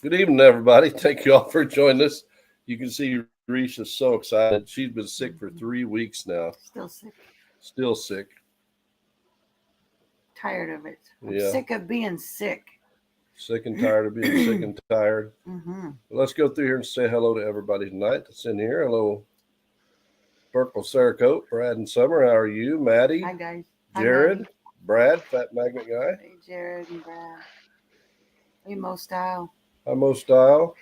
Good evening, everybody. Thank you all for joining us. You can see Reese is so excited. She's been sick for 3 weeks now. Still sick. Still sick. Tired of it. I'm Yeah. sick of being sick. Sick and tired of being sick and tired. Mm-hmm. Let's go through here and say hello to everybody tonight that's in here. Hello, Burkle Saracote, Brad and Summer. How are you? Maddie, Hi, guys. Jared, Hi, Brad, Fat Magnet Guy. hey, Jared and Brad. Hey, Mo Style. I'm Mo Style.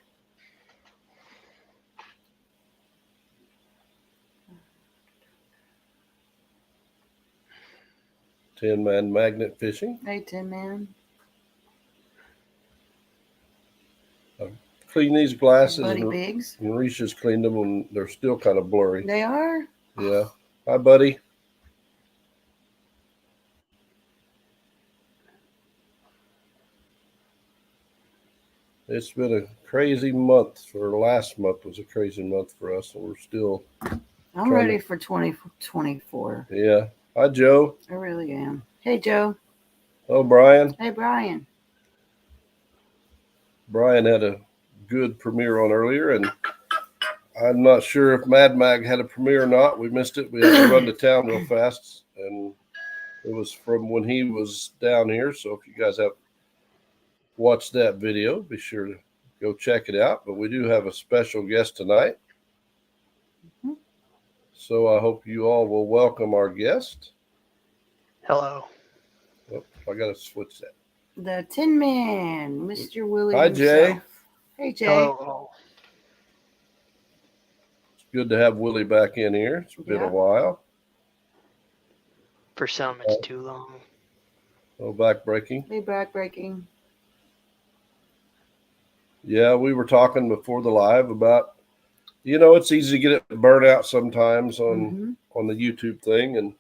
Tin Man Magnet Fishing. Hey, Tin Man. Clean these glasses, Buddy Biggs. and Reese just cleaned them, and they're still kind of blurry. They are? Yeah. Hi, buddy. It's been a crazy month. For last month was a crazy month for us, and we're still. I'm ready for 2024. Yeah. Hi, Joe. I really am. Hey, Joe. Hello, Brian. Hey, Brian. Brian had a good premiere on earlier, and I'm not sure if Mad Mag had a premiere or not. We missed it. We had to run to town real fast, and it was from when he was down here. So if you guys have watched that video, be sure to go check it out. But we do have a special guest tonight. Mm-hmm. So I hope you all will welcome our guest. Hello. Oh, I got to switch that. The Tin Man, Mr. Willie. Hi, himself. Jay. Hey, Jay. Hello. It's good to have Willie back in here. It's been a while. For some, it's too long. Oh, backbreaking. Hey, backbreaking. Yeah, we were talking before the live about, it's easy to get it burnt out sometimes on the YouTube thing, and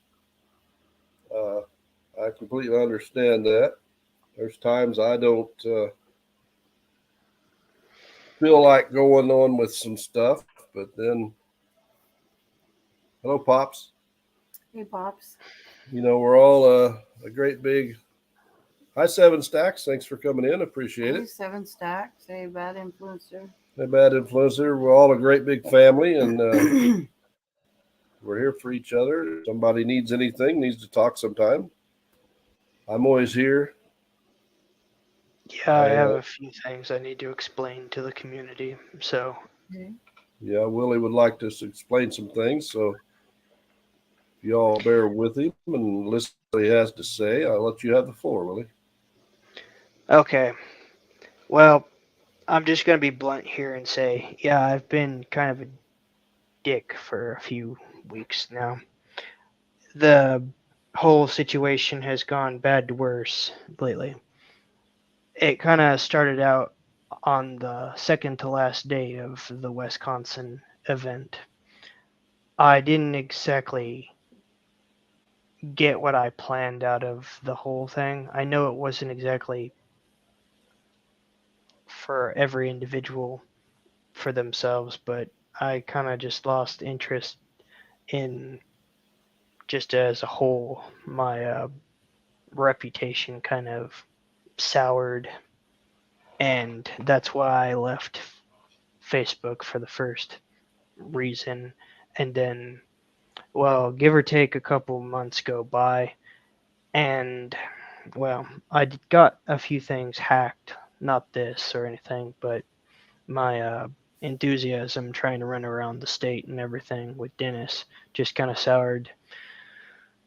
I completely understand that. There's times I don't feel like going on with some stuff, but then, hello, Pops. Hey, Pops. We're all a great big. Hi, Seven Stacks. Thanks for coming in. Appreciate it. 7 Stacks. Hey, Bad Influencer. Hey, Bad Influencer. We're all a great big family, and we're here for each other. If somebody needs anything, needs to talk sometime, I'm always here. Yeah, I have a few things I need to explain to the community. So. Yeah, Willie would like to explain some things, so if you all bear with him and listen to what he has to say, I'll let you have the floor, Willie. Okay. Well, I'm just going to be blunt here and say, yeah, I've been kind of a dick for a few weeks now. The whole situation has gone bad to worse lately. It kind of started out on the second to last day of the Wisconsin event. I didn't exactly get what I planned out of the whole thing. I know it wasn't exactly for every individual for themselves, but I kind of just lost interest in just as a whole. My reputation kind of soured, and that's why I left Facebook for the first reason. And then, well, give or take a couple months go by, and well, I got a few things hacked. Not this or anything, but my enthusiasm trying to run around the state and everything with Dennis just kind of soured.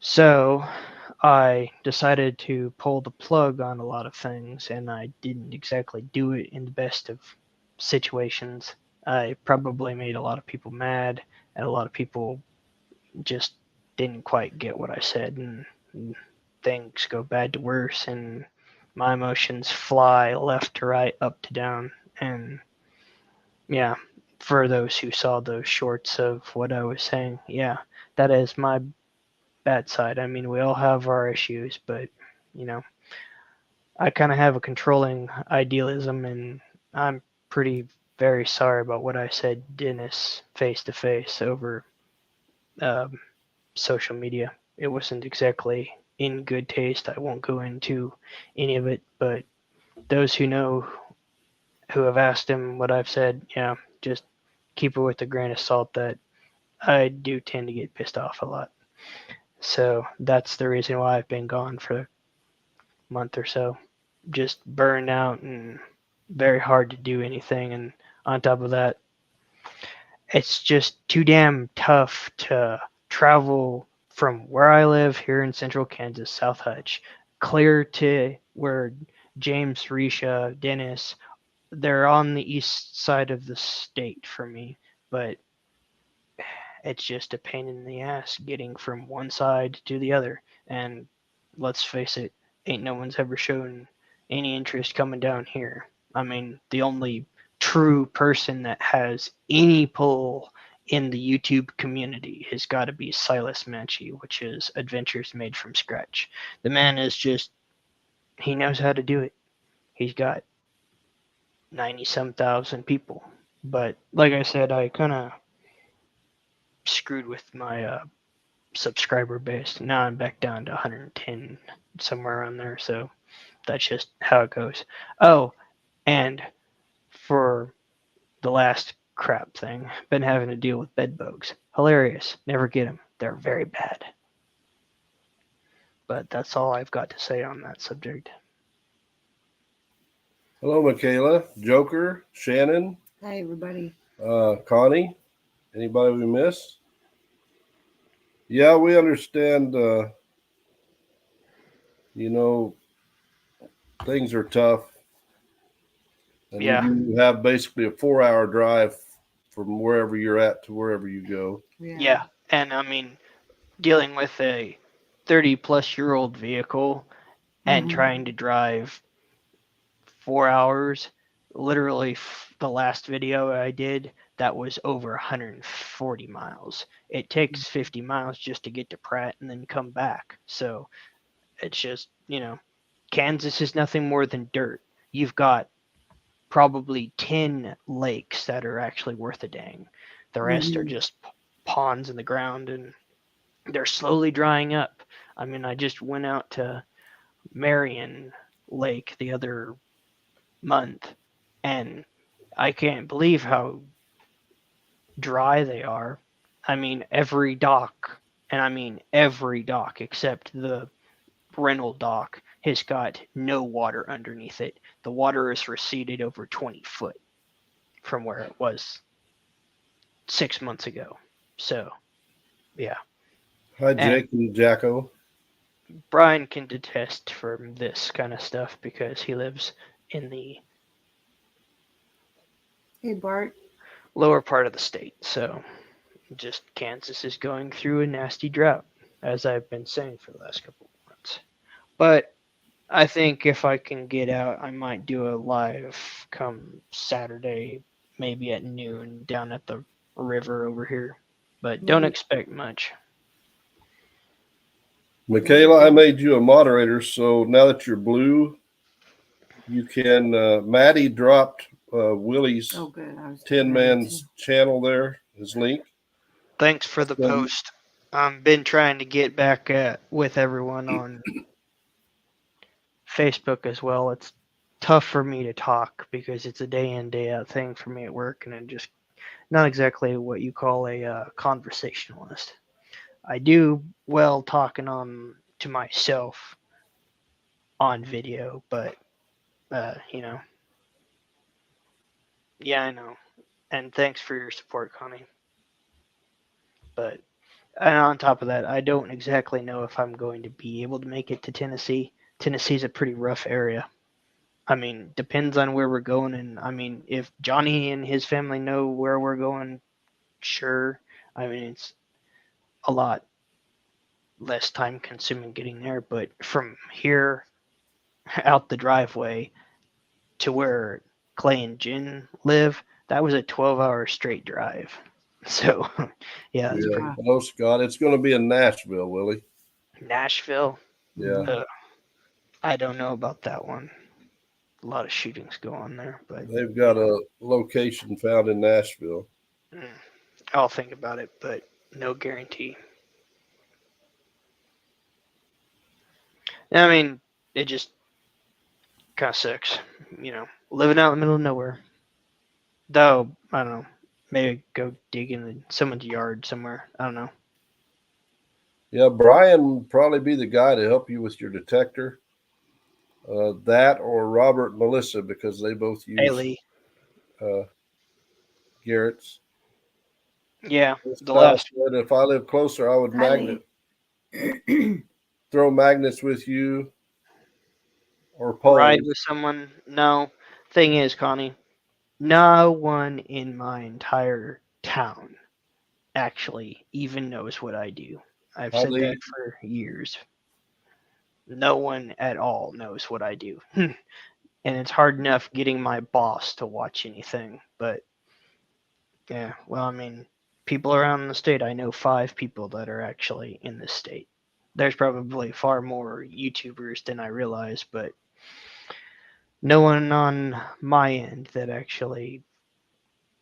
So I decided to pull the plug on a lot of things, and I didn't exactly do it in the best of situations. I probably made a lot of people mad, and a lot of people just didn't quite get what I said, and things go bad to worse, and my emotions fly left to right, up to down, and yeah, for those who saw those shorts of what I was saying, yeah, that is my bad side. I mean, we all have our issues, but I kind of have a controlling idealism, and I'm pretty very sorry about what I said Dennis face to face over social media. It wasn't exactly in good taste. I won't go into any of it, but those who know who have asked him what I've said, yeah, just keep it with a grain of salt that I do tend to get pissed off a lot. So that's the reason why I've been gone for a month or so. Just burned out and very hard to do anything. And on top of that, it's just too damn tough to travel from where I live here in central Kansas, South Hutch, clear to where James, Risha, Dennis, they're on the east side of the state for me, but it's just a pain in the ass getting from one side to the other. And let's face it, ain't no one's ever shown any interest coming down here. I mean, the only true person that has any pull in the YouTube community has got to be Silas Manchi, which is Adventures Made from Scratch. The man is just, he knows how to do it. He's got 90-some thousand people. But like I said, I kind of screwed with my subscriber base. Now I'm back down to 110, somewhere around there. So that's just how it goes. Oh, and for the last crap thing, been having to deal with bed bugs. Hilarious. Never get them. They're very bad. But that's all I've got to say on that subject. Hello, Michaela, Joker, Shannon, Hi, everybody. Connie. Anybody we missed? Yeah, we understand. Things are tough. And Yeah. you have basically a 4-hour drive from wherever you're at to wherever you go. Yeah. And I mean, dealing with a 30-plus-year-old vehicle and trying to drive 4 hours, literally the last video I did, that was over 140 miles. It takes 50 miles just to get to Pratt and then come back. So it's just, Kansas is nothing more than dirt. You've got probably 10 lakes that are actually worth a dang. The rest are just ponds in the ground, and they're slowly drying up. I mean, I just went out to Marion Lake the other month, and I can't believe how dry they are. I mean, every dock except the rental dock has got no water underneath it. The water is receded over 20 foot from where it was 6 months ago. So, yeah. Hi, Jake and Jacko. Brian can detest for this kind of stuff because he lives in the Bart. lower part of the state. So, just Kansas is going through a nasty drought, as I've been saying for the last couple of months. But I think if I can get out, I might do a live come Saturday, maybe at noon, down at the river over here. But don't expect much. Michaela, I made you a moderator, so now that you're blue, you can. Maddie dropped Willie's 10-man's channel there, his link. Thanks for the post. I've been trying to get back with everyone on Facebook as well. It's tough for me to talk because it's a day in, day out thing for me at work, and I'm just not exactly what you call a conversationalist. I do well talking on to myself on video, but yeah, I know. And thanks for your support, Connie. But and on top of that, I don't exactly know if I'm going to be able to make it to Tennessee. Tennessee's a pretty rough area. I mean, depends on where we're going. And I mean, if Johnny and his family know where we're going, sure. I mean, it's a lot less time consuming getting there. But from here out the driveway to where Clay and Jen live, that was a 12-hour straight drive. So, yeah. Hello, Scott. It's going to be in Nashville, Willie. Nashville? Yeah. I don't know about that one. A lot of shootings go on there, but they've got a location found in Nashville. I'll think about it, but no guarantee. I mean, it just kind of sucks, living out in the middle of nowhere. Though, I don't know. Maybe go dig in someone's yard somewhere. I don't know. Yeah, Brian would probably be the guy to help you with your detector. That or Robert and Melissa, because they both use Haley. Garrett's. Yeah, This the guy last. said if I live closer, I would Highly. throw magnets with you or Ride poles. with someone. No. Thing is, Connie, no one in my entire town actually even knows what I do. I've said that Highly, for years. No one at all knows what I do. And it's hard enough getting my boss to watch anything. But yeah, well, I mean, people around the state, I know 5 people that are actually in this state. There's probably far more YouTubers than I realize, but no one on my end that actually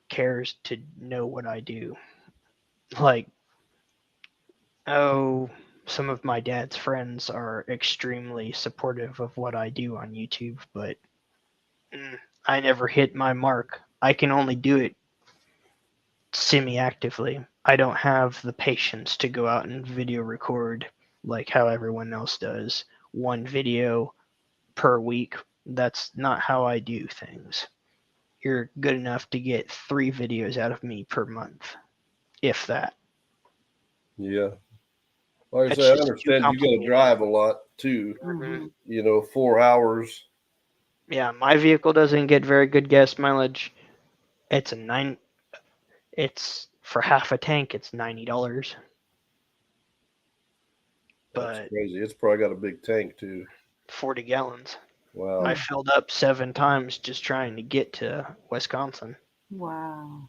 cares to know what I do. Like, oh, some of my dad's friends are extremely supportive of what I do on YouTube, but I never hit my mark. I can only do it semi-actively. I don't have the patience to go out and video record like how everyone else does. One video per week. That's not how I do things. You're good enough to get 3 videos out of me per month, if that. yeah. Like I It's say, I just too understand you got to complicated. drive a lot too. Mhm. 4 hours. Yeah, my vehicle doesn't get very good gas mileage. It's a 9. It's for half a tank. It's $90. That's But crazy. It's probably got a big tank too. 40 gallons. Wow. I filled up 7 times just trying to get to Wisconsin, Wow.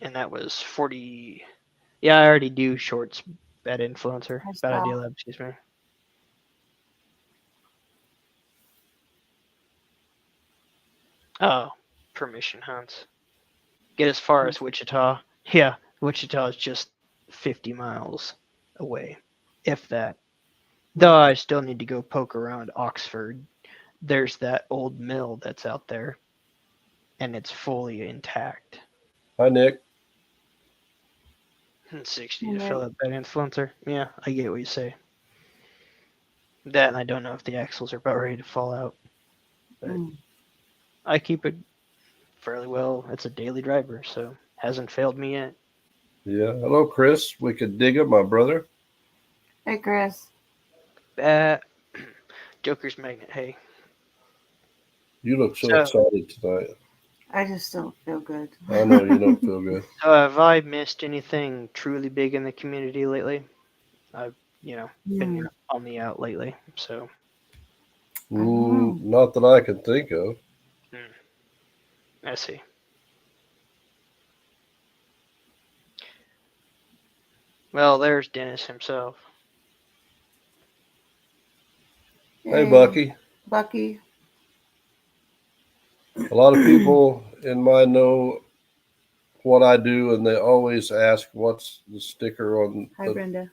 and that was 40. Yeah, I already do shorts. Bad influencer. Nice Bad idea call. lab. Excuse me. Oh, permission hunts. Get as far as Wichita. Yeah, Wichita is just 50 miles away, if that. Though I still need to go poke around Oxford. There's that old mill that's out there, and it's fully intact. Hi, Nick. 60 to And fill then, up that influencer. Yeah, I get what you say. That and I don't know if the axles are about ready to fall out. But mm, I keep it fairly well. It's a daily driver, so hasn't failed me yet. Yeah. Hello, Chris. We could dig it, my brother. hey, Chris. Uh, Joker's magnet. Hey. You look so So, excited tonight. I just don't feel good. I know you don't feel good. so have I missed anything truly big in the community lately? I've, been Mm, on the out lately, so Not that I can think of. I see. Well, there's Dennis himself. Hey, Bucky. Bucky. A lot of people in my know what I do, and they always ask what's the sticker on Hi, the Brenda.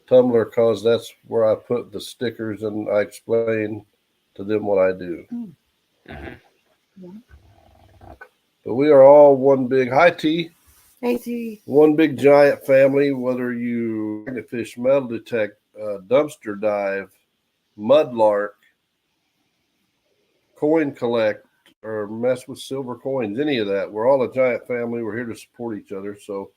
Tumblr, because that's where I put the stickers and I explain to them what I do. Mm-hmm. But we are all one big, hi T, Hey, T. one big giant family, whether you fish, metal detect, dumpster dive, mudlark, coin collect, or mess with silver coins, any of that. We're all a giant family. We're here to support each other. So,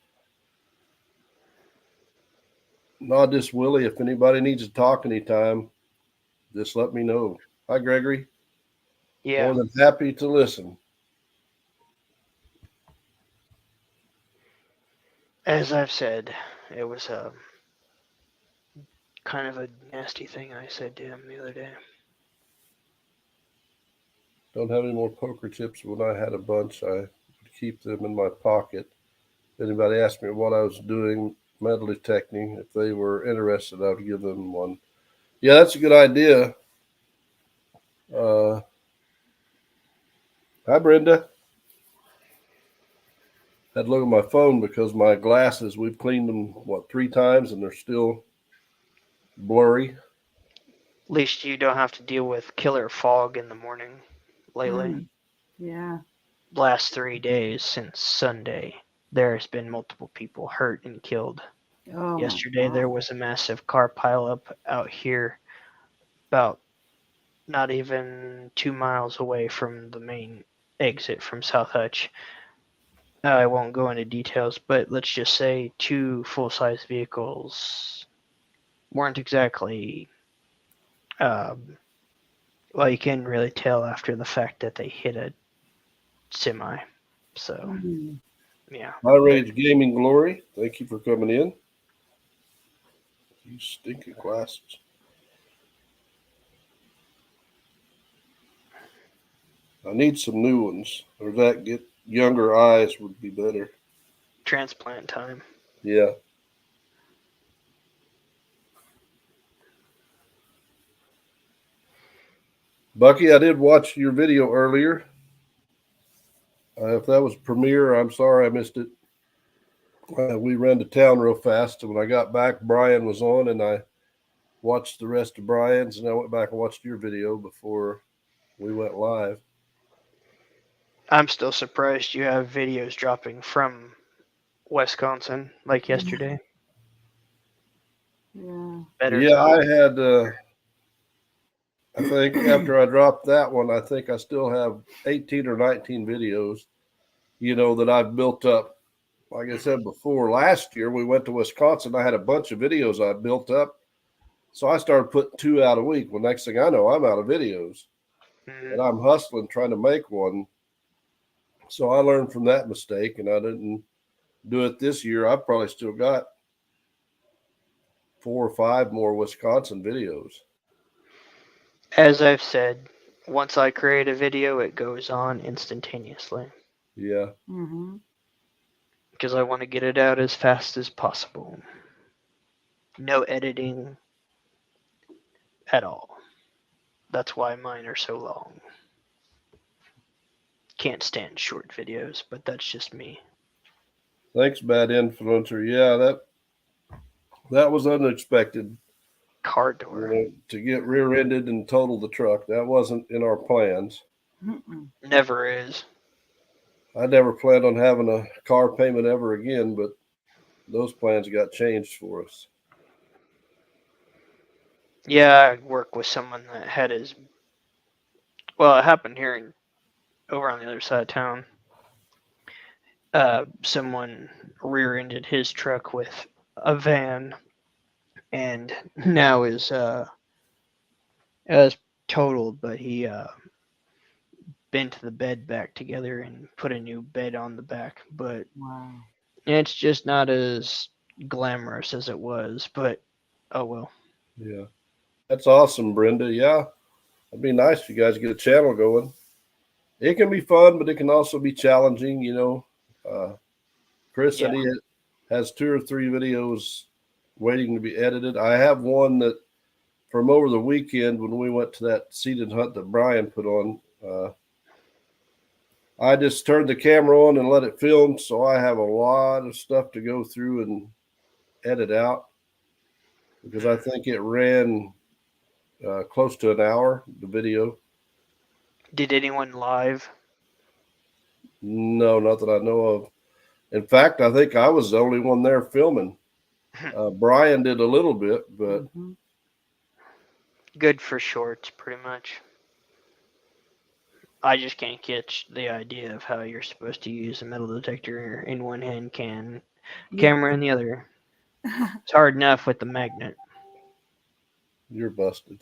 not just Willie. If anybody needs to talk anytime, just let me know. Hi, Gregory. Yeah. More than happy to listen. As I've said, it was a kind of a nasty thing I said to him the other day. Don't have any more poker chips. When I had a bunch, I would keep them in my pocket. If anybody asked me what I was doing, metal detecting, if they were interested, I would give them one. Yeah, that's a good idea. Hi, Brenda. Had to look at my phone because my glasses, we've cleaned them, 3 times, and they're still blurry. At least you don't have to deal with killer fog in the morning lately. Mm. Yeah. Last 3 days since Sunday, there's been multiple people hurt and killed. Oh, Yesterday, my there God. was a massive car pileup out here, about not even 2 miles away from the main exit from South Hutch. I won't go into details, but let's just say 2 full-size vehicles weren't exactly. Well, you can really tell after the fact that they hit a semi. So, Mm. yeah. High Rage Gaming Glory, thank you for coming in. You stinking classes. I need some new ones, or that get younger eyes would be better. Transplant time. Yeah. Bucky, I did watch your video earlier. If that was Premiere, I'm sorry I missed it. We ran to town real fast, and when I got back, Brian was on, and I watched the rest of Brian's, and I went back and watched your video before we went live. I'm still surprised you have videos dropping from Wisconsin like yesterday. Yeah. Better Yeah, time. I had. I think after I dropped that one, I think I still have 18 or 19 videos, that I've built up. Like I said before, last year we went to Wisconsin. I had a bunch of videos I built up. So I started putting 2 out a week. Well, next thing I know, I'm out of videos. Mhm. And I'm hustling trying to make one. So I learned from that mistake, and I didn't do it this year. I've probably still got 4 or 5 more Wisconsin videos. As I've said, once I create a video, it goes on instantaneously Yeah. Mm-hmm. because I want to get it out as fast as possible. No editing at all. That's why mine are so long. Can't stand short videos, but that's just me. Thanks, Bad Influencer. Yeah, that was unexpected. Car door. To get rear-ended and total the truck. That wasn't in our plans. Mm-mm. Never is. I never planned on having a car payment ever again, but those plans got changed for us. Yeah, I work with someone that had his. Well, it happened here over on the other side of town. Someone rear-ended his truck with a van, and now is it was totaled, but he bent the bed back together and put a new bed on the back. But Wow. it's just not as glamorous as it was. But oh well. Yeah. That's awesome, Brenda. Yeah. It'd be nice if you guys get a channel going. It can be fun, but it can also be challenging, Chris said he has 2 or 3 videos waiting to be edited. I have one that from over the weekend when we went to that seated hunt that Brian put on. I just turned the camera on and let it film, so I have a lot of stuff to go through and edit out because I think it ran close to an hour, the video. Did anyone live? No, not that I know of. In fact, I think I was the only one there filming. Brian did a little bit, but Mm-hmm. Good for shorts, pretty much. I just can't catch the idea of how you're supposed to use a metal detector in one hand, camera in the other. It's hard enough with the magnet. you're busted.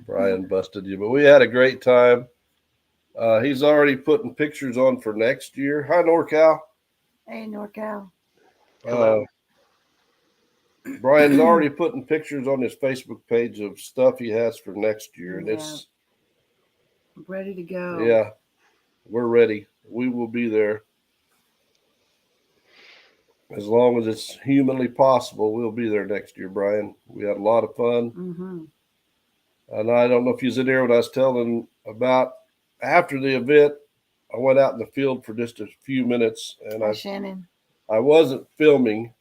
Brian busted you, but we had a great time. He's already putting pictures on for next year. Hi, NorCal. Hey, NorCal. Hello. Brian's already putting pictures on his Facebook page of stuff he has for next year, and it's I'm ready to go. yeah, we're ready. We will be there as long as it's humanly possible. We'll be there next year, Brian. We had a lot of fun, Mm-hmm. and I don't know if you was in there when I was telling about after the event. I went out in the field for just a few minutes, and Hi, Shannon. I wasn't filming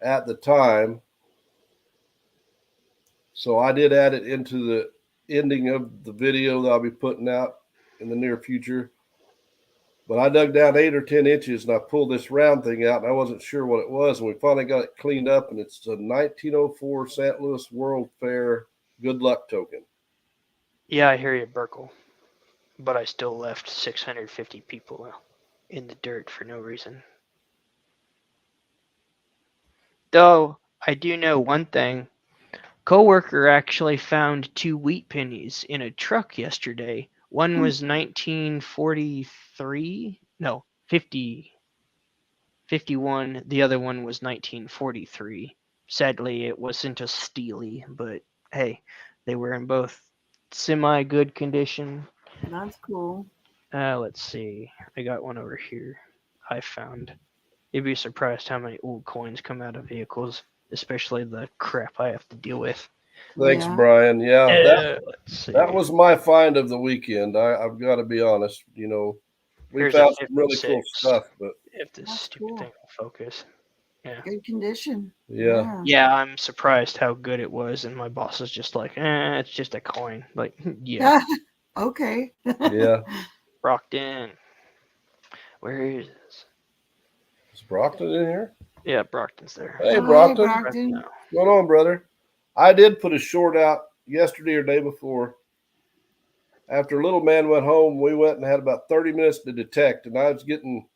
at the time, so I did add it into ending of the video that I'll be putting out in the near future. But I dug down 8 or 10 inches and I pulled this round thing out and I wasn't sure what it was. And we finally got it cleaned up and it's a 1904 St. Louis World Fair good luck token. Yeah, I hear you, Burkle. But I still left 650 people in the dirt for no reason. Though, I do know one thing. Coworker actually found 2 wheat pennies in a truck yesterday. One was 1943. No, 51. The other one was 1943. Sadly, it wasn't a steely, but hey, they were in both semi-good condition. That's cool. Let's see. I got one over here I found. You'd be surprised how many old coins come out of vehicles, especially the crap I have to deal with. Thanks, Yeah. Brian. Yeah, Let's see. that was my find of the weekend. I've got to be honest. You know, we Here's a found some really cool 56. stuff, but If this That's stupid cool. thing will focus. Good condition. yeah. Yeah, I'm surprised how good it was, and my boss is just like, it's just a coin. Like, yeah, Okay. Yeah. Brockton. Where is this? Is Brockton in here? Yeah, Brockton's there. Hey, Hi, Brockton. Brockton. No. What's going on, brother? I did put a short out yesterday or day before. After little man went home, we went and had about 30 minutes to detect, and I was getting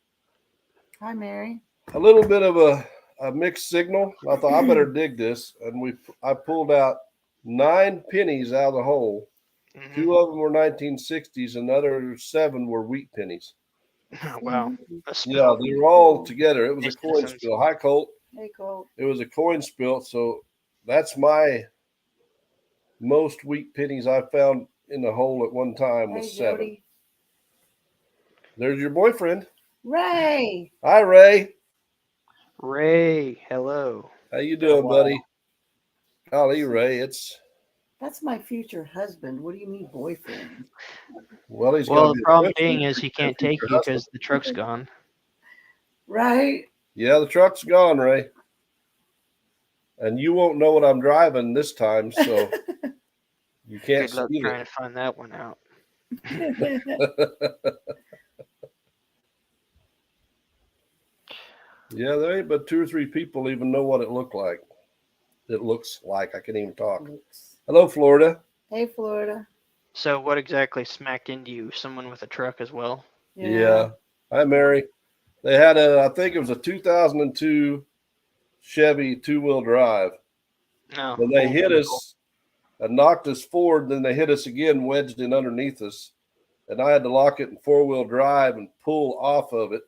Hi, Mary. a little bit of a mixed signal. I thought I better dig this, and I pulled out 9 pennies out of the hole. Mhm. 2 of them were 1960s, and the other 7 were wheat pennies. Wow. A Yeah, spill. they were all together. It was a It's coin just- spill. Hi, Colt. Hey, Colt. It was a coin spill, so that's my most wheat pennies I found in the hole at one time Hey, was 7. Jody. There's your boyfriend. Ray. Hi, Ray. Ray, hello. How you Been a doing, while. buddy? Golly, Ray. That's my future husband. What do you mean, boyfriend? Well, he's Well, gonna the be a problem future- being is he can't take future you husband. because the truck's gone. Right? Yeah, the truck's gone, Ray. And you won't know what I'm driving this time, so you can't Good luck steal trying it. to find that one out. Yeah, there ain't but 2 or 3 people even know what it looked like. It looks like I can't even talk. Hello, Florida. Hey, Florida. So what exactly smacked into you? Someone with a truck as well? Yeah. Hi, Mary. They had I think it was a 2002 Chevy 2-wheel drive. No. When they old hit vehicle. us and knocked us forward, then they hit us again, wedged in underneath us. And I had to lock it in 4-wheel drive and pull off of it.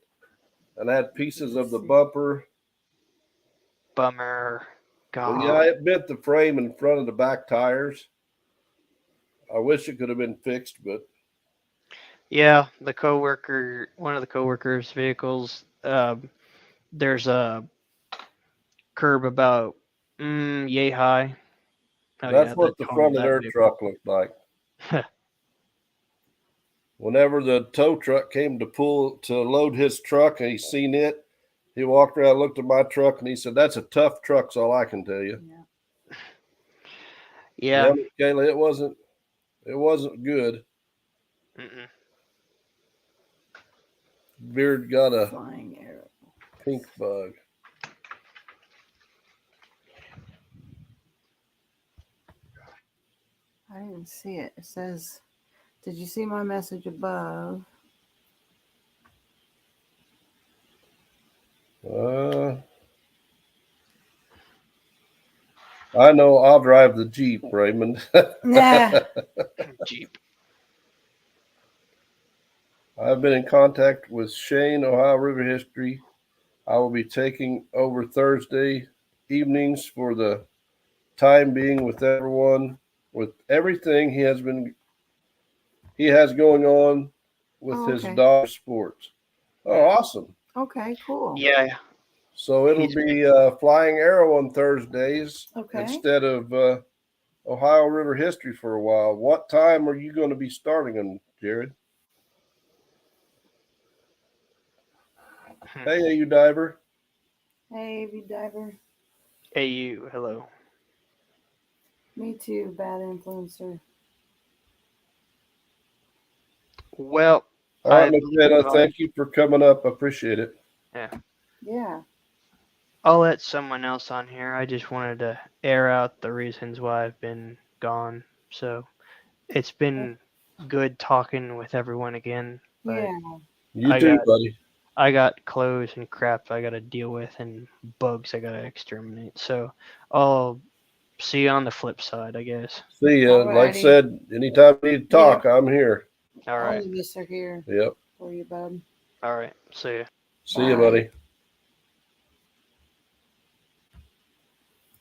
And I had pieces of the bumper. Bummer. But God. yeah, it bent the frame in front of the back tires. I wish it could have been fixed, but Yeah, one of the coworkers' vehicles, there's a curb about yay high. Oh, that's yeah, what the tone front of that their vehicle. truck looked like. Whenever the tow truck came to load his truck and he seen it, he walked around, looked at my truck, and he said, "That's a tough truck's all I can tell you." Yeah. Kayla, it wasn't good. Mm-mm. Beard got a Flying arrow. pink bug. I didn't see it. It says, did you see my message above? I know I'll drive the Jeep, Raymond. Yeah. Jeep. I've been in contact with Shane, Ohio River History. I will be taking over Thursday evenings for the time being with everyone, with everything he has going on with Oh, his okay. dog sports. Oh, awesome. Okay, cool. Yeah. So it'll He's be Flying Arrow on Thursdays Okay. instead of Ohio River History for a while. What time are you going to be starting them, Jared? Hey, AU Diver. Hey, AV Diver. AU, hello. Me too, bad influencer. Well, All right, I believe McKenna, I'll- thank you for coming up. I appreciate it. Yeah. I'll let someone else on here. I just wanted to air out the reasons why I've been gone. So it's been good talking with everyone again. But Yeah. You I too, got- buddy. I got clothes and crap I gotta deal with and bugs I gotta exterminate. So I'll see you on the flip side, I guess. See ya. Like I Alrighty. said, anytime you need to talk, I'm here. All All right. of us are here Yep. for you, bub. All right. See ya. See ya, Bye. buddy.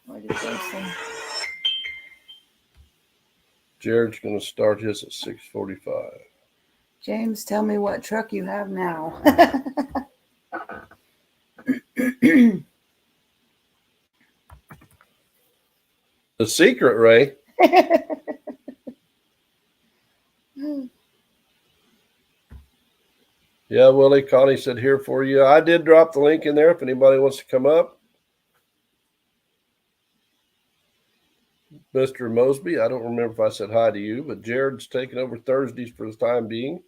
What did they say? Jared's going to start his at 6:45. James, tell me what truck you have now. The secret, Ray. Yeah, Willie. Connie said here for you. I did drop the link in there if anybody wants to come up. Mr. Mosby, I don't remember if I said hi to you, but Jared's taking over Thursdays for the time being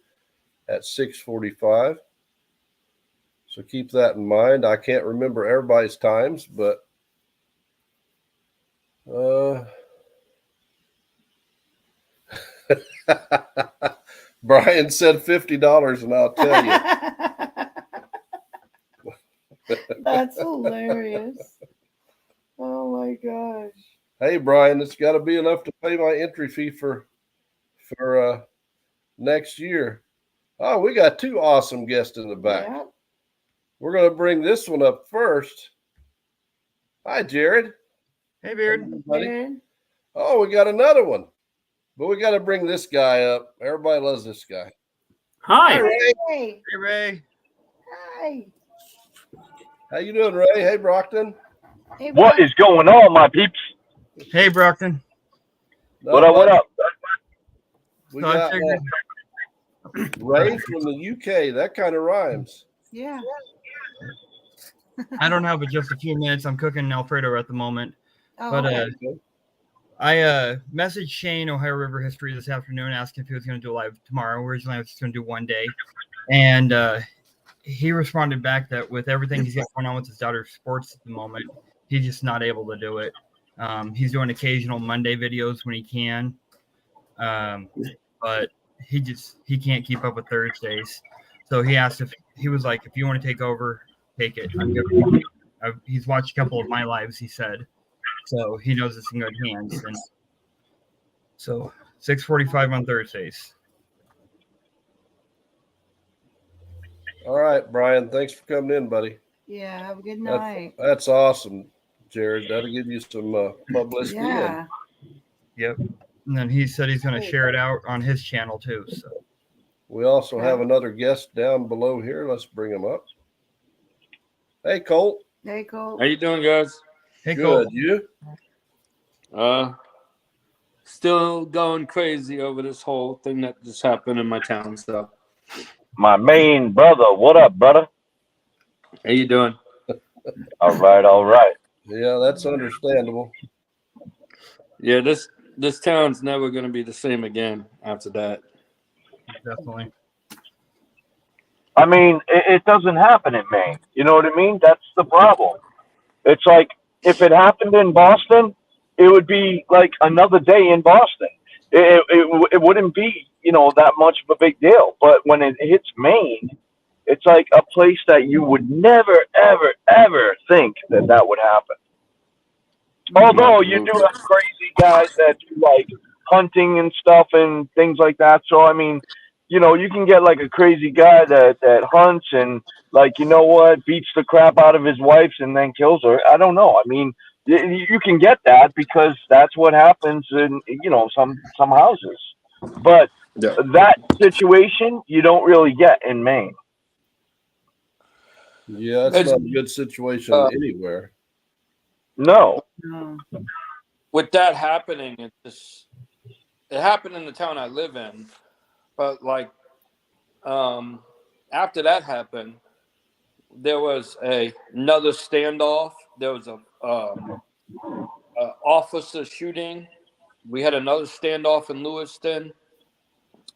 at 6:45. So keep that in mind. I can't remember everybody's times, but Brian said $50, and I'll tell you. That's hilarious. Oh my gosh. Hey, Brian, it's got to be enough to pay my entry fee for next year. Oh, we got two awesome guests in the back. Yep. We're going to bring this one up first. Hi, Jared. Hey, Beard. Buddy. Jared. Oh, we got another one. But we got to bring this guy up. Everybody loves this guy. Hi. Ray. Hey. Hey, Ray. Hi. How you doing, Ray? Hey, Brockton. Hey, What bud. is going on, my peeps? Hey, Brockton. What up, what up? We So I got figured- Ray from the UK. That kind of rhymes. Yeah. I don't have but just a few minutes. I'm cooking Alfredo at the moment. Oh, But okay. I messaged Shane, Ohio River History, this afternoon, asking if he was going to do a live tomorrow. Originally, I was just going to do one day. And he responded back that with everything he's got going on with his daughter's sports at the moment, he's just not able to do it. He's doing occasional Monday videos when he can. But he can't keep up with Thursdays. So he asked if he was like, if you want to take over, take it. I'm good with you. He's watched a couple of my lives, he said. So he knows it's in good hands. And so 6:45 on Thursdays. All right, Brian. Thanks for coming in, buddy. Yeah. Have a good night. That's awesome, Jared. That'll give you some publicity. Yeah. Yep. And then he said he's going to share it out on his channel too. So We also have another guest down below here. Let's bring him up. Hey, Colt. Hey, Cole. How you doing, guys? hey, Cole. Good. You? Still going crazy over this whole thing that just happened in my town. So, My main brother. What up, brother? how you doing? All right, all right. Yeah, that's understandable. Yeah, this town's never gonna be the same again after that. Definitely. I mean, it doesn't happen in Maine. You know what I mean? That's the problem. It's like if it happened in Boston, it would be like another day in Boston. It wouldn't be, that much of a big deal. But when it hits Maine, it's like a place that you would never, ever, ever think that would happen. Although you do have crazy guys that do like hunting and stuff and things like that. So, I mean, you can get like a crazy guy that hunts and beats the crap out of his wife and then kills her. I don't know. I mean, you can get that because that's what happens in, some houses. But Yeah. that situation you don't really get in Maine. Yeah, it's not a good situation anywhere. No. No. With that happening, it happened in the town I live in, but like after that happened, there was another standoff. There was a officer shooting. We had another standoff in Lewiston.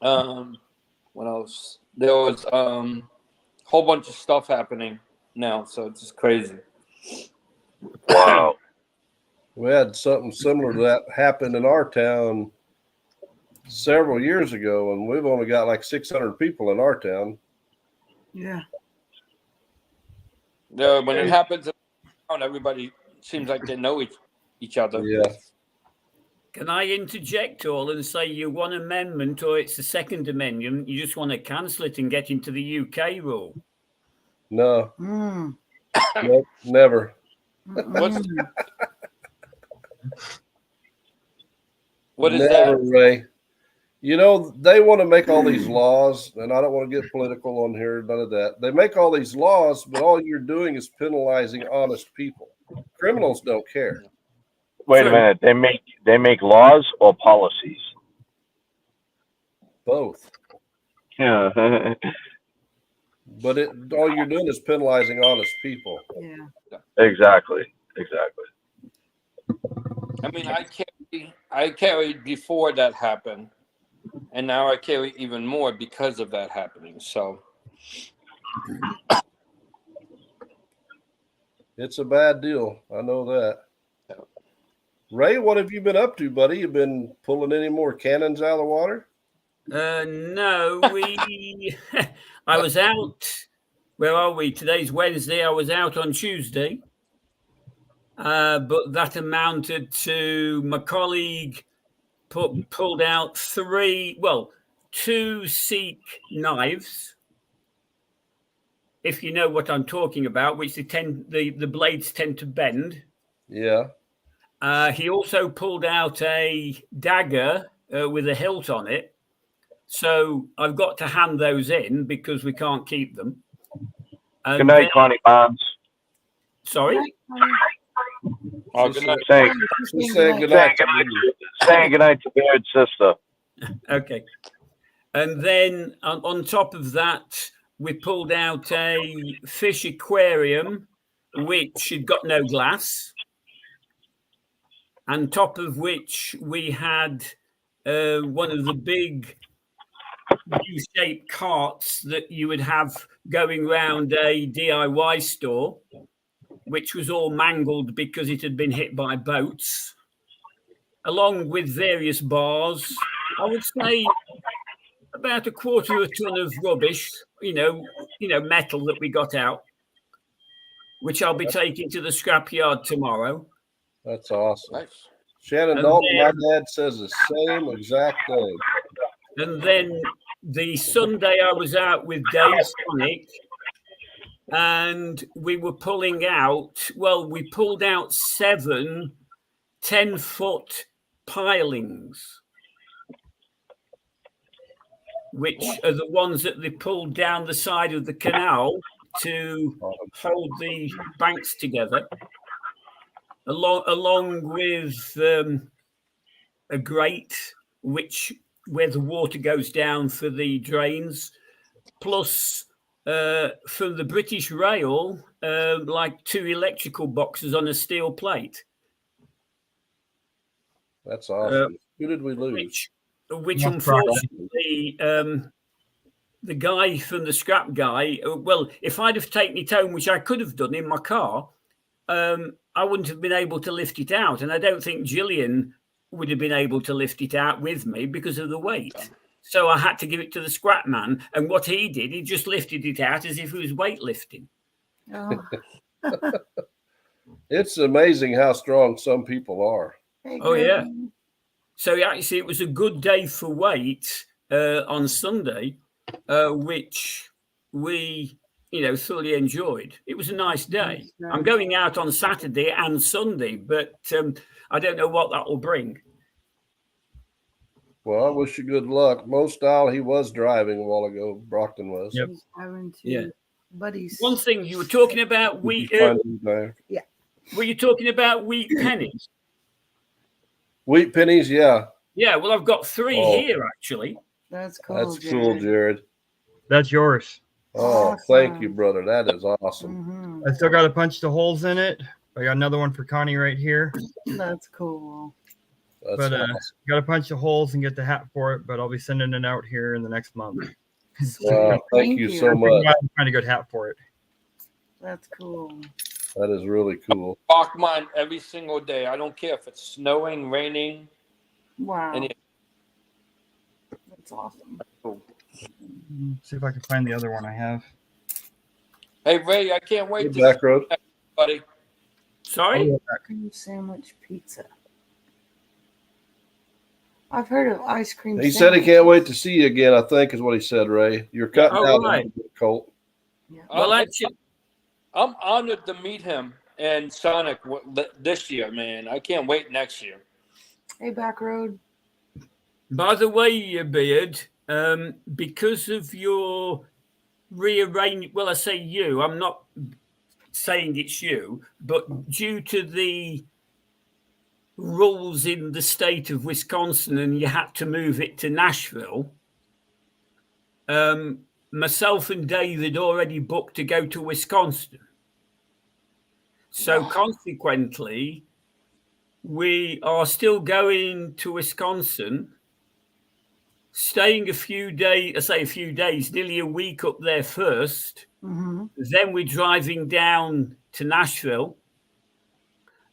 When what else? There was whole bunch of stuff happening now, so it's just crazy. Wow. We had something similar to that happen in our town several years ago, and we've only got like 600 people in our town. Yeah. When it happens in town, everybody seems like they know each other. Yeah. Can I interject all and say you want amendment or it's the Second Amendment? You just want to cancel it and get into the UK rule. No, Mm. nope, never. What's- Mm. What is Never, that? Ray. You know, they want to make all these laws, and I don't want to get political on here, none of that. They make all these laws, but all you're doing is penalizing honest people. Criminals don't care. Wait a minute. They make laws or policies? Both. Yeah. But all you're doing is penalizing honest people. Yeah. Exactly. I mean, I carried before that happened, and now I carry even more because of that happening. So It's a bad deal. I know that. Ray, what have you been up to, buddy? You been pulling any more cannons out of the water? No, I was out. Where are we? Today's Wednesday. I was out on Tuesday. But that amounted to my colleague pulled out two Sikh knives, if you know what I'm talking about, which the blades tend to bend. Yeah. He also pulled out a dagger with a hilt on it. So I've got to hand those in because we can't keep them. And Good night, then- Connie Barnes. Sorry? oh, good night. She's saying goodnight. Saying goodnight to Beard's sister. Okay. And then on top of that, we pulled out a fish aquarium, which had got no glass. On top of which we had one of the big U-shaped carts that you would have going around a DIY store, which was all mangled because it had been hit by boats, along with various bars. I would say about a quarter of a ton of rubbish, metal that we got out, which I'll be taking to the scrapyard tomorrow. That's awesome. Nice. Shannon And Dalton, my then- dad says the same exact thing. And then the Sunday I was out with Dave Sonic, and we were pulling out, we pulled out 7 10-foot pilings, which are the ones that they pulled down the side of the canal to hold the banks together, along with a grate, where the water goes down for the drains, plus from the British Rail, like 2 electrical boxes on a steel plate. That's awesome. Who did we lose? Which Not unfortunately, the guy from the scrap guy, if I'd have taken it home, which I could have done in my car, I wouldn't have been able to lift it out. And I don't think Gillian would have been able to lift it out with me because of the weight. So I had to give it to the scrap man. And what he did, he just lifted it out as if he was weightlifting. Oh, It's amazing how strong some people are. hey, Oh, yeah. Greg. So actually, it was a good day for weight on Sunday, which we, thoroughly enjoyed. It was a nice day. Nice. I'm going out on Saturday and Sunday, but I don't know what that will bring. Well, I wish you good luck. Mo Style, he was driving a while ago. Brockton was. Yep. He's having two Yeah. buddies. One thing you were talking about wheat. Find you there. Were you talking about wheat pennies? Wheat pennies, yeah. Yeah. Well, I've got 3 Oh. here actually. That's cool. That's cool, Jared. Jared. That's yours. Oh, Awesome. thank you, brother. That is awesome. Mhm. I still got to punch the holes in it. I got another one for Connie right here. That's cool. That's But awesome. got to punch the holes and get the hat for it. But I'll be sending it out here in the next month. Sweet. Wow, thank you so much. I'm trying a good hat for it. That's cool. That is really cool. Rock mine every single day. I don't care if it's snowing, raining. Wow. Any- That's awesome. See if I can find the other one I have. Hey Ray, I can't Hey, wait to Back Road. see everybody. Sorry? Cream sandwich pizza. I've heard of ice cream. He said he can't wait to sandwiches. see you again, I think is what he said, Ray. You're cutting Oh, out a right. little bit, Colt. Yeah. Well, actually, I'm honored to meet him and Sonic this year, man. I can't wait next year. Hey, Back Road. by the way, Beard, because of your rearrange, well, I say you, I'm not saying it's you, but due to the rules in the state of Wisconsin and you had to move it to Nashville, myself and Dave had already booked to go to Wisconsin. So consequently, we are still going to Wisconsin, staying a few days, I say a few days, nearly a week up there first. Mm-hmm. Then we're driving down to Nashville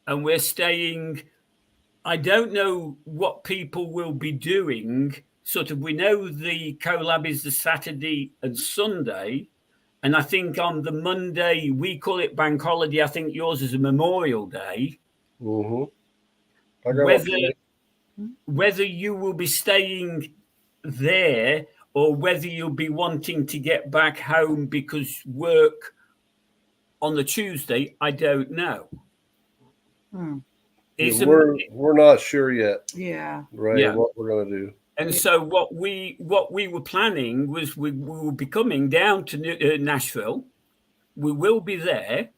and we're staying. I don't know what people will be doing. Sort of, we know the collab is the Saturday and Sunday. And I think on the Monday, we call it bank holiday. I think yours is a Memorial Day. Mm-hmm. I got Whether you will be staying there or whether you'll be wanting to get back home because work on the Tuesday, I don't know. Hmm. It's Yeah, we're not sure yet, Yeah. Ray, Yeah. what we're gonna do. And so what we were planning was we will be coming down to Nashville. We will be there,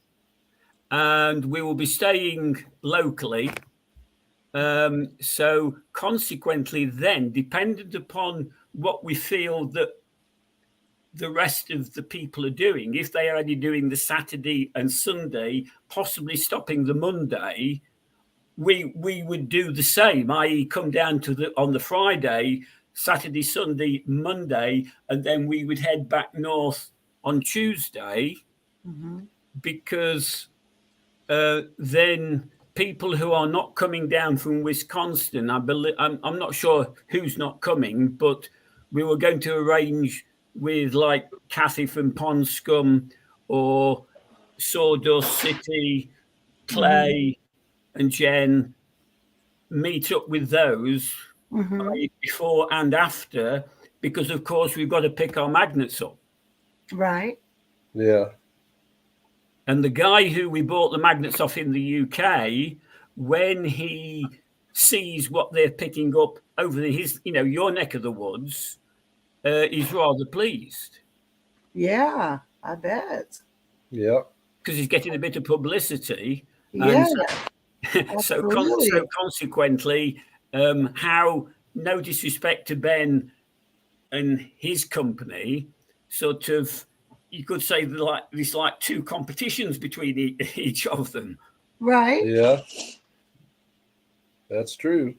and we will be staying locally. So consequently, then, dependent upon what we feel that the rest of the people are doing, if they are only doing the Saturday and Sunday, possibly stopping the Monday, we would do the same, i.e. come down to on the Friday, Saturday, Sunday, Monday, and then we would head back north on Tuesday, Mm-hmm. because then people who are not coming down from Wisconsin, I believe, I'm not sure who's not coming, but we were going to arrange with like Kathy from Ponscombe or Sawdust City, Clay, and Jen, meet up with those Mm-hmm. before and after, because of course we've got to pick our magnets up. Right. Yeah. And the guy who we bought the magnets off in the UK, when he sees what they're picking up over his, your neck of the woods, he's rather pleased Yeah, I bet. Yeah. because he's getting a bit of publicity. Yeah. So Absolutely. consequently, how, no disrespect to Ben and his company, sort of, you could say there's like two competitions between each of them. Right. Yeah. That's true.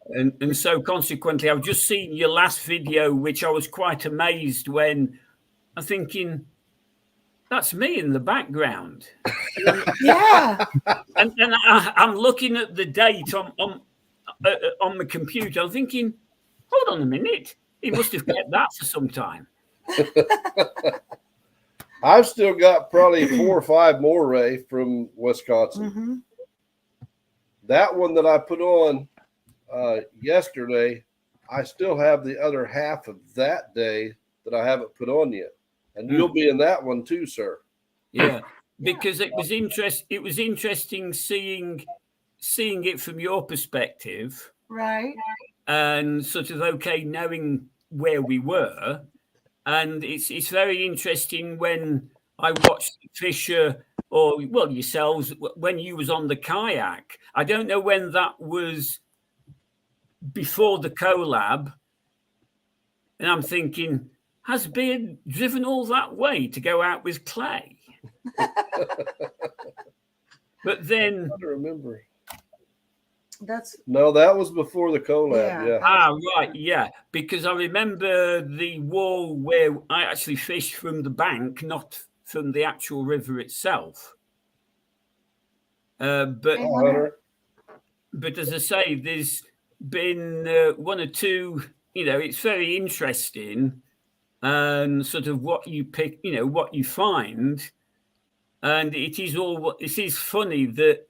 And so consequently, I've just seen your last video, which I was quite amazed when I'm thinking, that's me in the background. Yeah. And I'm looking at the date on the computer. I'm thinking, hold on a minute. He must have kept that for some time. I've still got probably 4 or 5 more, Ray, from Wisconsin. Mm-hmm. That one that I put on yesterday, I still have the other half of that day that I haven't put on yet. And you'll be in that one too, sir. Yeah, because it was interesting seeing it from your perspective, Right. and sort of knowing where we were. And it's very interesting when I watched Fisher or yourselves when you was on the kayak. I don't know when that was before the collab, and I'm thinking, has Beard driven all that way to go out with Clay? But then, I don't remember. That's No, that was before the collab. Yeah. Yeah. Ah, right, yeah. Because I remember the wall where I actually fished from the bank, not from the actual river itself. But Oh, Hunter. as I say, there's been one or two. It's very interesting, and sort of what you pick, what you find, and it is funny that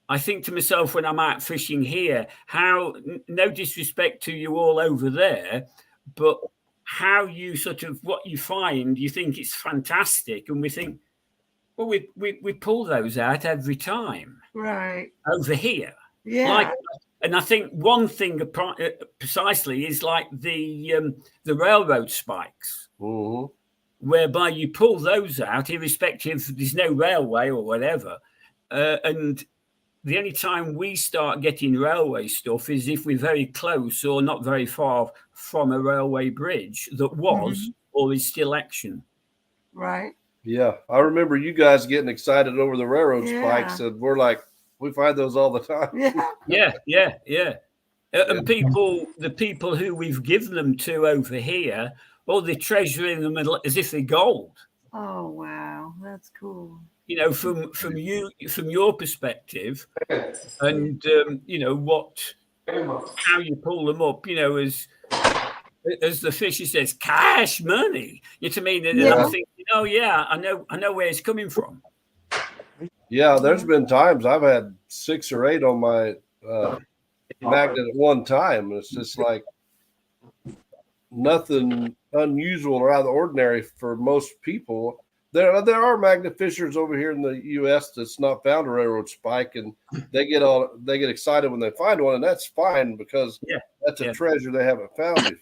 I think to myself when I'm out fishing here, how no disrespect to you all over there, but how you sort of what you find, you think it's fantastic, and we think, well, we pull those out every time right. over here. Yeah. And I think one thing precisely is like the railroad spikes, Mm-hmm. whereby you pull those out, irrespective there's no railway or whatever, and the only time we start getting railway stuff is if we're very close or not very far from a railway bridge that was or is still action. Right. Yeah, I remember you guys getting excited over the railroad Yeah. spikes, and we're like, we find those all the time. Yeah. And the people who we've given them to over here, they treasure in them as if they're gold. Oh wow, that's cool. From your perspective, and how you pull them up, as the fisher says, cash money. You know what I mean? And I'm thinking, oh yeah, I know where it's coming from. Yeah, there's been times I've had 6 or 8 on my magnet at one time. It's just like nothing unusual or out of the ordinary for most people. There are magnet fishers over here in the U.S. that's not found a railroad spike, and they get excited when they find one, and that's fine because that's a treasure they haven't found before.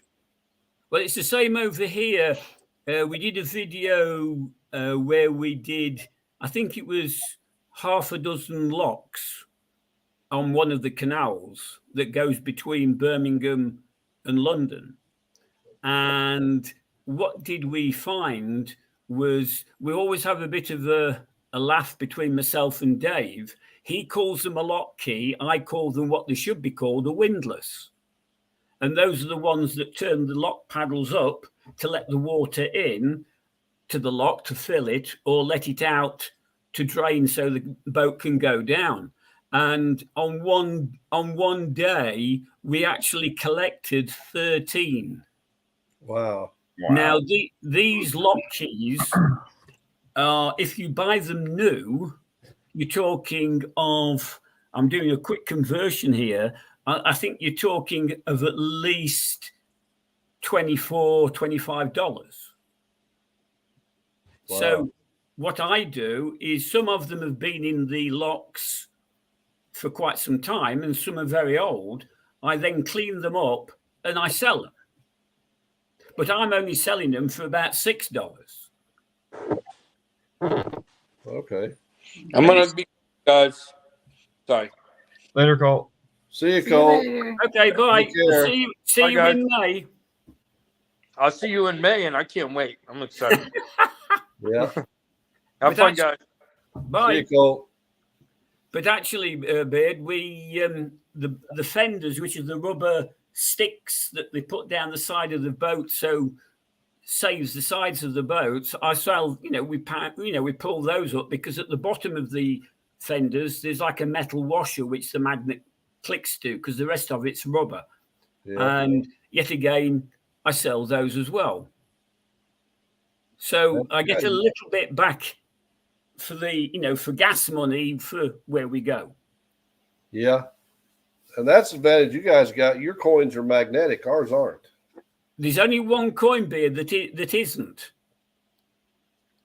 Well, it's the same over here. We did a video where we did, I think it was half a dozen locks on one of the canals that goes between Birmingham and London. And what did we find was we always have a bit of a laugh between myself and Dave. He calls them a lock key. I call them what they should be called, a windlass. And those are the ones that turn the lock paddles up to let the water in to the lock to fill it, or let it out to drain so the boat can go down. And on one day, we actually collected 13. Wow. Now, these lock keys, if you buy them new, you're talking of, I'm doing a quick conversion here, I think you're talking of at least $24, $25. Wow. So what I do is some of them have been in the locks for quite some time and some are very old. I then clean them up and I sell them. But I'm only selling them for about $6. Okay. I'm gonna be guys. Sorry. Later, Colt. See you, See you Cole. later. Okay, bye. Take care. See Bye, you guys. in May. I'll see you in May, and I can't wait. I'm excited. Yeah. Have fun, guys. Bye. See you, Cole. But actually, Beard, we the fenders, which are the rubber sticks that they put down the side of the boat, so saves the sides of the boat. I sell, we pull those up because at the bottom of the fenders there's like a metal washer which the magnet clicks to, because the rest of it's rubber. Yeah. And yet again, I sell those as well. So I get a little bit back for the, for gas money for where we go. Yeah. And that's the advantage you guys got. Your coins are magnetic. Ours aren't. There's only one coin, Beard, that isn't.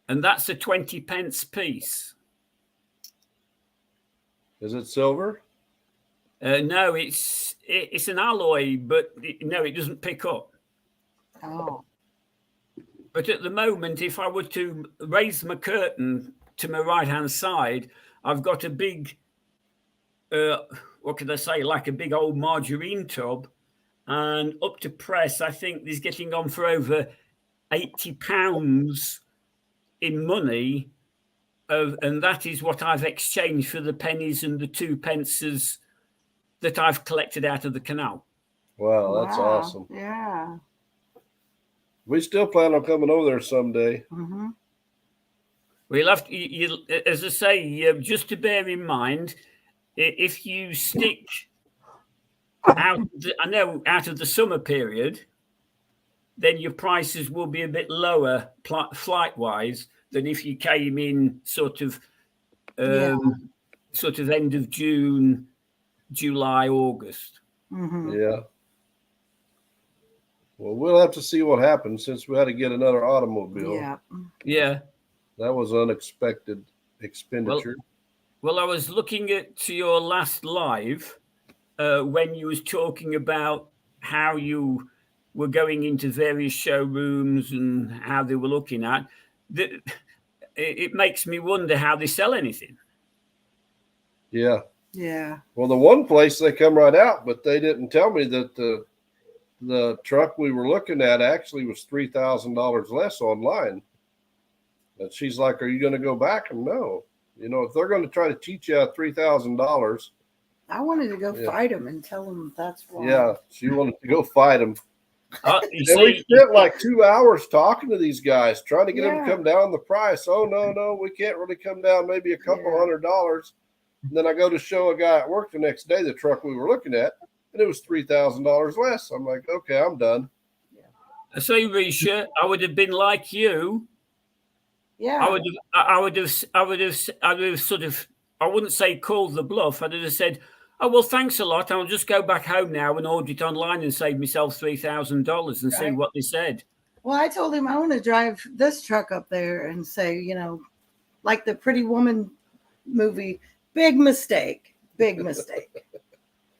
And that's a 20 pence piece. Is it silver? No, it's an alloy, but it doesn't pick up. Oh. But at the moment, if I were to raise my curtain to my right-hand side, I've got a big, what could I say, like a big old margarine tub. And up to press, I think there's getting on for over £80 in money. And that is what I've exchanged for the pennies and the 2 pences that I've collected out of the canal. Wow, that's Wow. awesome. Yeah. We still plan on coming over there someday. Mm-hmm. We'll have to, as I say, just to bear in mind, if you stick out, out of the summer period, then your prices will be a bit lower flight wise than if you came in sort of end of June, July, August. Mm-hmm. Yeah. Well, we'll have to see what happens since we had to get another automobile. Yeah. Yeah. That was unexpected expenditure. Well, I was looking at your last live when you was talking about how you were going into various showrooms and how they were looking at. It makes me wonder how they sell anything. Yeah. Yeah. Well, the one place they come right out, but they didn't tell me that the truck we were looking at actually was $3,000 less online. And she's like, "Are you going to go back?" And no, if they're going to try to cheat you out $3,000. I wanted to go fight him and tell him that's why. Yeah, she wanted to go fight him. You And see, we spent like 2 hours talking to these guys, trying to get them Yeah. to come down the price. Oh, no, we can't really come down maybe a couple Yeah. $100. And then I go to show a guy at work the next day the truck we were looking at, and it was $3,000 less. I'm like, okay, I'm done. I say, Risha, I would have been like you. Yeah. I would have sort of, I wouldn't say called the bluff. I'd have said, "Oh well, thanks a lot. I'll just go back home now and order it online and save myself $3,000 and see Right. what they said." Well, I told him I want to drive this truck up there and say, like the Pretty Woman movie, big mistake. Big mistake.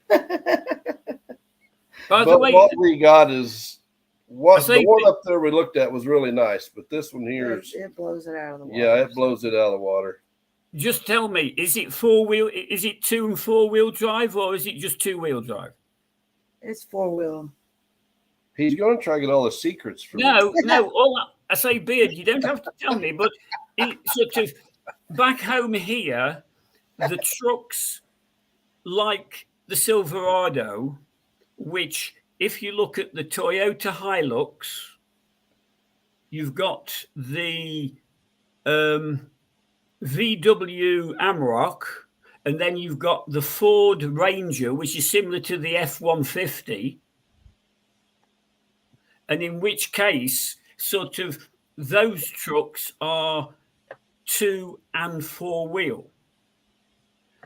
By the But way, what we got is I say- the one up there we looked at was really nice, but this one here is, It blows it out of the water. yeah, it blows it out of the water. just tell me, is it 4-wheel? Is it 2 and 4-wheel drive, or is it just 2-wheel drive? It's 4-wheel. He's going to try to get all the secrets from No. All I say, Beard, you don't have to tell me, but it sort of back home here, the trucks like the Silverado, which if you look at the Toyota Hilux, you've got the VW Amarok, and then you've got the Ford Ranger, which is similar to the F-150. And in which case, sort of those trucks are 2 and 4-wheel.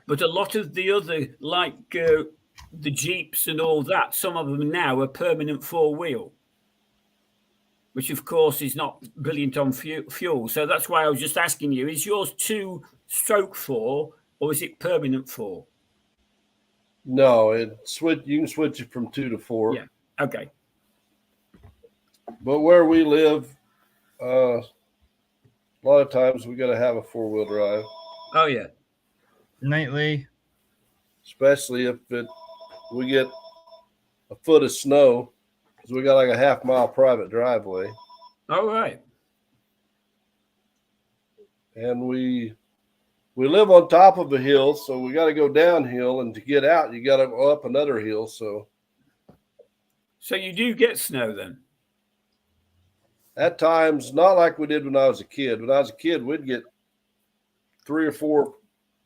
But a lot of the other, like the Jeeps and all that, some of them now are permanent 4-wheel, which of course is not brilliant on fuel. So that's why I was just asking you, is yours 2/4 or is it permanent 4? No, you can switch it from 2 to 4. Yeah. Okay. But where we live, a lot of times we got to have a 4-wheel drive, Oh, yeah. Nightly. especially if we get a foot of snow, because we got like a half-mile private driveway, All right. and we live on top of a hill, so we got to go downhill, and to get out, you got to go up another hill. So So you do get snow then? at times, not like we did when I was a kid. When I was a kid, we'd get 3 or 4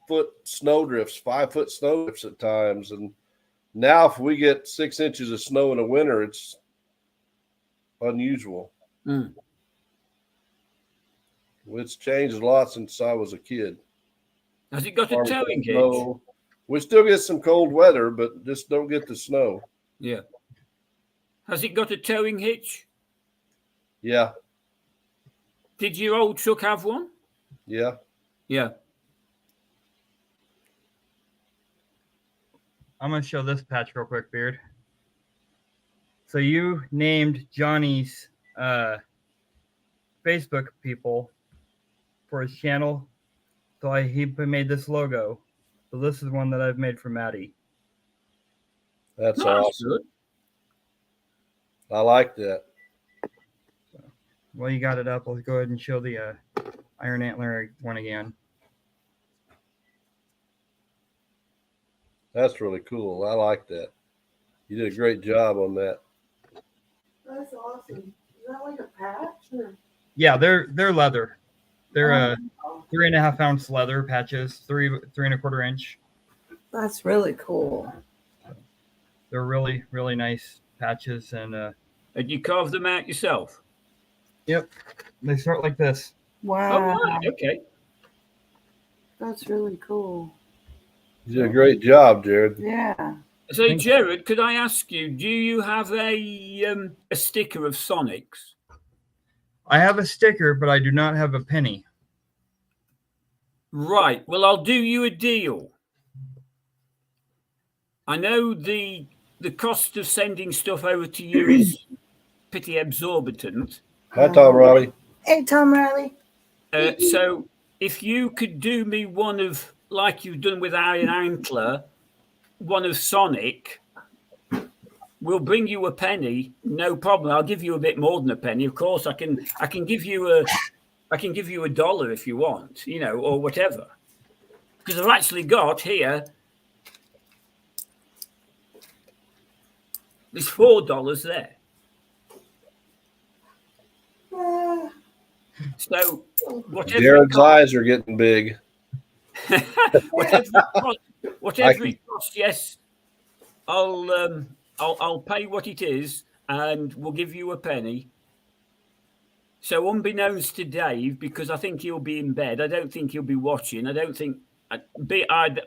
foot snow drifts, 5 foot snow drifts at times. And now if we get 6 inches of snow in the winter, it's unusual. Mm. It's changed a lot since I was a kid. Has it got a Farm towing hitch? snow. We still get some cold weather, but just don't get the snow. Yeah. Has it got a towing hitch? Yeah, Did your old truck have one? yeah. Yeah. I'm gonna show this patch real quick, Beard. So you named Johnny's Facebook people for his channel. So he made this logo. So this is one that I've made for Maddie. That's No, that's awesome. good. I like that. Well, you got it up. Let's go ahead and show the Iron Antler one again. That's really cool. I like that. You did a great job on that. That's awesome. Is that like a patch? Or? Yeah, they're leather. They're Oh, 3.5 ounce leather patches, 3.25 inch. that's really cool. They're really, really nice patches, and And you carve them out yourself? yep, they start like this. Wow, Oh, right. Okay. that's really cool. You did a great job, Jared. Yeah. So, Jared, could I ask you, do you have a sticker of Sonics? I have a sticker, but I do not have a penny. Right. Well, I'll do you a deal. I know the cost of sending stuff over to you is pretty exorbitant. Hi, Tom Riley. Hey, Tom Riley. So if you could do me one of, like you've done with Iron Antler, one of Sonic, we'll bring you a penny. No problem. I'll give you a bit more than a penny. Of course, I can give you $1 if you want, you know, or whatever. Because I've actually got here. There's $4 there. So whatever Jared's eyes are getting big. whatever it costs, yes, I'll pay what it is, and we'll give you a penny. So unbeknownst to Dave, because I think he'll be in bed, I don't think he'll be watching. I don't think I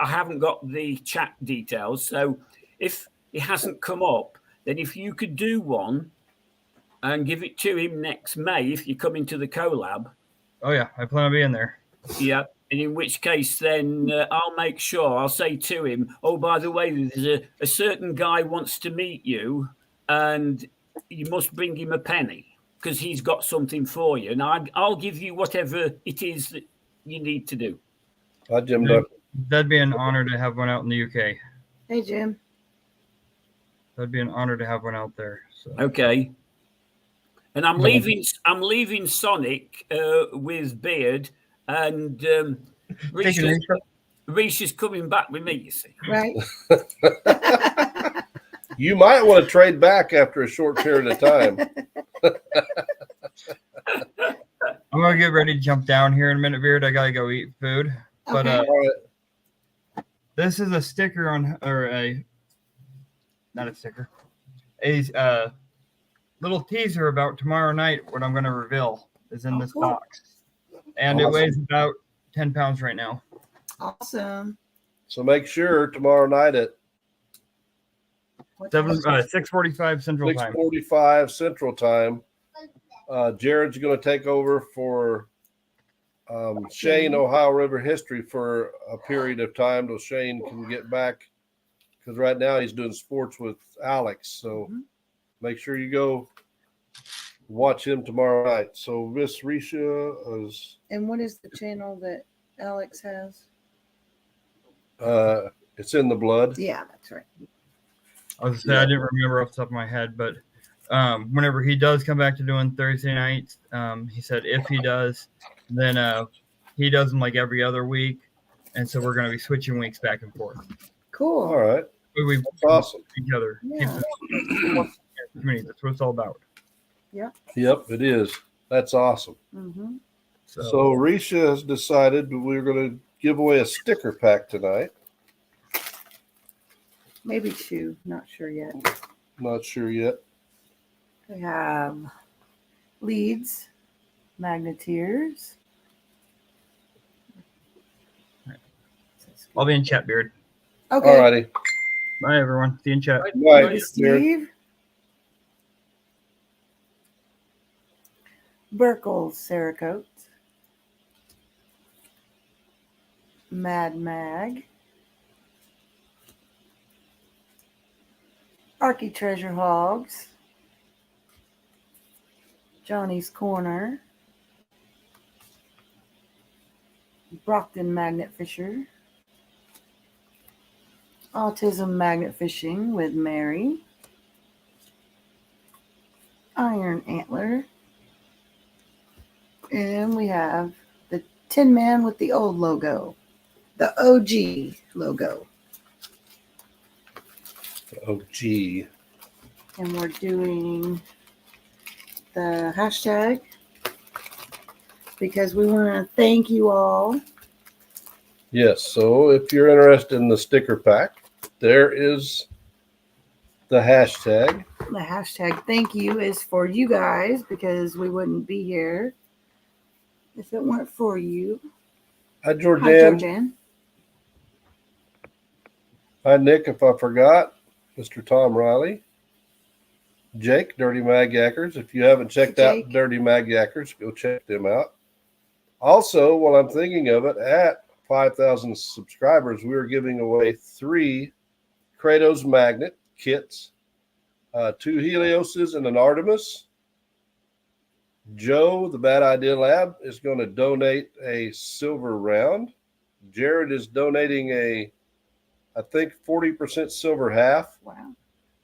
haven't got the chat details. So if it hasn't come up, then if you could do one and give it to him next May, if you come into the collab. Oh yeah, I plan on being there. Yeah, and in which case, then I'll make sure. I'll say to him, "Oh, by the way, there's a certain guy wants to meet you, and you must bring him a penny because he's got something for you, and I'll give you whatever it is that you need to do." Hi, Jim Duck. That'd be an honor to have one out in the UK. Hey, Jim. That'd be an honor to have one out there. So. Okay. And I'm leaving Sonic with Beard, and Reese is coming back with me, you see. Right. You might want to trade back after a short period of time. I'm gonna get ready to jump down here in a minute, Beard. I gotta go eat food. But Okay. All right. this is a sticker not a sticker, a little teaser about tomorrow night. What I'm gonna reveal is in this cool. box, and Awesome. it weighs about 10 pounds right now. Awesome. So make sure tomorrow night at What time? 6:45 Central Time. 6:45 Central Time, Jared's going to take over for Shane, Ohio River History for a period of time till Shane can get back, because right now he's doing sports with Alex. So make sure you go watch him tomorrow night. So Miss Risha is And what is the channel that Alex has? it's in the blood. Yeah, that's right. I was I didn't remember off the top of my head, but whenever he does come back to doing Thursday nights, he said if he does, then he does them like every other week, and so we're going to be switching weeks back and forth. Cool. All right. We That's awesome. each other. Yeah. That's what it's all about. Yep, it is. That's awesome. Mm-hmm. So Risha has decided that we're going to give away a sticker pack tonight. Maybe two. Not sure yet. Not sure yet. We have Leeds, Magneteers. I'll be in chat, Beard. Okay. All righty. Bye, everyone. See you in chat. Bye, Hey, Jared. Steve. Burkle Cerakote. Mad Mag. Arky Treasure Hogs. Johnny's Corner. Brockton Magnet Fisher. Autism Magnet Fishing with Mary. Iron Antler. And we have the Tin Man with the old logo. The OG logo. Oh, gee. And we're doing the hashtag because we want to thank you all. Yes. So if you're interested in the sticker pack, there is the hashtag. The hashtag thank you is for you guys because we wouldn't be here if it weren't for you. Hi, Hi, Jordan. Georgianne. Hi, Nick. If I forgot, Mr. Tom Riley. Jake, Dirty Mag Yackers. If you haven't checked out Jake. Dirty Mag Yackers, go check them out. Also, while I'm thinking of it, at 5,000 subscribers, we are giving away 3 Kratos magnet kits, 2 Helioses and an Artemis. Joe, the Bad Idea Lab, is going to donate a silver round. Jared is donating I think 40% silver half. Wow.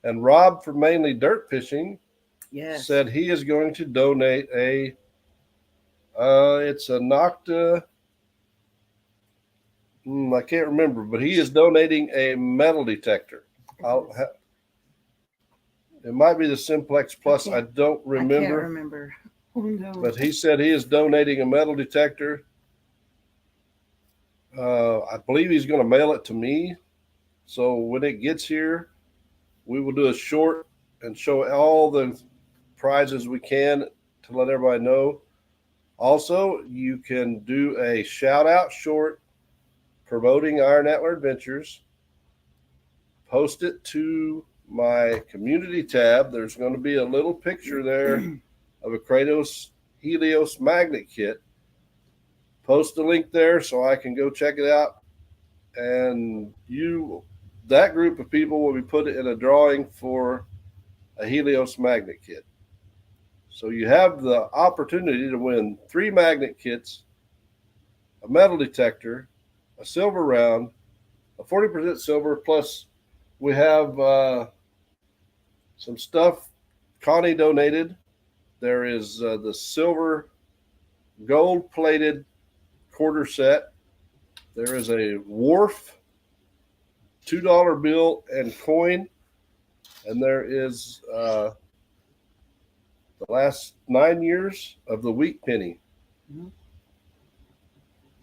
And Rob from Mainly Dirt Fishing Yes. said he is going to donate it's a Nocta. I can't remember, but he is donating a metal detector. It might be the Simplex Plus. I don't I can't remember. remember. Oh, no. But he said he is donating a metal detector. I believe he's going to mail it to me. So when it gets here, we will do a short and show all the prizes we can to let everybody know. Also, you can do a shout out short promoting Iron Antler Adventures. Post it to my community tab. There's going to be a little picture there of a Kratos Helios magnet kit. Post the link there so I can go check it out. And that group of people will be put in a drawing for a Helios magnet kit. So you have the opportunity to win 3 magnet kits, a metal detector, a silver round, a 40% silver, plus we have some stuff Connie donated. There is the silver gold-plated quarter set. There is a Wharf $2 bill and coin. And there is the last 9 years of the wheat penny. Mhm.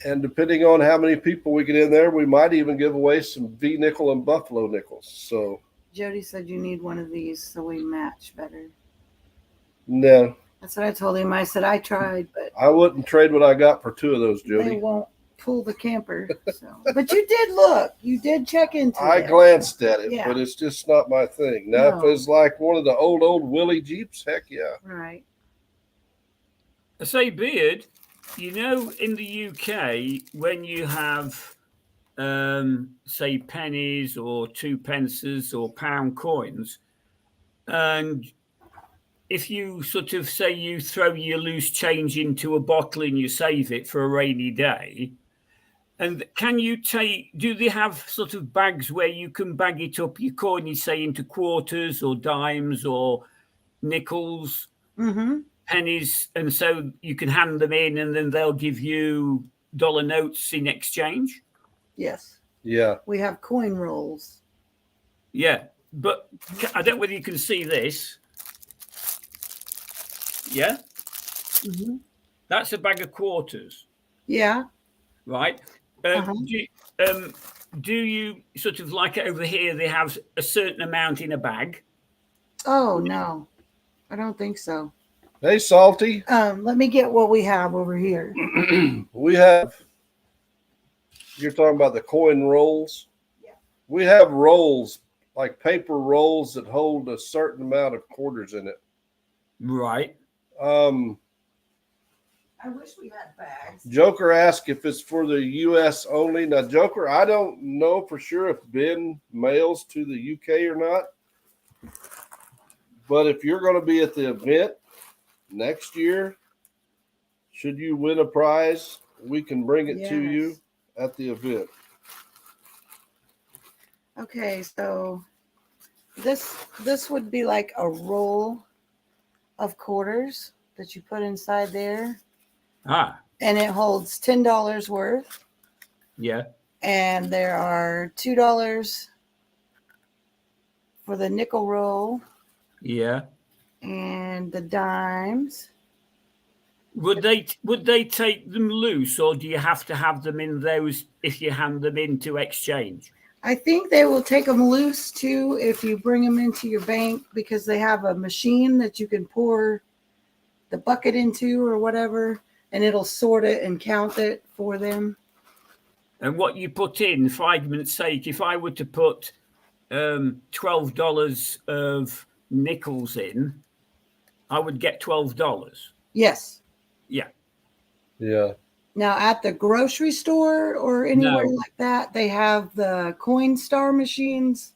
And depending on how many people we get in there, we might even give away some V nickel and buffalo nickels. So Jody said you need one of these so we match better. no, That's what I told him. I said I tried, but I wouldn't trade what I got for 2 of those, they Jody. won't pull the camper. So, but you did look. You did check into I it. glanced at it, Yeah. but it's just not my thing. Now, if No. it's like one of the old Willie Jeeps, heck yeah. Right. I say, Beard, you know, in the UK, when you have, say, pennies or 2 pences or pound coins, and if you sort of say you throw your loose change into a bottle and you save it for a rainy day, and do they have sort of bags where you can bag it up, your coin, say, into quarters or dimes or nickels? Mm-hmm. Pennies, and so you can hand them in and then they'll give you dollar notes in exchange. Yes. Yeah. We have coin rolls. Yeah, but I don't know whether you can see this. Yeah, Mm-hmm. that's a bag of quarters, Yeah. right? Uh-huh. Do you sort of like over here they have a certain amount in a bag? Oh no, I don't think so. Hey, Salty. Let me get what we have over here. We have, you're talking about the coin rolls? Yeah. We have rolls, like paper rolls that hold a certain amount of quarters in it. Right. I wish we had bags. Joker asked if it's for the U.S. only. Now, Joker, I don't know for sure if Ben mails to the U.K. or not. But if you're going to be at the event next year, should you win a prize, we can bring it to you Yes. at the event. Okay, so this would be like a roll of quarters that you put inside there, Ah, and it holds $10 worth, yeah. and there are $2, for the nickel roll Yeah. and the dimes. Would they take them loose, or do you have to have them in those if you hand them in to exchange? I think they will take them loose too if you bring them into your bank, because they have a machine that you can pour the bucket into or whatever, and it'll sort it and count it for them. And what you put in, for argument's sake, if I were to put $12 of nickels in, I would get $12. Yes. Yeah. Yeah. Now at the grocery store or anywhere No. like that, they have the Coinstar machines,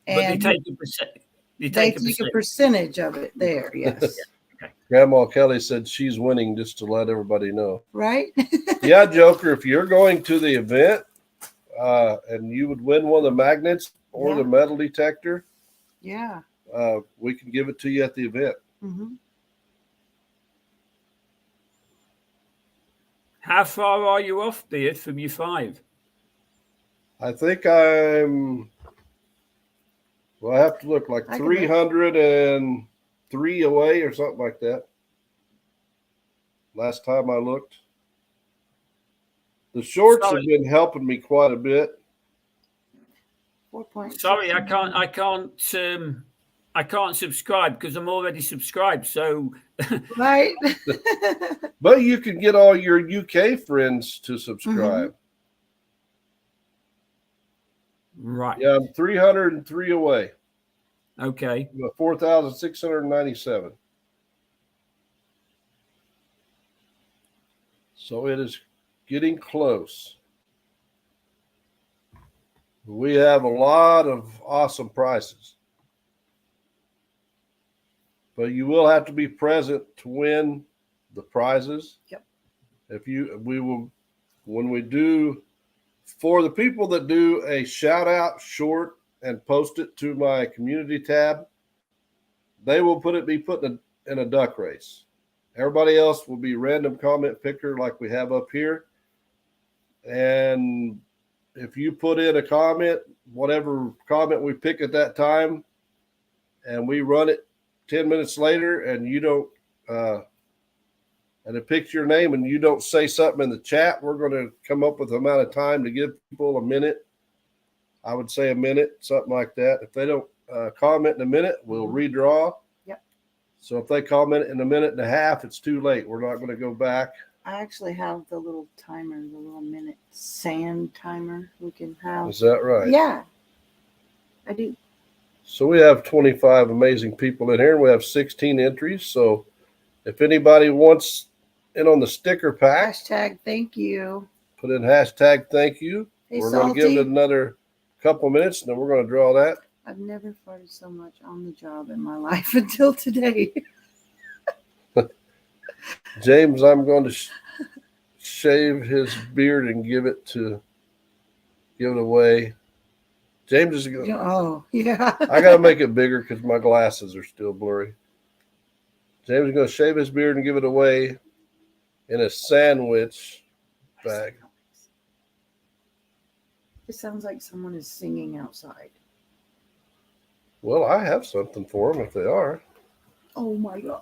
But they and take a percent. They they take a take a percent. percentage of it there. Yes. Grandma Kelly said she's winning, just to let everybody know. Right? Yeah, Joker, if you're going to the event and you would win one of the magnets or the Yeah. metal detector, Yeah. we can give it to you at the event. Hmm. How far are you off, Beard, from your 5? I think I'm, well, I have to look like I can look. 303 away or something like that. Last time I looked. The shorts have Sorry. been helping me quite a bit. 4.6. Sorry, I can't subscribe because I'm already subscribed. So Right? But you can get all your UK friends to subscribe. right. Yeah, I'm 303 away. Okay. 4,697. So it is getting close. We have a lot of awesome prices. But you will have to be present to win the prizes. Yep. When we do, for the people that do a shout out short and post it to my community tab, they will be put in a duck race. Everybody else will be random comment picker like we have up here. And if you put in a comment, whatever comment we pick at that time, and we run it 10 minutes later and you don't, and it picks your name and you don't say something in the chat, we're going to come up with the amount of time to give people a minute. I would say a minute, something like that. If they don't comment in a minute, we'll redraw. Yep. So if they comment in a minute and a half, it's too late. We're not going to go back. I actually have the little timer, the little minute sand timer we can have. Is that right? Yeah, I do. So we have 25 amazing people in here. We have 16 entries. So if anybody wants in on the sticker pack, Hashtag thank you. put in hashtag thank you. Hey, We're going to give Salty. it another couple minutes and then we're going to draw that. I've never farted so much on the job in my life until today. James, I'm going to shave his beard and give it away. James is going. Oh, yeah. I got to make it bigger because my glasses are still blurry. James is going to shave his beard and give it away in a sandwich bag. It sounds like someone is singing outside. Well, I have something for them if they are. Oh my God.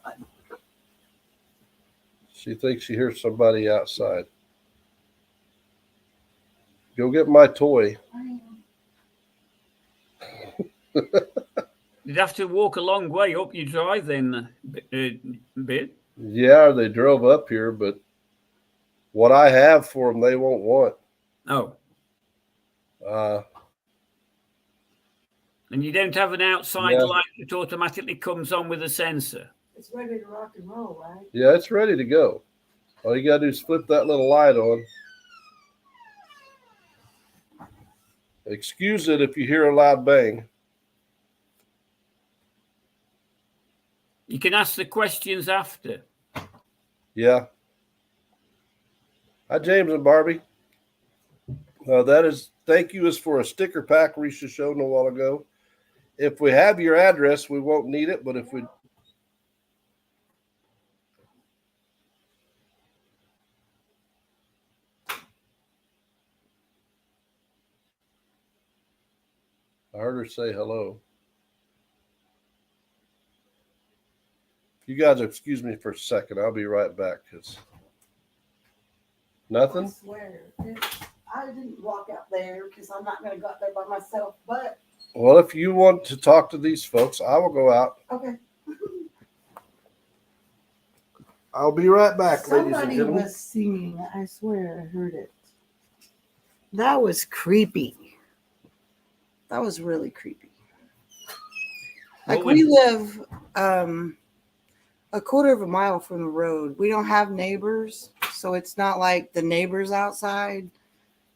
She thinks she hears somebody outside. Go get my toy. You'd have to walk a long way up your drive then, Beard. Yeah, they drove up here, but what I have for them, they won't want. Oh, and you don't have an outside Yeah. light that automatically comes on with a sensor. It's ready to rock and roll, right? Yeah, it's ready to go. All you got to do is flip that little light on. Excuse it if you hear a loud bang. You can ask the questions after. Yeah. Hi, James and Barbie. Thank you is for a sticker pack Risha showed a while ago. If we have your address, we won't need it, but if we I heard her say hello. You guys excuse me for a second. I'll be right back. Cause I nothing. swear, I didn't walk out there because I'm not going to go out there by myself. But Well, if you want to talk to these folks, I will go out. okay, I'll be right back, ladies and somebody gentlemen. was singing. I swear, I heard it. That was creepy. That was really creepy. Like What we was- live a quarter of a mile from the road. We don't have neighbors, so it's not like the neighbors outside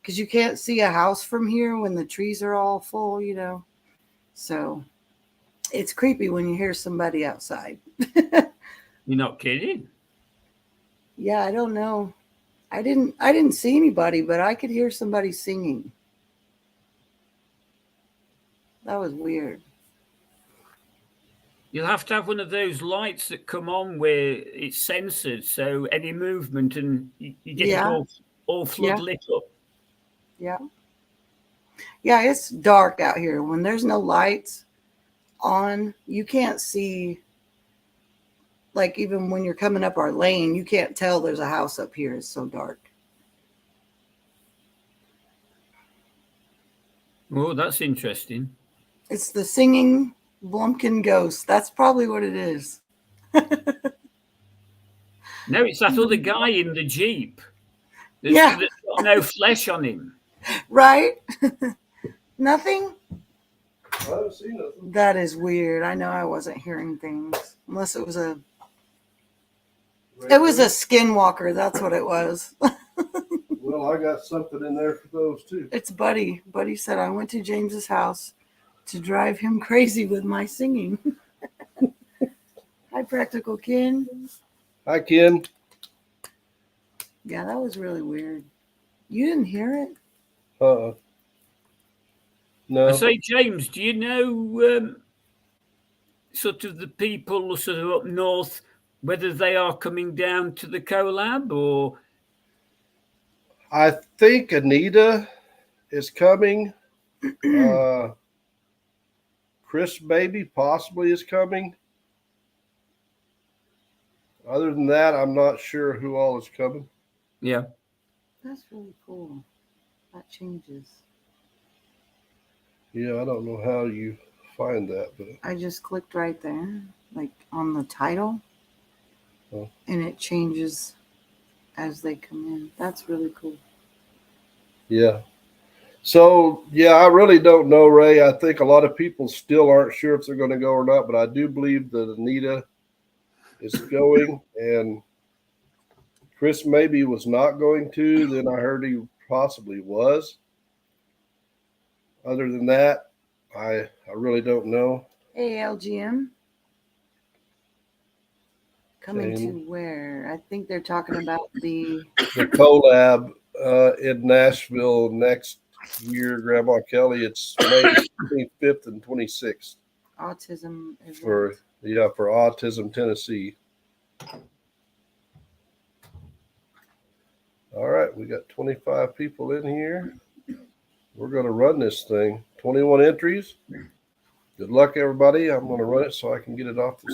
because you can't see a house from here when the trees are all full, you know. So it's creepy when you hear somebody outside. You're not kidding. Yeah, I don't know. I didn't see anybody, but I could hear somebody singing. That was weird. You'll have to have one of those lights that come on where it's censored, so any movement and you get Yeah. it all flood Yeah. lit up. Yeah. Yeah, it's dark out here. When there's no lights on, you can't see, like even when you're coming up our lane, you can't tell there's a house up here. It's so dark. Oh, that's interesting. It's the singing Blumpkin ghost. That's probably what it is. No, it's that other guy in the Jeep. Yeah. That's got no flesh on him. Right? Nothing? I haven't seen nothing. That is weird. I know I wasn't hearing things. Unless it was a skinwalker. That's what it was. Well, I got something in there for those too. It's Buddy. Buddy said I went to James's house to drive him crazy with my singing. Hi, Practical Ken. Hi, Ken. Yeah, that was really weird. You didn't hear it? No. I say, James, do you know sort of the people sort of up north, whether they are coming down to the collab or? I think Anita is coming. Chris Baby possibly is coming. Other than that, I'm not sure who all is coming. Yeah. That's really cool. That changes. Yeah, I don't know how you find that, but I just clicked right there, like on the title, Oh. and it changes as they come in. That's really cool. yeah. So, yeah, I really don't know, Ray. I think a lot of people still aren't sure if they're going to go or not, but I do believe that Anita is going, and Chris maybe was not going to. Then I heard he possibly was. Other than that, I really don't know. Hey, LGM. Coming to Same. where? I think they're talking about the The collab in Nashville next year, Grandma Kelly. It's May 25th and 26th autism event. for Autism Tennessee. All right, we got 25 people in here. We're going to run this thing. 21 entries. Good luck, everybody. I'm going to run it so I can get it off the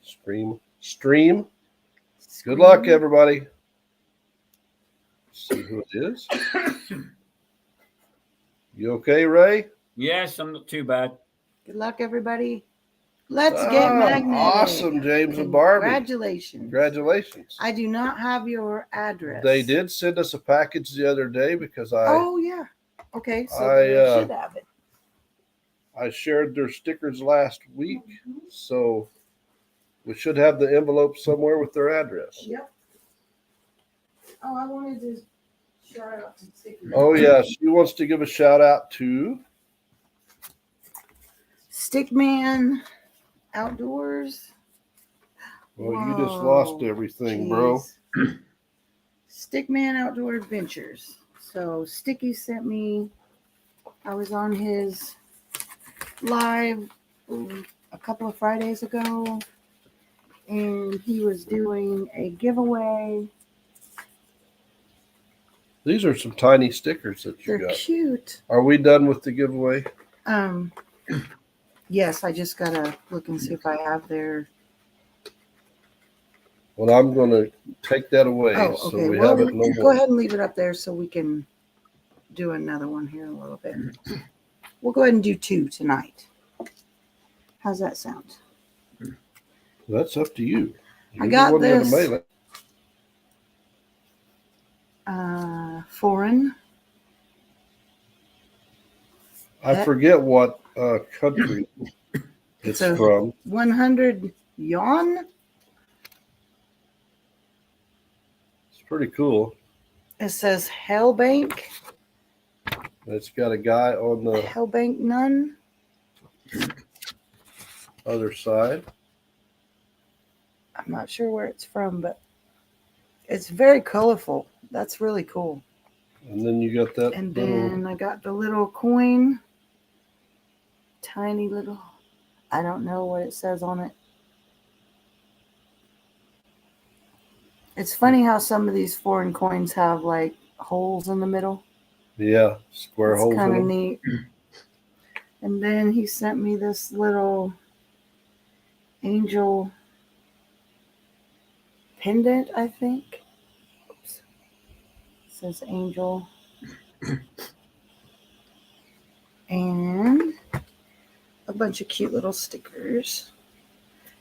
screen. Stream. Good luck, everybody. Let's see who it is. You okay, Ray? Yes, I'm not too bad. Good luck, everybody. Let's get Ah, magnetic. awesome, James and Barbie. Congratulations. Congratulations. I do not have your address. They did send us a package the other day because Oh, yeah. Okay, so I, they should have it. I shared their stickers last week, so we should have the envelope somewhere with their address. Yep. Oh, I wanted to shout out to Sticky. Oh yeah, she wants to give a shout out to Stickman Outdoors. well, you just lost Whoa, everything, bro. jeez. Stickman Outdoor Adventures. So Sticky sent me, I was on his live a couple of Fridays ago, and he was doing a giveaway. These are some tiny stickers that you They're got. cute. Are we done with the giveaway? Yes, I just gotta look and see if I have their Well, I'm going to take that away. Oh, So okay. we Well, have it no go more. ahead and leave it up there so we can do another one here in a little bit. We'll go ahead and do 2 tonight. How's that sound? That's up to you. I You're the got one gonna this. mail it. Foreign. I That- forget what country it's a- from. 100 yuan. It's pretty cool. It says Hellbank. It's got a guy on the Hellbank Nun. other side. I'm not sure where it's from, but it's very colorful. That's really cool. And then you got that And little, then I got the little coin. Tiny little. I don't know what it says on it. It's funny how some of these foreign coins have like holes in the middle. yeah, square It's holes in kind of them. neat. And then he sent me this little angel pendant, I think. Oops. It says angel. And a bunch of cute little stickers.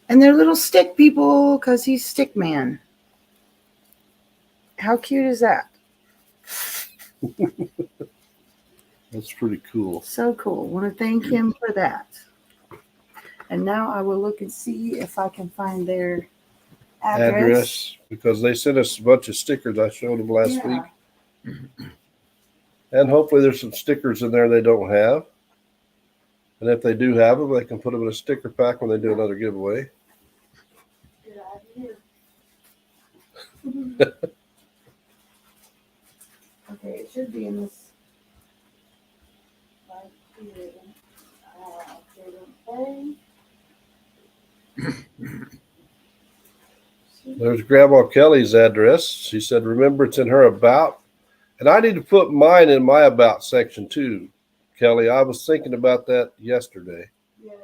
And they're little stick people because he's Stick Man. How cute is that? That's pretty cool. So cool. Want to thank him for that. And now I will look and see if I can find their address. Because they sent us a bunch of stickers I showed them last Yeah. week. And hopefully there's some stickers in there they don't have. And if they do have them, they can put them in a sticker pack when they do another giveaway. Good idea. Okay, it should be in this. Right here. There's Grandma Kelly's address. She said, remember, it's in her about. And I need to put mine in my about section too, Kelly. I was thinking about that yesterday. Yes.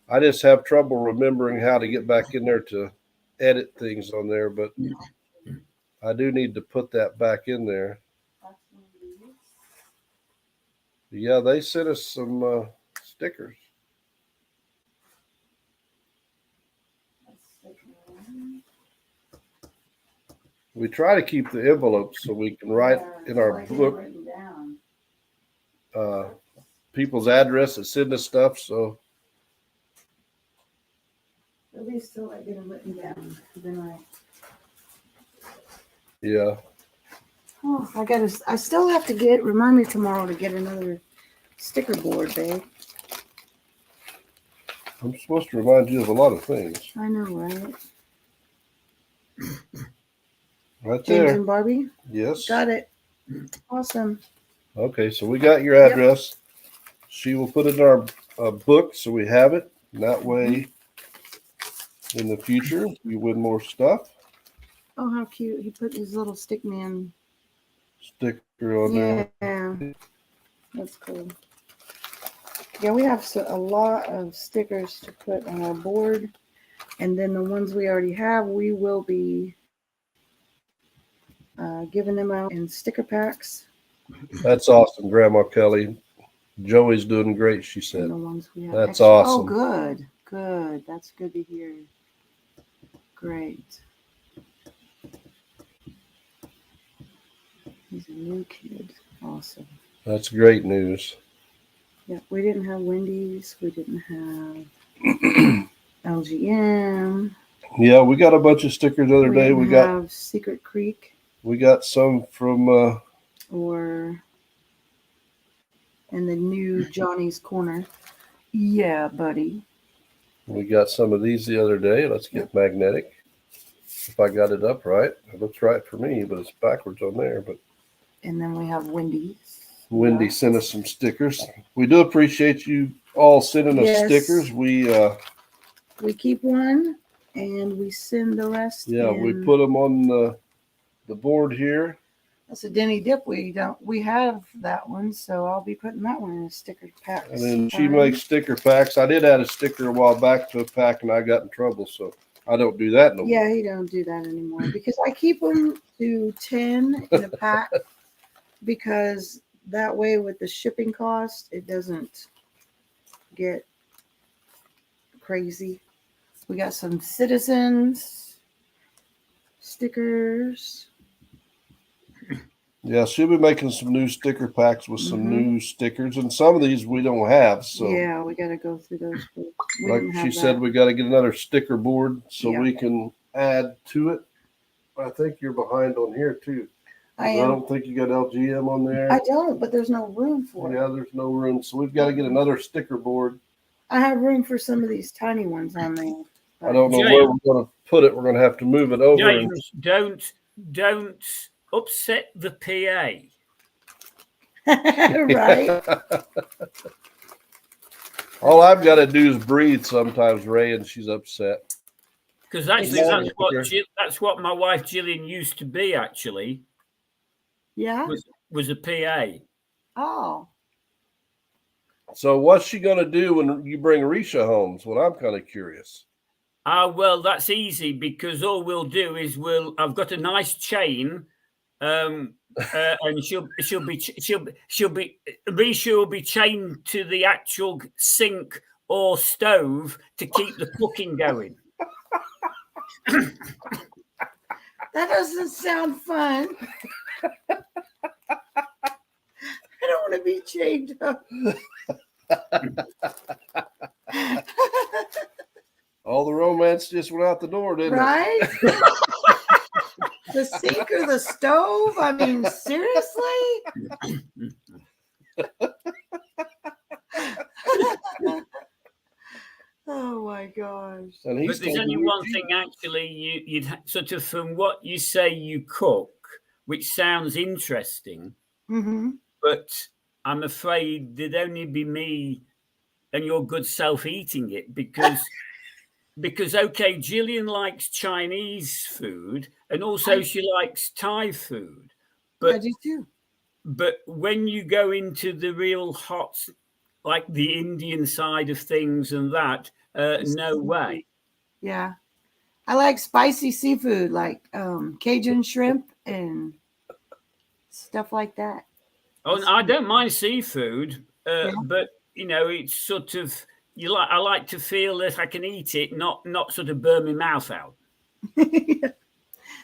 I just have trouble remembering how to get back in there to edit things on there, but I do need to put that back in there. That's one of these. Yeah, they sent us some stickers. That's second one. We try to keep the envelopes so we can write Yeah, in so our I can book written down. people's address that send us stuff. So At least till I get them written down. Then yeah, I still have to remind me tomorrow to get another sticker board, babe. I'm supposed to remind you of a lot of things. I know, right? Right James there. and Barbie, Yes. got it. Awesome. Okay, so we got your Yep. address. She will put it in our book so we have it. And that way, in the future, you win more stuff. Oh, how cute! He put his little stick man. Sticker on there. Yeah, that's cool. Yeah, we have a lot of stickers to put on our board, and then the ones we already have, we will be giving them out in sticker packs. That's awesome, Grandma Kelly. Joey's doing great, she And said. the ones we have. That's extra. awesome. Oh, good, good. That's good to hear. Great. He's a new kid. Awesome. That's great news. Yeah, we didn't have Wendy's. We didn't have LGM. Yeah, we got a bunch of stickers the other day. We didn't got have Secret Creek some from or and the new Johnny's Corner. Yeah, buddy. we got some of these the other day. Let's get magnetic. If I got it up right. It looks right for me, but it's backwards on there. But And then we have Wendy's. Wendy Yeah. sent us some stickers. We do appreciate you all sending us Yes. stickers. We We keep one and we send the rest. we in. put them on the board here. That's a Denny Dip. We have that one, so I'll be putting that one in a sticker pack. And then she makes sticker packs. I did add a sticker a while back to a pack and I got in trouble. So I don't do that no more. Yeah, he don't do that anymore because I keep them to 10 in a pack because that way with the shipping cost, it doesn't get crazy. We got some citizens stickers. Yeah, she'll be making some new sticker packs with some Mhm. new stickers, and some of these we don't have. So, Yeah, we got to go through those. We like didn't she have said, that. we got to get another sticker board so Yeah. we can add to it. I think you're behind on here too. I I am. don't think you got LGM on there. I don't, but there's no room for it. Yeah, there's no room, so we've got to get another sticker board. I have room for some of these tiny ones on there. I don't know James. where we're going to put it. We're going to have to move it over. And, James, don't upset the PA. Right? all I've got to do is breathe sometimes, Ray, and she's upset. Because actually, Exactly. that's what my wife Gillian used to be. Actually, Yeah. was a PA. Oh. So what's she going to do when you bring Risha home? Is what I'm kind of curious. Well, that's easy because all we'll do is I've got a nice chain, and Risha will be chained to the actual sink or stove to keep the cooking going. That doesn't sound fun. I don't want to be chained up. All the romance just went out the door, didn't it? Right? The sink or the stove? I mean, seriously? Oh my gosh. And But he's there's only taking one you- thing actually you'd sort of from what you say you cook, which sounds interesting, Mm-hmm. but I'm afraid there'd only be me and your good self eating it because okay, Gillian likes Chinese food and also she likes Thai food. I But do too. but when you go into the real hot, like the Indian side of things and that, no way. Yeah. I like spicy seafood like Cajun shrimp and stuff like that. Oh, and I don't mind seafood, Yeah. but you know, it's sort of I like to feel that I can eat it, not sort of burn my mouth out.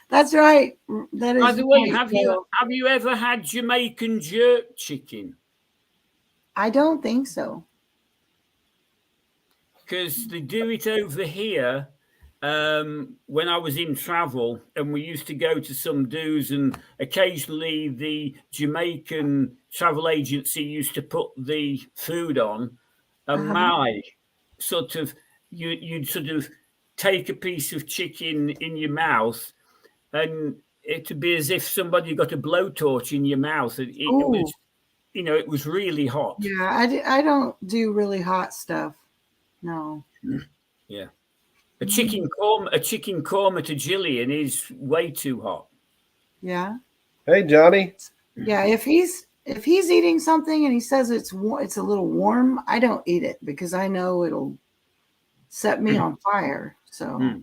That's right. That is By the way, right, have Bill. you ever had Jamaican jerk chicken? I don't think so. Because they do it over here. When I was in travel, and we used to go to some do's, and occasionally the Jamaican travel agency used to put the food on, and my sort of you'd sort of take a piece of chicken in your mouth, and it'd be as if somebody got a blowtorch in your mouth. It was, you know, it was really hot. Yeah, I don't do really hot stuff. No. Yeah. A chicken korma to Gillian is way too hot. Yeah. Hey, Johnny. Yeah, if he's eating something and he says it's a little warm, I don't eat it because I know it'll set me on fire. So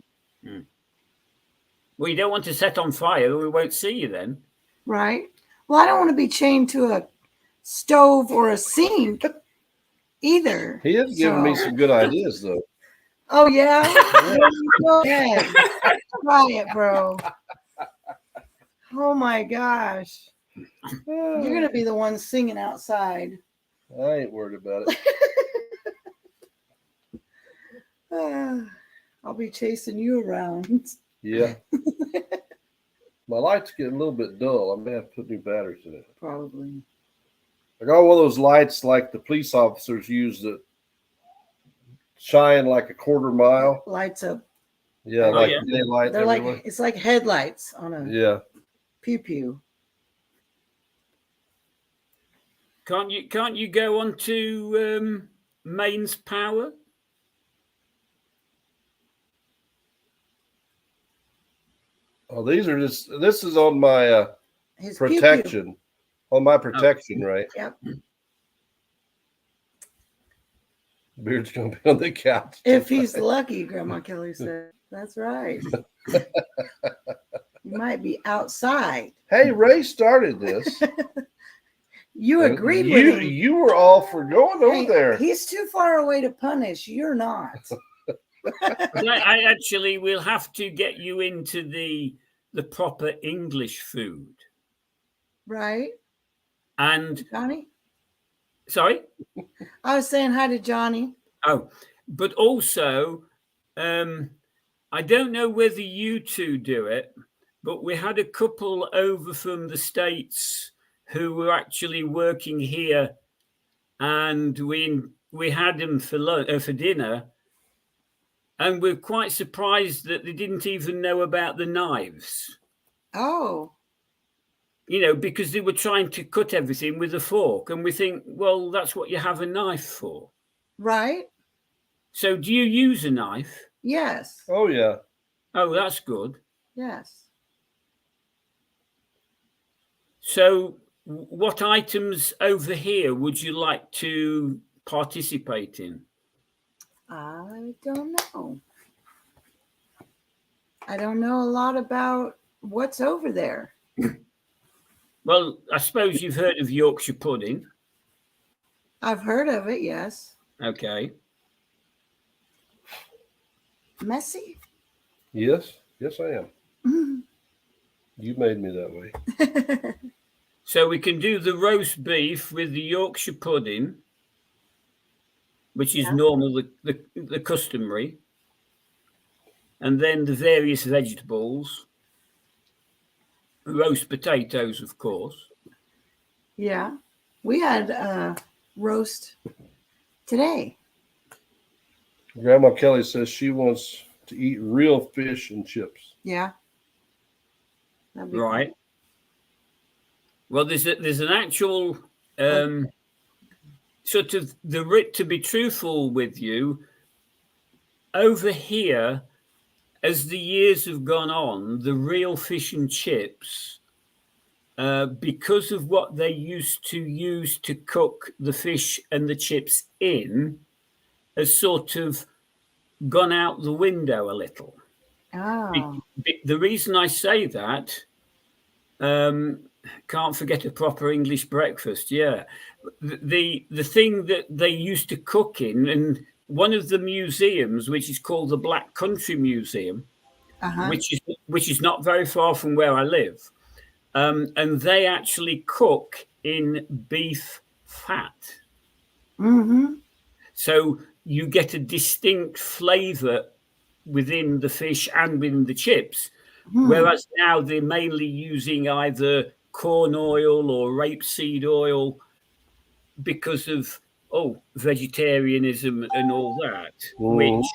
Well, you don't want to set on fire, we won't see you then. right. Well, I don't want to be chained to a stove or a sink either. He is giving me some good ideas, though. Oh yeah. Go ahead. Try it, bro. Oh my gosh. You're gonna be the one singing outside. I ain't worried about it. I'll be chasing you around. Yeah. My light's getting a little bit dull. I may have to put new batteries in it. Probably. I got one of those lights like the police officers use that shine like a quarter mile. Lights up. Yeah, Oh, like yeah. daylight They're everywhere. like it's like headlights on a Yeah. pew pew. Can't you go on to mains power? Oh, these are just. This is on my His pew pew. protection. On Oh. my protection, right? Right. Yep. Oh, Well, I don't know. Beard's gonna be on the couch. If he's lucky, Grandma Kelly said. That's right. You might be outside. Hey, Ray started this. You And agreed you, with him. You were all for going Hey, over there. He's too far away to punish. You're not. But I actually will have to get you into the proper English food. Right, And Johnny? sorry. I was saying hi to Johnny. Oh, but also, I don't know whether you two do it, but we had a couple over from the States who were actually working here, and we had them for dinner, and we're quite surprised that they didn't even know about the knives. Oh, You know, because they were trying to cut everything with a fork, and we think, well, that's what you have a knife for. right? So, do you use a knife? Yes. Oh yeah. Oh, that's good. Yes. So, what items over here would you like to participate in? I don't know. I don't know a lot about what's over there. Well, I suppose you've heard of Yorkshire pudding. I've heard of it, yes. Okay. Messy? Yes. Yes, I am. Mm. You made me that way. So we can do the roast beef with the Yorkshire pudding, which is Yeah. normal, the customary, and then the various vegetables, roast potatoes, of course. Yeah. We had roast today. Grandma Kelly says she wants to eat real fish and chips. Yeah. That'd be Right. Well, there's an actual sort of to be truthful with you, over here, as the years have gone on, the real fish and chips, because of what they used to use to cook the fish and the chips in, has sort of gone out the window a little. Oh. The reason I say that, can't forget a proper English breakfast. Yeah, the thing that they used to cook in, and one of the museums, which is called the Black Country Museum, Uh-huh. which is not very far from where I live, and they actually cook in beef fat. Mm-hmm. So you get a distinct flavour within the fish and within the chips. Whereas now they're mainly using either corn oil or rapeseed oil because of vegetarianism and all that, which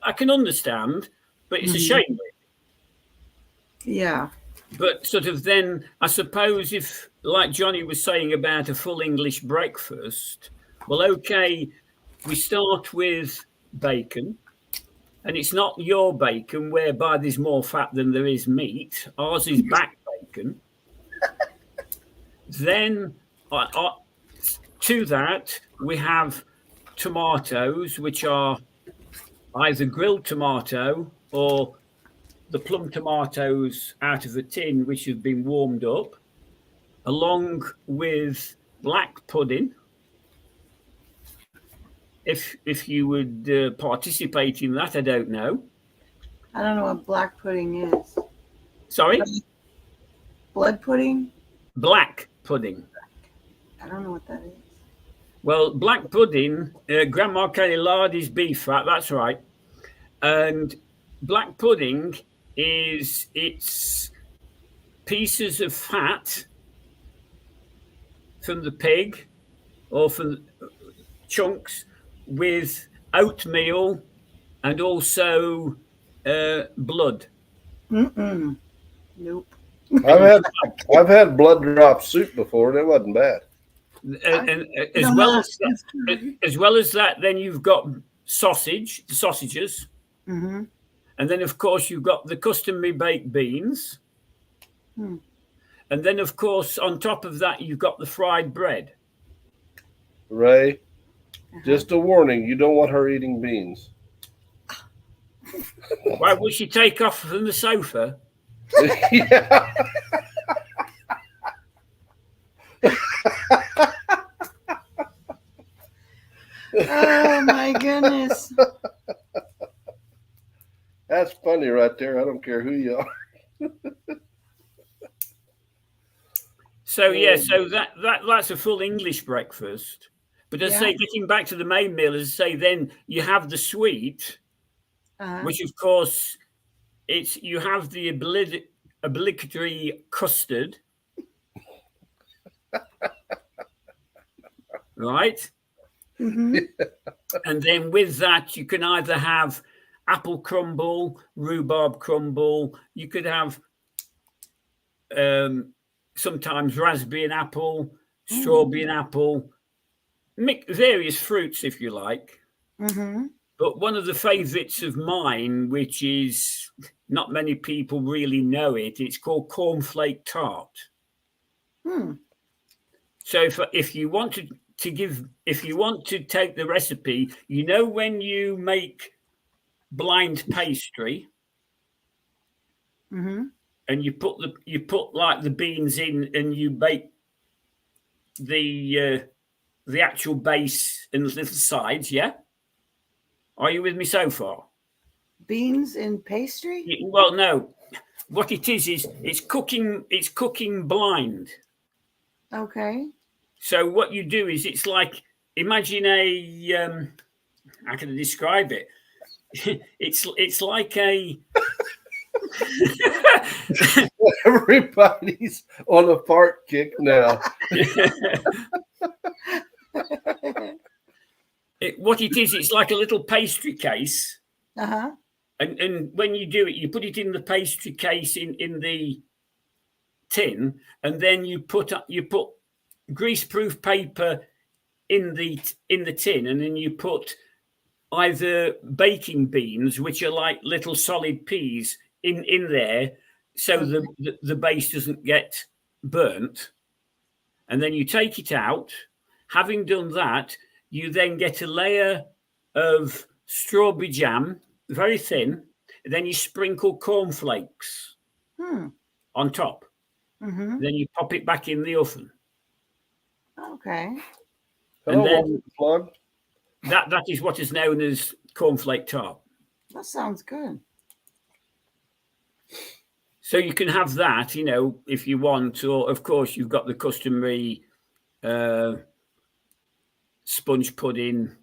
I can understand, but it's a shame. Yeah. But sort of then, I suppose, if like Johnny was saying about a full English breakfast, well, okay, we start with bacon. And it's not your bacon, whereby there's more fat than there is meat. Ours is back bacon. Then, to that, we have tomatoes, which are either grilled tomato or the plum tomatoes out of a tin, which have been warmed up, along with black pudding. If you would participate in that, I don't know. I don't know what black pudding is. Sorry? Blood pudding? Black pudding. I don't know what that is. Well, black pudding, Grandma Kelly lard is beef fat, that's right. And black pudding it's pieces of fat from the pig or from chunks with oatmeal and also blood. Mm-mm. Nope. I've had blood drop soup before, and it wasn't bad. And as well as that, then you've got sausages, Mm-hmm. and then of course you've got the customary baked beans, and then of course on top of that you've got the fried bread. Ray, Just a warning, you don't want her eating beans. Why would she take off from the sofa? Yeah. Oh my goodness. That's funny right there. I don't care who you are. So yeah, so that's a full English breakfast. But as I say, getting back to the main meal, as I say, then you have the sweet, which of course you have the obligatory custard, right? Mm-hmm. And then with that, you can either have apple crumble, rhubarb crumble. You could have sometimes raspberry and apple, strawberry and apple, various fruits if you like. Mm-hmm. But one of the favourites of mine, which is not many people really know it, it's called cornflake tart. So if you want to take the recipe, you know, when you make blind pastry, Mm-hmm. and you put like the beans in, and you bake the actual base and the little sides. Yeah, are you with me so far? Beans in pastry? Well, no. What it is it's cooking blind. Okay. So what you do is, it's like, imagine a how can I describe it? It's like a Everybody's on a fart kick now. What it is, it's like a little pastry case. Uh-huh. And when you do it, you put it in the pastry case in the tin, and then you put greaseproof paper in the tin, and then you put either baking beans, which are like little solid peas, in there, so the base doesn't get burnt. And then you take it out. Having done that, you then get a layer of strawberry jam, very thin. And then you sprinkle cornflakes on top. Mm-hmm. Then you pop it back in the oven. Okay. And then that is what is known as cornflake tart. That sounds good. So you can have that, you know, if you want, or of course you've got the customary sponge pudding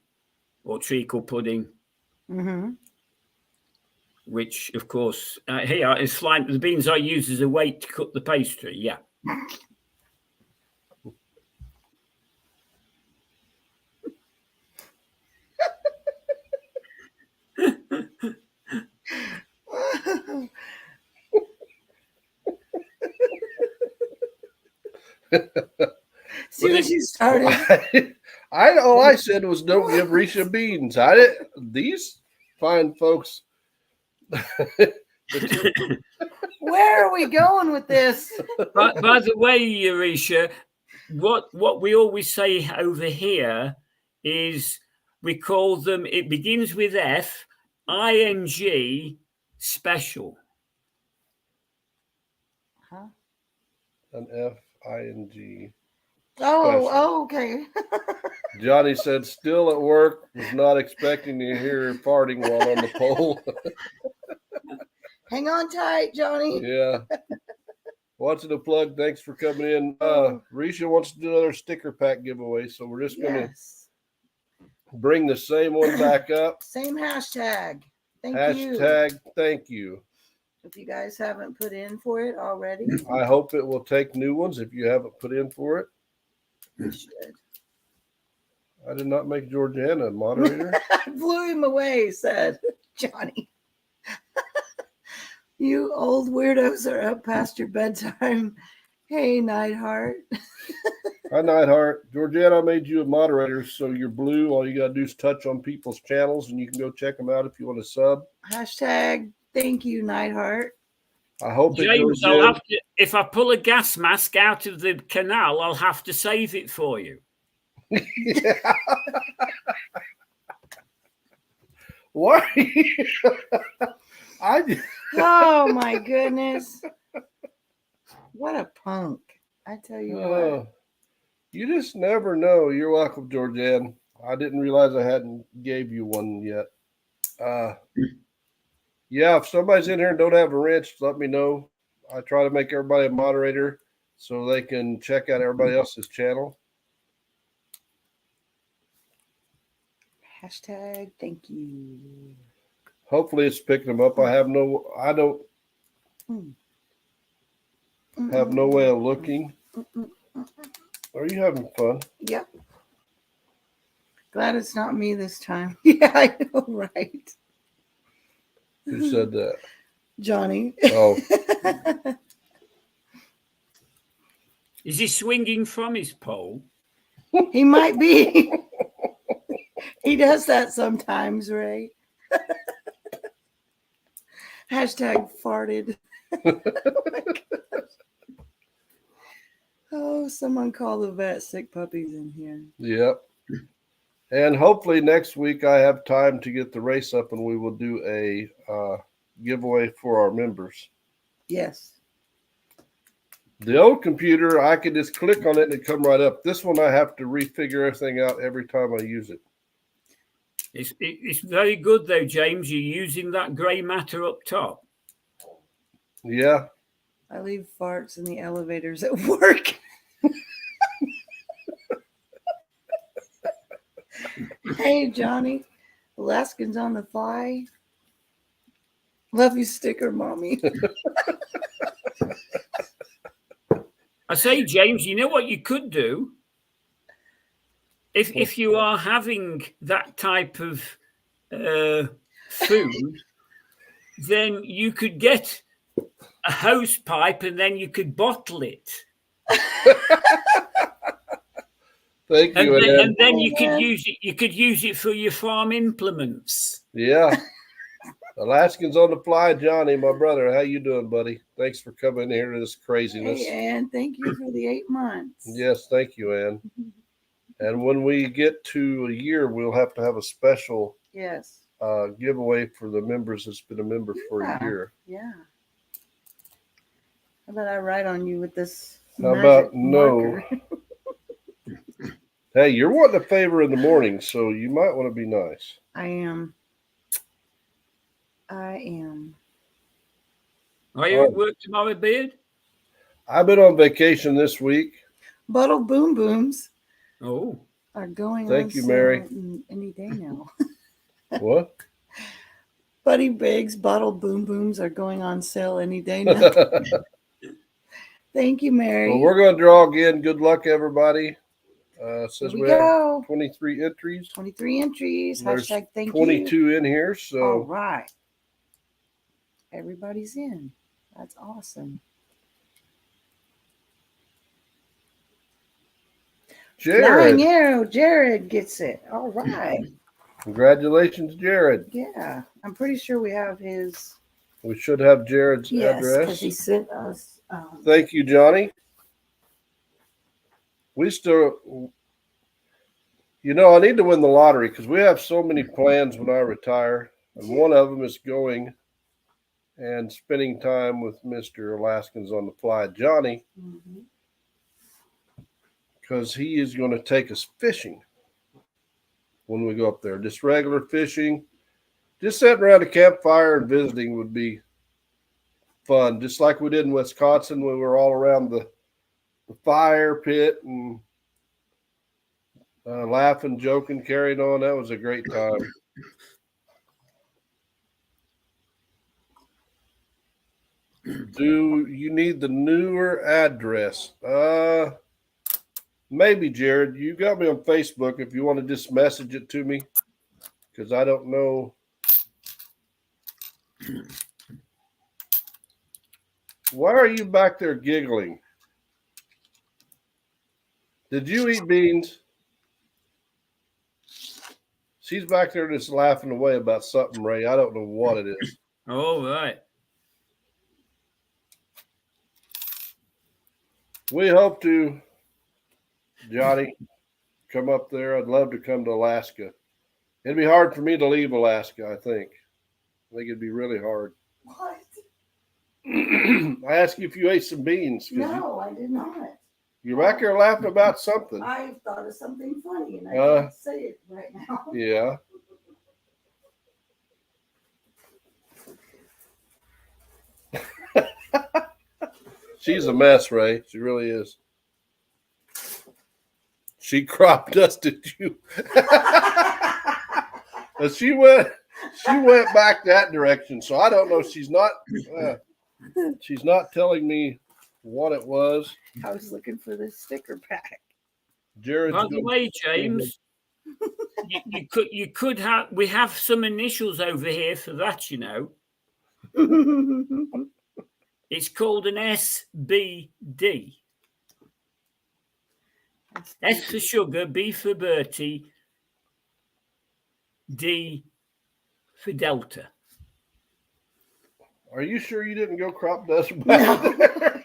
or treacle pudding, which of course here is fine. The beans I use as a weight to cut the pastry. Yeah. Soon as you started, all I said was don't give Risha beans. These fine folks. where are we going with this? By the way, Risha, what we always say over here is we call them. It begins with F, ING, special. Huh? An FING. Oh, okay. Johnny said, still at work, was not expecting to hear farting while on the pole. Hang on tight, Johnny. Yeah. Watching the plug, thanks for coming in. Risha wants to do another sticker pack giveaway, so we're just going to bring the same one back up. Same hashtag. Thank you. Hashtag thank you. If you guys haven't put in for it already, I hope it will take new ones if you haven't put in for it. you should. I did not make Georgiana a moderator. I blew him away, said Johnny. You old weirdos are up past your bedtime. Hey, Neidhart. Hi, Neidhart. Georgiana, I made you a moderator, so you're blue. All you got to do is touch on people's channels, and you can go check them out if you want to sub. Hashtag thank you, Neidhart. I hope it James, goes I'll in. have to, if I pull a gas mask out of the canal, I'll have to save it for you. Yeah. Why? Oh my goodness. What a punk. I tell you what. You just never know. You're welcome, Georgianne. I didn't realize I hadn't gave you one yet. Yeah, if somebody's in here and don't have a wrench, let me know. I try to make everybody a moderator so they can check out everybody else's channel. Hashtag thank you. Hopefully it's picking them up. I don't have no way of looking. Are you having fun? Yep. Glad it's not me this time. Yeah, I know, right? Who said that? Johnny. Oh, Is he swinging from his pole? He might be. He does that sometimes, Ray. Hashtag farted. Oh, someone call the vet. Sick puppies in here. yep. And hopefully next week I have time to get the race up and we will do a giveaway for our members. Yes. The old computer, I could just click on it and it come right up. This one I have to refigure everything out every time I use it. It's very good though, James. You're using that grey matter up top. Yeah. I leave farts in the elevators at work. Hey, Johnny. Alaskans on the fly. Love you, sticker mommy. I say, James, you know what you could do? If you are having that type of food, then you could get a hose pipe and then you could bottle it. Thank you. And then you could use it. You could use it for your farm implements. Yeah. Alaskans on the fly, Johnny, my brother. How you doing, buddy? Thanks for coming here to this craziness. Hey, Ann, thank you for the 8 months. Yes, thank you, Ann. And when we get to a year, we'll have to have a special Yes. giveaway for the members that's been a member for a year. Yeah. How about I write on you with this? How magic about no? marker? Hey, you're wanting a favor in the morning, so you might want to be nice. I am. I am. Are you at work tomorrow, Beard? I've been on vacation this week. Bottle boom booms Oh, are going Thank on you, sale Mary. any day now. What? Buddy Biggs bottle boom booms are going on sale any day now. Thank you, Mary. Well, we're going to draw again. Good luck, everybody. Says Here we we have go. 23 entries. 23 entries. There's Hashtag thank 22 you. in here. All So right. Everybody's in. That's awesome. Flying Jared, Arrow, Jared gets it. All right. congratulations, Jared. Yeah. I'm pretty sure we have his. We should have Jared's Yes, because address. he sent us. Thank you, Johnny. We still, I need to win the lottery because we have so many plans when I retire. And one of them is going and spending time with Mr. Alaskans on the Fly, Johnny, Mhm. because he is going to take us fishing when we go up there. Just regular fishing. Just sitting around a campfire and visiting would be fun, just like we did in Wisconsin. We were all around the fire pit and laughing, joking, carrying on. That was a great time. Do you need the newer address? Maybe, Jared. You got me on Facebook if you want to just message it to me, because I don't know. Why are you back there giggling? Did you eat beans? She's back there just laughing away about something, Ray. I don't know what it is. all right. We hope to, Johnny, come up there. I'd love to come to Alaska. It'd be hard for me to leave Alaska, I think. I think it'd be really hard. What? I asked you if you ate some beans. No, I did not. You're back there laughing about something. I thought of something funny and I can't say it right now. Yeah. She's a mess, Ray. She really is. She crop dusted you. But she went back that direction. So I don't know. She's not telling me what it was. I was looking for this sticker pack. Jared's By the way, James, you could have, we have some initials over here for that, you know. It's called an SBD. S for sugar, B for Bertie, D for Delta. Are you sure you didn't go crop dust back there?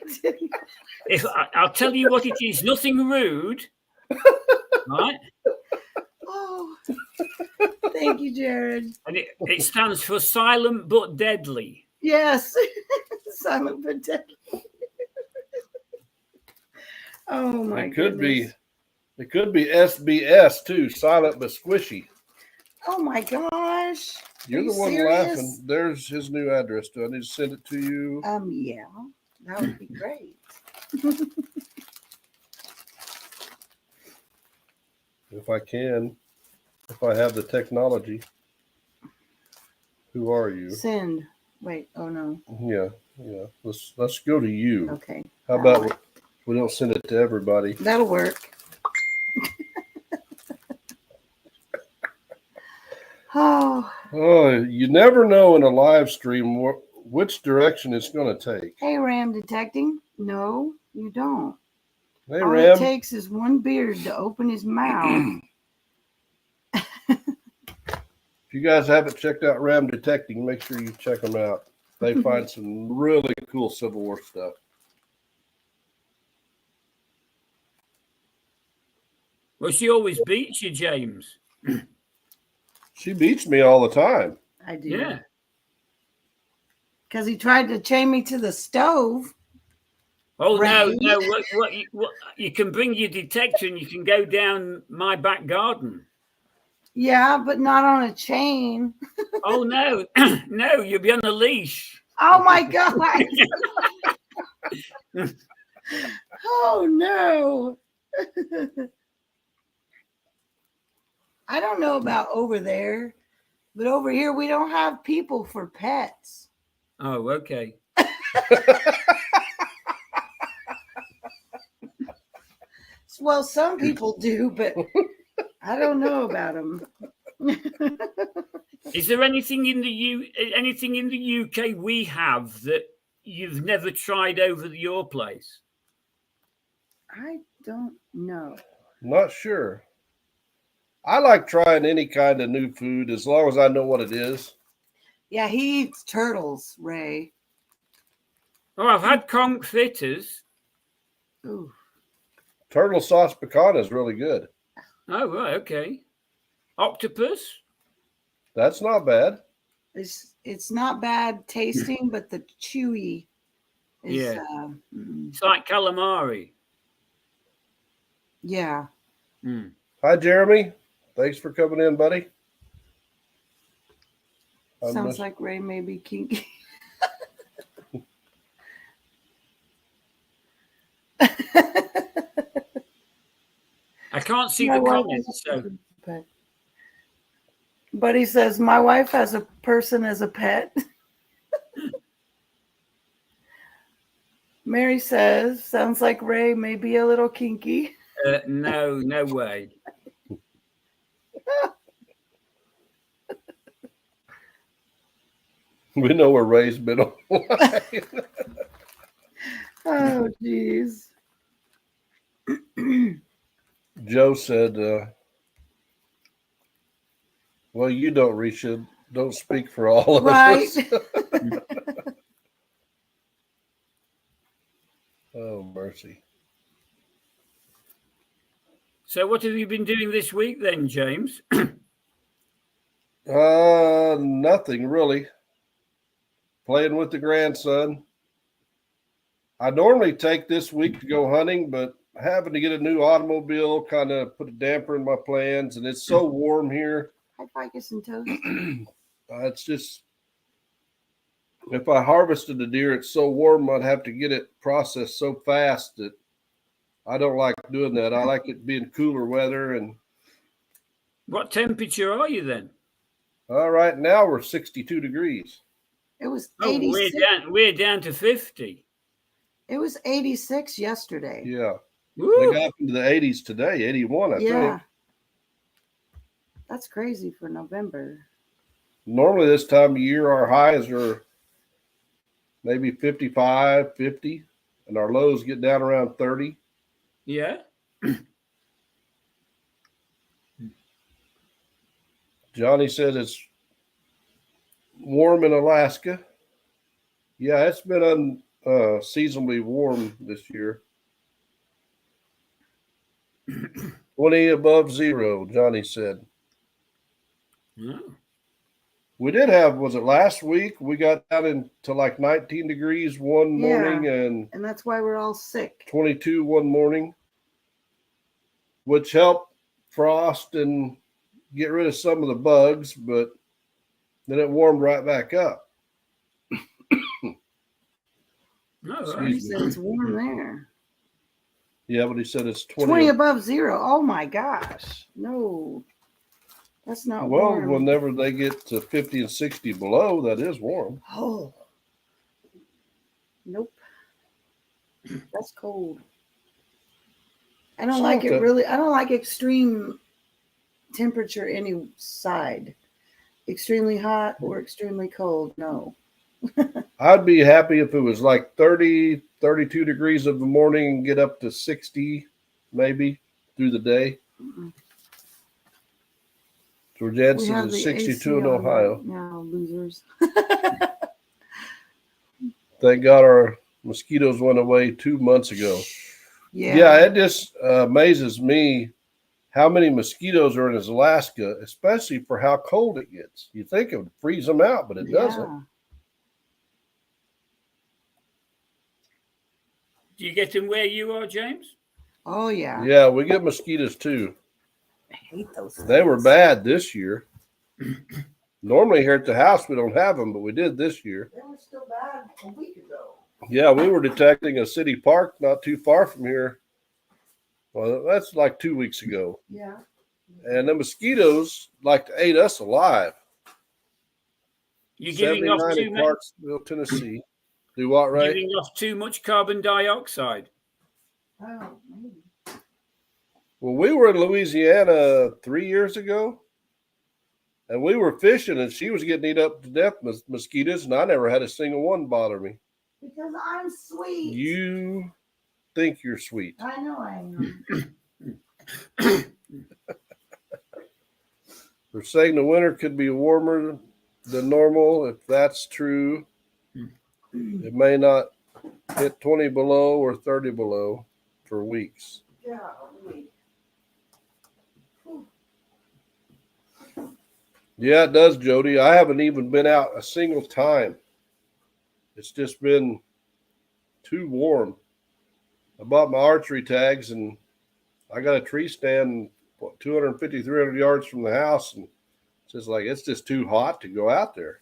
If I'll tell you what it is, nothing rude, right? Oh, thank you, Jared. And it stands for silent but deadly. Yes, silent but deadly. Oh my It could goodness. it could be SBS too, silent but squishy. Oh my gosh. You're Are the you one serious? laughing. There's his new address. Do I need to send it to you? Yeah, that would be great. If I can. If I have the technology. Who are you? Send. Wait. Oh no. Yeah. Let's go to you. Okay. How about we don't send it to everybody? That'll work. Oh, Oh, you never know in a live stream which direction it's going to take. hey, Ram detecting. No, you don't. Hey, All Ram. it takes is one beard to open his mouth. If you guys haven't checked out Ram Detecting, make sure you check them out. They find some really cool Civil War stuff. Well, she always beats you, James. She beats me all the time. I do. Yeah. Because he tried to chain me to the stove. Oh, Right. no. What, you can bring your detector and you can go down my back garden. Yeah, but not on a chain. Oh, no. No, you'll be on a leash. Oh my God. Oh no. I don't know about over there, but over here we don't have people for pets. Oh, okay. Well, some people do, but I don't know about them. Is there anything in the UK we have that you've never tried over your place? I don't know. Not sure. I like trying any kind of new food as long as I know what it is. Yeah, he eats turtles, Ray. Oh, I've had conch fritters. Ooh. Turtle sauce pecan is really good. Oh, right, okay. Octopus? That's not bad. It's not bad tasting, but the chewy is Yeah. mm, It's like calamari. yeah. Mm. Hi, Jeremy. Thanks for coming in, buddy. I Sounds must- like Ray may be kinky. I can't see My the wife comments, has a so person as a pet. But he says, my wife has a person as a pet. Mary says, sounds like Ray may be a little kinky. no way. We know where Ray's been on. Oh, geez. Joe said, well, you don't, Risha. Don't speak for all of Right. us. Oh, mercy. So what have you been doing this week then, James? Nothing really. Playing with the grandson. I normally take this week to go hunting, but having to get a new automobile kind of put a damper in my plans, and it's so warm here. Hi, Ficus and Toast. It's just, if I harvested a deer, it's so warm, I'd have to get it processed so fast that I don't like doing that. I like it being cooler weather. And What temperature are you then? right now we're 62 degrees. It was Oh, 86. we're down to 50. It was 86 yesterday. Yeah. They Woo. got up into the 80s today, 81, I Yeah. think. That's crazy for November. Normally this time of year, our highs are maybe 55, 50, and our lows get down around 30. Yeah. Johnny said it's warm in Alaska. Yeah, it's been unseasonably warm this year. 20 above zero, Johnny said. Oh. We did have, was it last week? We got down into like 19 degrees one morning and And that's why we're all sick. 22 one morning, which helped frost and get rid of some of the bugs, but then it warmed right back up. All So right. he said it's warm there. Yeah, but he said it's 20 above zero. Oh my gosh. No. That's not Well, warm. whenever they get to 50 and 60 below, that is warm. Oh. Nope. That's cold. I don't like it Something. really. I don't like extreme temperature any side. Extremely hot or extremely cold. No. I'd be happy if it was like 30, 32 degrees of the morning and get up to 60 maybe through the day. Mm-mm. Georgette We says have it's the 62 AC in on Ohio. right now, losers. Thank God our mosquitoes went away 2 months ago. Yeah, it just amazes me how many mosquitoes are in Alaska, especially for how cold it gets. You think it would freeze them out, but it doesn't. Do you get them where you are, James? Oh yeah. Yeah, we get mosquitoes too. I hate those. They were things. bad this year. Normally here at the house we don't have them, but we did this year. They were still bad a week ago. Yeah, we were detecting a city park not too far from here. Well, that's like 2 weeks ago. Yeah. And the mosquitoes like to eat us alive. You're giving off 79 too in much. Clarksville, Tennessee. Do what, right? Giving off too much carbon dioxide. Oh, maybe. Well, we were in Louisiana 3 years ago, and we were fishing, and she was getting eat up to death with mosquitoes, and I never had a single one bother me. Because I'm sweet. You think you're sweet. I know I am. They're saying the winter could be warmer than normal. If that's true, it may not hit 20 below or 30 below for weeks. Yeah. Yeah, it does, Jody. I haven't even been out a single time. It's just been too warm. I bought my archery tags, and I got a tree stand 250, 300 yards from the house, and it's just like it's just too hot to go out there.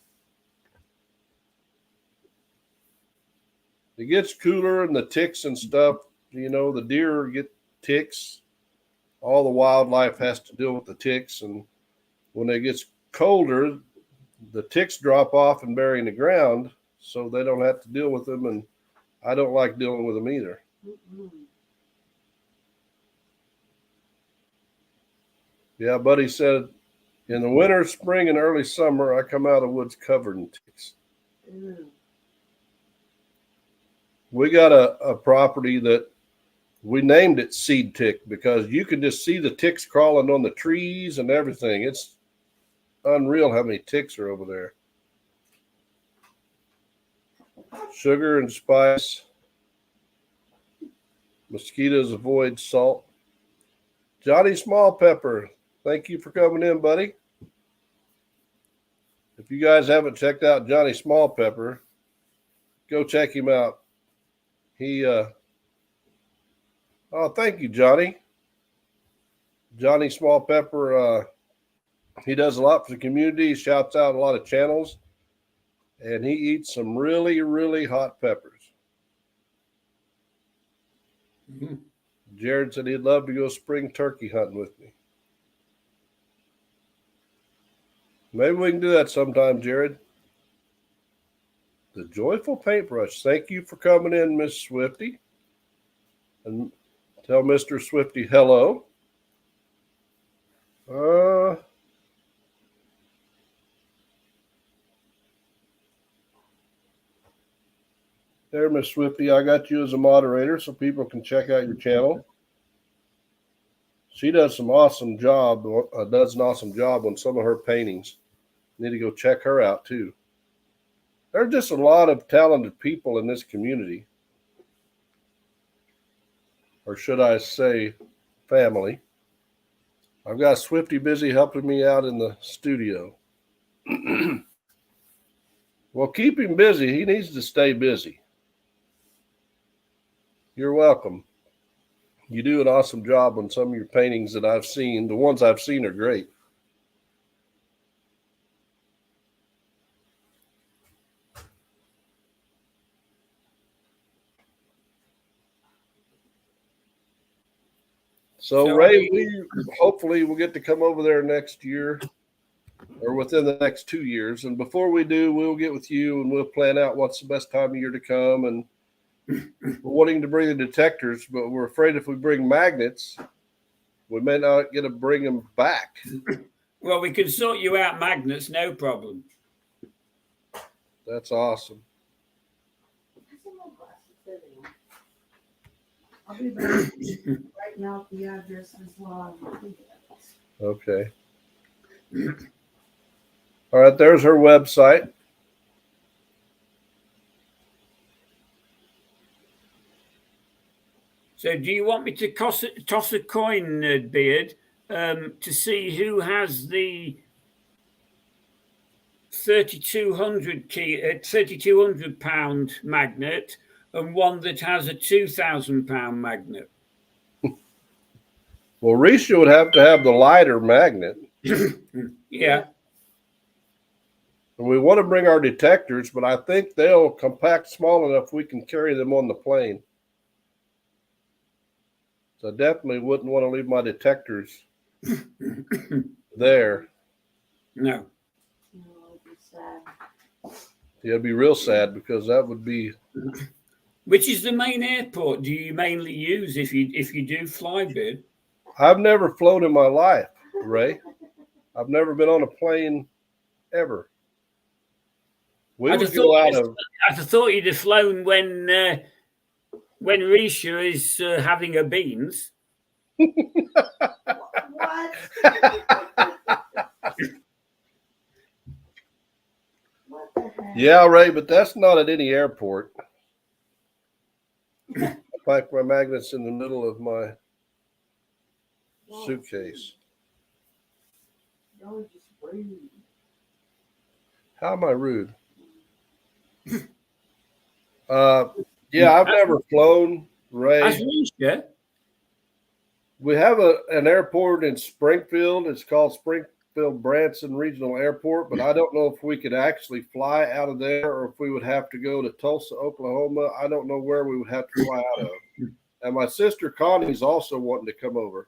It gets cooler, and the ticks and stuff, you know, the deer get ticks. All the wildlife has to deal with the ticks, and when it gets colder, the ticks drop off and bury in the ground, so they don't have to deal with them, and I don't like dealing with them either. Mm-mm. Yeah, Buddy said, in the winter, spring, and early summer, I come out of the woods covered in ticks. Ew. We got a property that we named it Seed Tick because you can just see the ticks crawling on the trees and everything. It's unreal how many ticks are over there. Sugar and spice. Mosquitoes avoid salt. Johnny Small Pepper, thank you for coming in, buddy. If you guys haven't checked out Johnny Small Pepper, go check him out. Oh, thank you, Johnny. Johnny Small Pepper, he does a lot for the community. He shouts out a lot of channels, and he eats some really, really hot peppers. Mm-hmm. Jared said he'd love to go spring turkey hunting with me. Maybe we can do that sometime, Jared. The Joyful Paintbrush. Thank you for coming in, Miss Swifty. And tell Mr. Swifty hello. There, Miss Swifty, I got you as a moderator so people can check out your channel. She does an awesome job on some of her paintings. Need to go check her out too. There's just a lot of talented people in this community. Or should I say family. I've got Swifty busy helping me out in the studio. Well, keep him busy. He needs to stay busy. You're welcome. You do an awesome job on some of your paintings that I've seen. The ones I've seen are great. So Ray, we hopefully will get to come over there next year or within the next 2 years. And before we do, we'll get with you and we'll plan out what's the best time of year to come. And we're wanting to bring the detectors, but we're afraid if we bring magnets, we may not get to bring them back. Well, we can sort you out magnets, no problem. That's awesome. I'll be back writing out the address as well. Okay. All right, there's her website. So do you want me to toss a coin, Beard, to see who has the 3,200 pound magnet and one that has a 2,000 pound magnet? Well, Risha would have to have the lighter magnet. Yeah. And we want to bring our detectors, but I think they'll compact small enough we can carry them on the plane. So I definitely wouldn't want to leave my detectors there. No. Yeah, it'd be real sad because that would be. Which is the main airport do you mainly use if you do fly, Beard? I've never flown in my life, Ray. I've never been on a plane ever. I'd have thought you'd have flown when Risha is having her beans. What? What the heck? Yeah, Ray, but that's not at any airport. I pack my magnets in the middle of my suitcase. Y'all are just rude. How am I rude? Yeah, I've never flown, Ray. As Risha? We have an airport in Springfield. It's called Springfield Branson Regional Airport, but I don't know if we could actually fly out of there or if we would have to go to Tulsa, Oklahoma. I don't know where we would have to fly out of. And my sister Connie's also wanting to come over.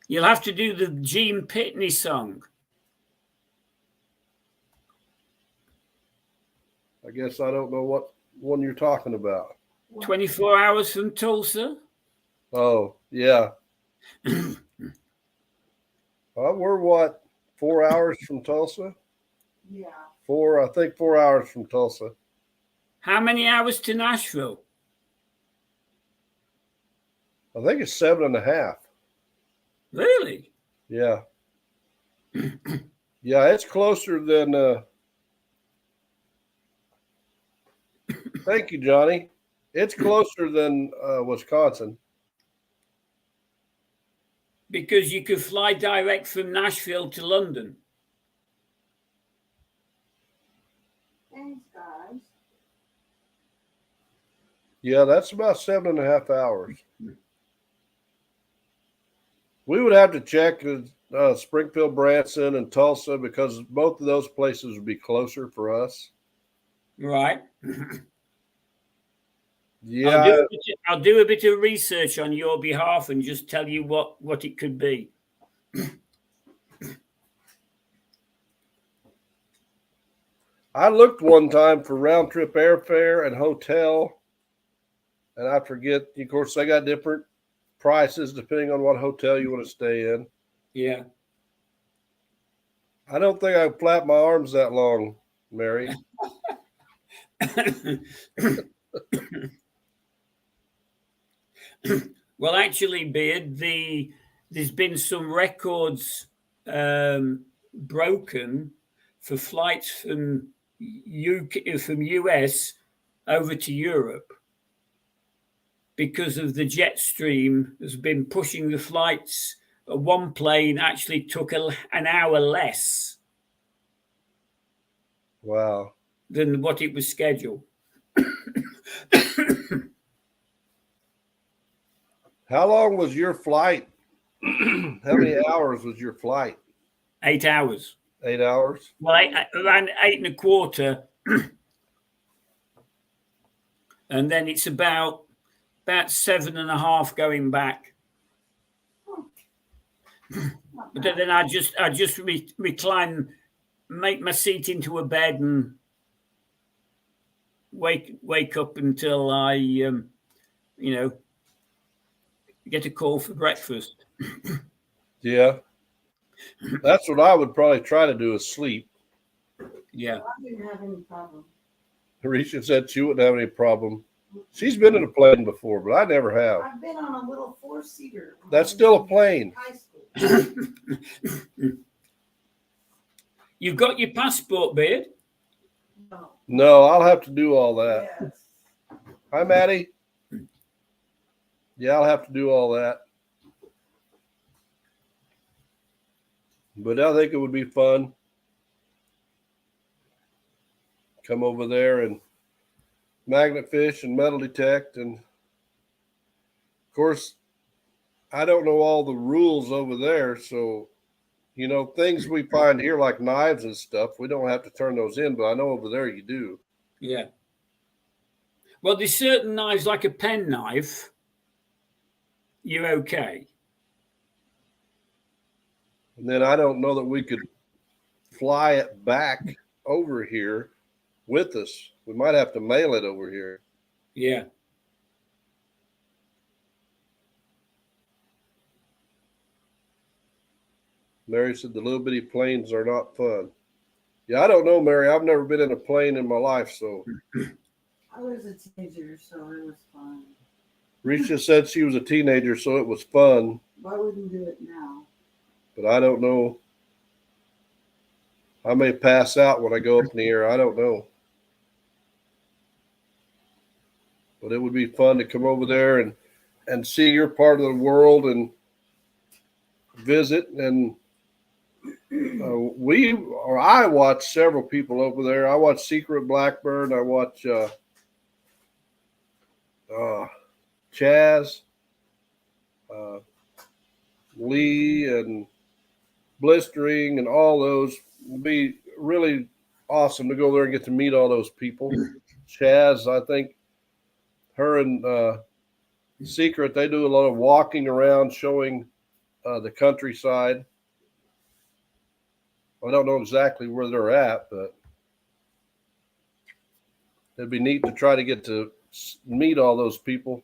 You'll have to do the Gene Pitney song. I guess I don't know what one you're talking about. 24 hours from Tulsa. Oh, yeah. We're what, 4 hours from Tulsa? Yeah. I think 4 hours from Tulsa. How many hours to Nashville? I think it's 7.5. Really? Yeah. Yeah, it's closer than thank you, Johnny. It's closer than Wisconsin. because you could fly direct from Nashville to London. Thanks, guys. Yeah, that's about 7.5 hours. We would have to check Springfield, Branson, and Tulsa because both of those places would be closer for us. Right. Yeah, I'll do a bit of research on your behalf and just tell you what it could be. I looked one time for round trip airfare and hotel, and I forget. Of course, they got different prices depending on what hotel you want to stay in. Yeah. I don't think I flap my arms that long, Mary. Well, actually, Beard, there's been some records broken for flights from US over to Europe because of the jet stream has been pushing the flights. One plane actually took an hour less Wow. than what it was scheduled. How long was your flight? How many hours was your flight? 8 hours. 8 hours? Well, around 8.25. And then it's about 7.5 going back. But then I just recline, make my seat into a bed and wake up until I get a call for breakfast. Yeah. That's what I would probably try to do is sleep. Yeah. I didn't have any problem. Risha said she wouldn't have any problem. She's been in a plane before, but I never have. I've been on a little 4-seater. That's still a plane. High school. You've got your passport, Beard? No. No, I'll have to do all that. Yes. Hi, Maddie. Yeah, I'll have to do all that. But I think it would be fun. Come over there and magnet fish and metal detect. And of course, I don't know all the rules over there. So, things we find here like knives and stuff, we don't have to turn those in. But I know over there you do. Yeah. Well, there's certain knives like a pen knife. You're okay. And then I don't know that we could fly it back over here with us. We might have to mail it over here. Yeah. Mary said the little bitty planes are not fun. Yeah, I don't know, Mary. I've never been in a plane in my life, so. I was a teenager, so it was fun. Risha said she was a teenager, so it was fun, I wouldn't do it now. but I don't know. I may pass out when I go up in the air. I don't know. But it would be fun to come over there and see your part of the world and visit. And I watch several people over there. I watch Secret Blackbird. I watch Chaz, Lee, and Blistering, and all those. It'd be really awesome to go there and get to meet all those people. Chaz, I think her and Secret, they do a lot of walking around showing the countryside. I don't know exactly where they're at, but it'd be neat to try to get to meet all those people.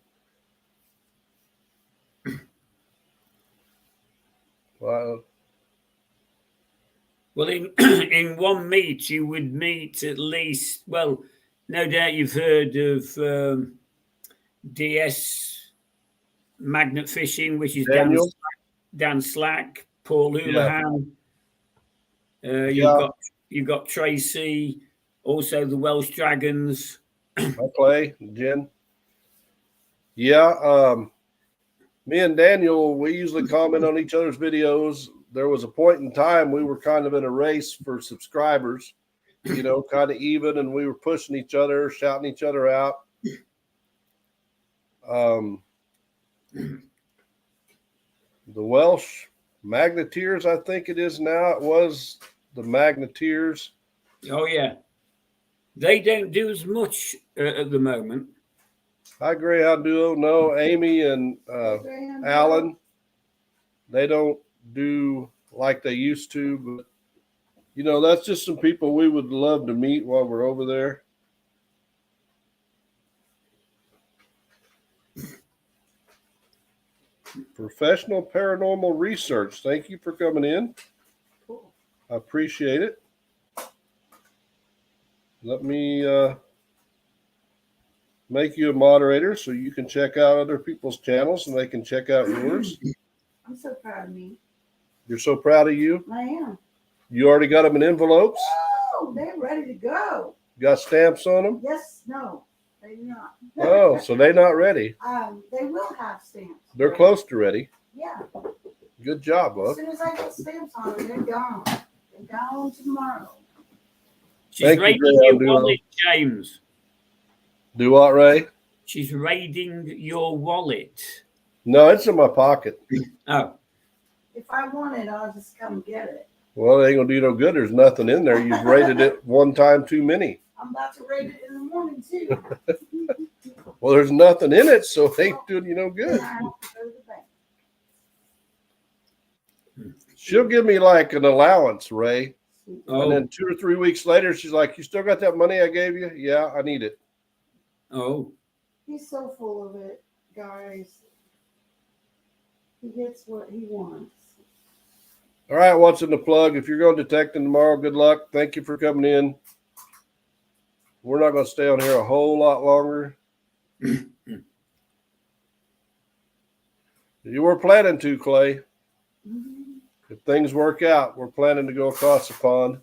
Wow. Well, in one meet, you would meet at least, well, no doubt you've heard of DS Magnet Fishing, which is Daniel? Dan Slack, Paul Houlihan. You've got Tracy, also the Welsh Dragons. I play, Jen. Yeah. Me and Daniel, we usually comment on each other's videos. There was a point in time we were kind of in a race for subscribers, you know, kind of even, and we were pushing each other, shouting each other out. The Welsh Magneteers, I think it is now. It was the Magneteers. Oh yeah, they don't do as much at the moment. Hi, Greyhound Duo. No, Amy and Alan, they don't do like they used to, but you know, that's just some people we would love to meet while we're over there. Professional Paranormal Research. Thank you for coming in. Cool. I appreciate it. Let me make you a moderator so you can check out other people's channels and they can check out yours. I'm so proud of me. You're so proud of you. I am. You already got them in envelopes? Oh, they're ready to go. Got stamps on them? Yes, no, they do not. Oh, so they're not ready. They will have stamps. They're close to ready. Yeah. Good job, As love. soon as I get stamps on them, they're gone. They're gone tomorrow. She's Thank you, raiding Greyhound your Duo. wallet, James. Do what, Ray? She's raiding your wallet. No, it's in my pocket. Oh, If I want it, I'll just come get it. Well, it ain't gonna do no good. There's nothing in there. You've rated it one time too many. I'm about to rate it in the morning too. Well, there's nothing in it, so it ain't doing you no good. I have to go to the bank. She'll give me like an allowance, Ray. And oh, then 2 or 3 weeks later, she's like, "You still got that money I gave you?" "Yeah, I need it." oh. He's so full of it, guys. He gets what he wants. All right, what's in the plug? If you're going detecting tomorrow, good luck. Thank you for coming in. We're not going to stay on here a whole lot longer. You were planning to, Clay. Mhm. If things work out, we're planning to go across the pond.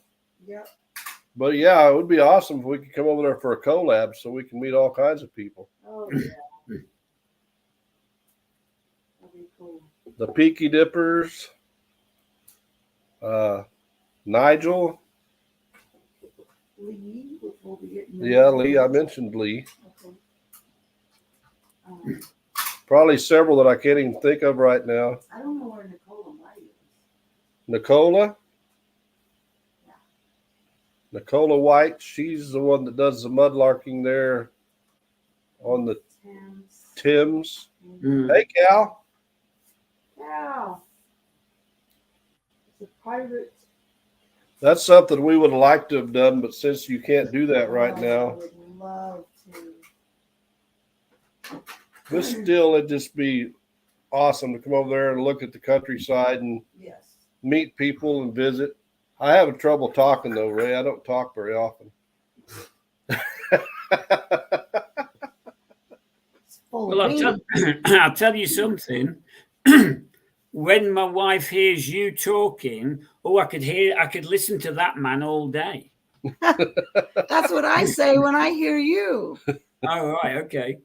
Yep. But yeah, it would be awesome if we could come over there for a collab so we can meet all kinds of people. Oh yeah. That'd be cool. The Peaky Dippers, Nigel. Lee, which we'll be getting. Yeah, Lee. I mentioned Lee. Okay. Um, Probably several that I can't even think of right now. I don't know where Nicola White is. Nicola. Yeah. Nicola White. She's the one that does the mudlarking there on the Thames. Thames. Mm. Hey, Cal. Yeah. It's a pirate. That's something we would have liked to have done, but since you can't do that right I now, would love to. but still, it'd just be awesome to come over there and look at the countryside and Yes. meet people and visit. I have trouble talking though, Ray. I don't talk very often. It's full Well, of I'll tell you something. When my wife hears you talking, I could listen to that man all day. That's what I say when I hear you. Oh, right, okay.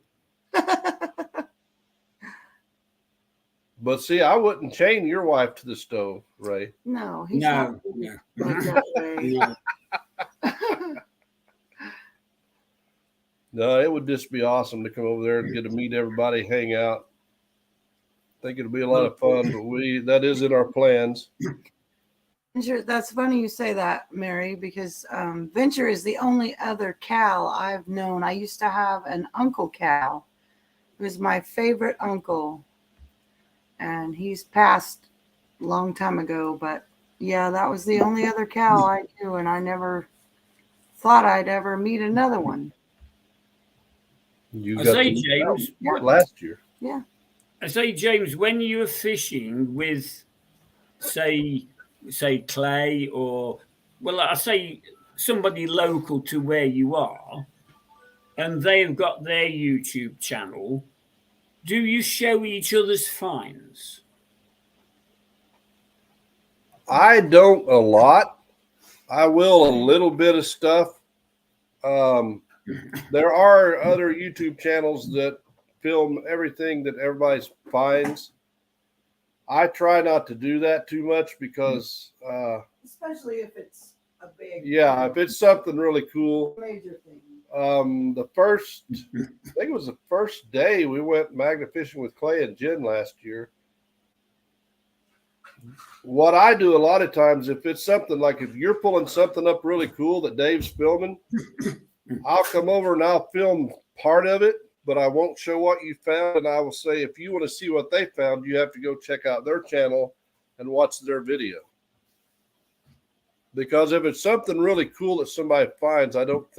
But see, I wouldn't chain your wife to the stove, Ray. No, he's No, not no. like that way. No. No, it would just be awesome to come over there and get to meet everybody, hang out. I think it'll be a lot of fun, but that is in our plans. Venture, that's funny you say that, Mary, because Venture is the only other Cal I've known. I used to have an Uncle Cal, who was my favorite uncle, and he's passed a long time ago. But yeah, that was the only other Cal I knew, and I never thought I'd ever meet another one. You I got say, to meet James. that last year. I say, James, when you're fishing with, say Clay, or, well, I say somebody local to where you are, and they've got their YouTube channel, do you show each other's finds? I don't a lot. I will a little bit of stuff. There are other YouTube channels that film everything that everybody finds. I try not to do that too much because, Especially if it's a big, yeah, if it's something really cool. major thing. I think it was the first day we went magnet fishing with Clay and Jen last year. What I do a lot of times, if it's something like if you're pulling something up really cool that Dave's filming, I'll come over and I'll film part of it, but I won't show what you found. And I will say, if you want to see what they found, you have to go check out their channel and watch their video. Because if it's something really cool that somebody finds, I don't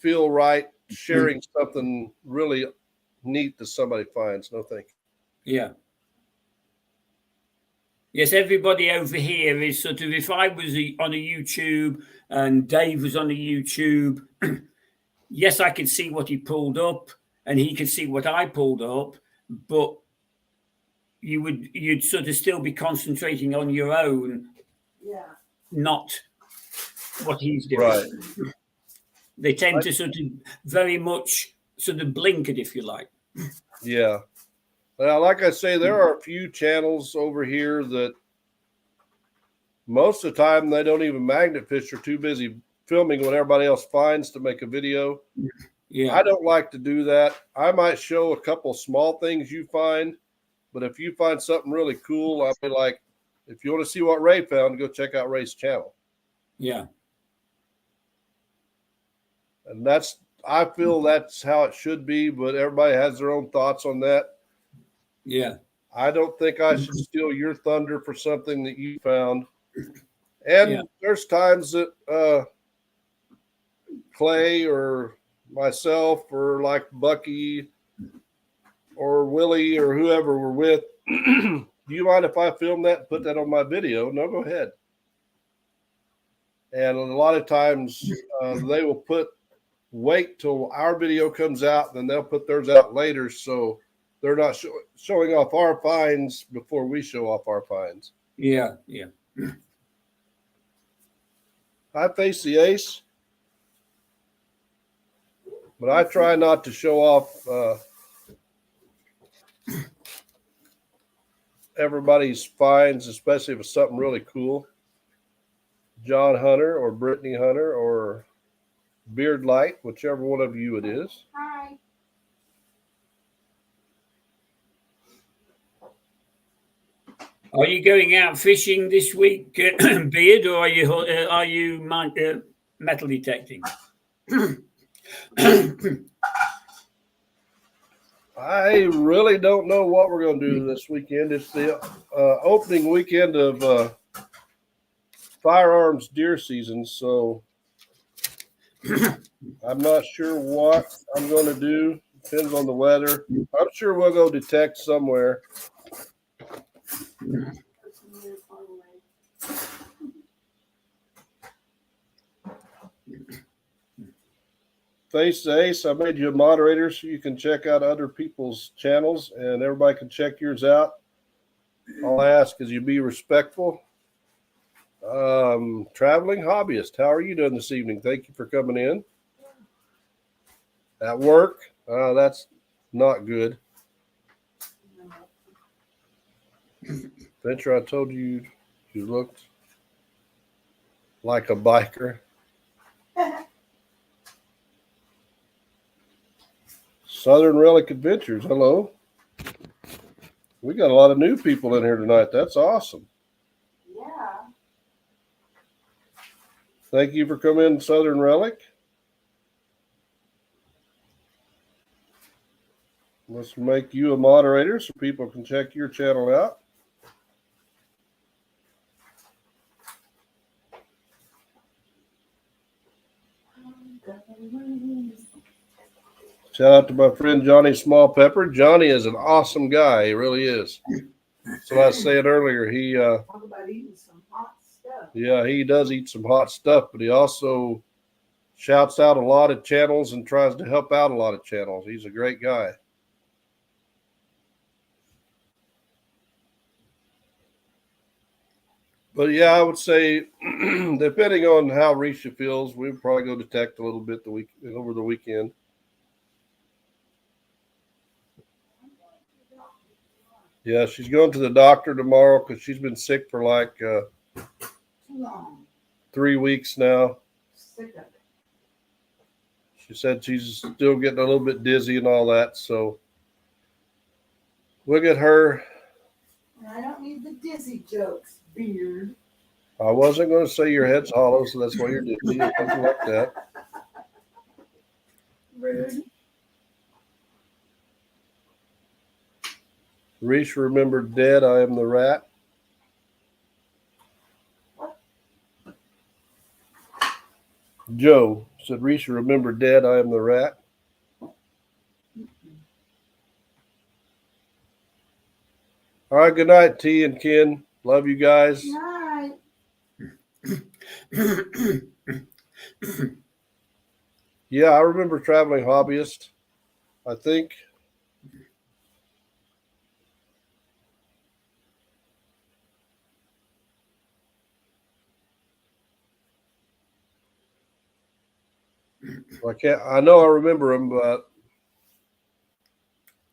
feel right sharing something really neat that somebody finds. No, thank you. Yeah. Yes, everybody over here is sort of, if I was on a YouTube and Dave was on a YouTube, yes, I could see what he pulled up and he could see what I pulled up, but you'd sort of still be concentrating on your own, Yeah. not what he's doing. Right. They tend to sort of very much sort of blink it, if you like. Yeah. Well, like I say, there are a few channels over here that most of the time they don't even magnet fish. They're too busy filming what everybody else finds to make a video. Yeah. I don't like to do that. I might show a couple small things you find, but if you find something really cool, I'll be like, if you want to see what Ray found, go check out Ray's channel. Yeah. And I feel that's how it should be, but everybody has their own thoughts on that. Yeah. I don't think I should steal your thunder for something that you found. And there's times that Clay or myself or like Bucky or Willie or whoever we're with, do you mind if I film that and put that on my video? No, go ahead. And a lot of times they will wait till our video comes out, and then they'll put theirs out later. So they're not showing off our finds before we show off our finds. Yeah. Yeah. I face the ace, but I try not to show off everybody's finds, especially if it's something really cool. John Hunter or Brittany Hunter or Beard Light, whichever one of you it is. Hi. Are you going out fishing this week, Beard, or are you metal detecting? I really don't know what we're going to do this weekend. It's the opening weekend of firearms deer season, so I'm not sure what I'm going to do. Depends on the weather. I'm sure we'll go detect somewhere. Face the Ace, I made you a moderator so you can check out other people's channels and everybody can check yours out. All I ask is you be respectful. Traveling hobbyist, how are you doing this evening? Thank you for coming in. At work, that's not good. Venture, I told you you looked like a biker. Southern Relic Adventures, hello. We got a lot of new people in here tonight. That's awesome. Yeah. Thank you for coming in, Southern Relic. Let's make you a moderator so people can check your channel out. Shout out to my friend Johnny Small Pepper. Johnny is an awesome guy. He really is. So I was saying earlier, he Talk about eating some hot stuff. yeah, he does eat some hot stuff, but he also shouts out a lot of channels and tries to help out a lot of channels. He's a great guy. But yeah, I would say, depending on how Risha feels, we'll probably go detect a little bit over the weekend. Yeah, she's going to the doctor tomorrow because she's been sick for like Too long. 3 weeks now. Sick of it. She said she's still getting a little bit dizzy and all that. So we'll get her. And I don't need the dizzy jokes, Beard. I wasn't going to say your head's hollow, so that's why you're dizzy. It doesn't like that. Rude. Reese remembered dead. I am the rat. Joe said, Reese, remember dead. I am the rat. All right. Good night, T and Ken. Love you guys. Night. Yeah, I remember traveling hobbyist. I think. I know I remember him, but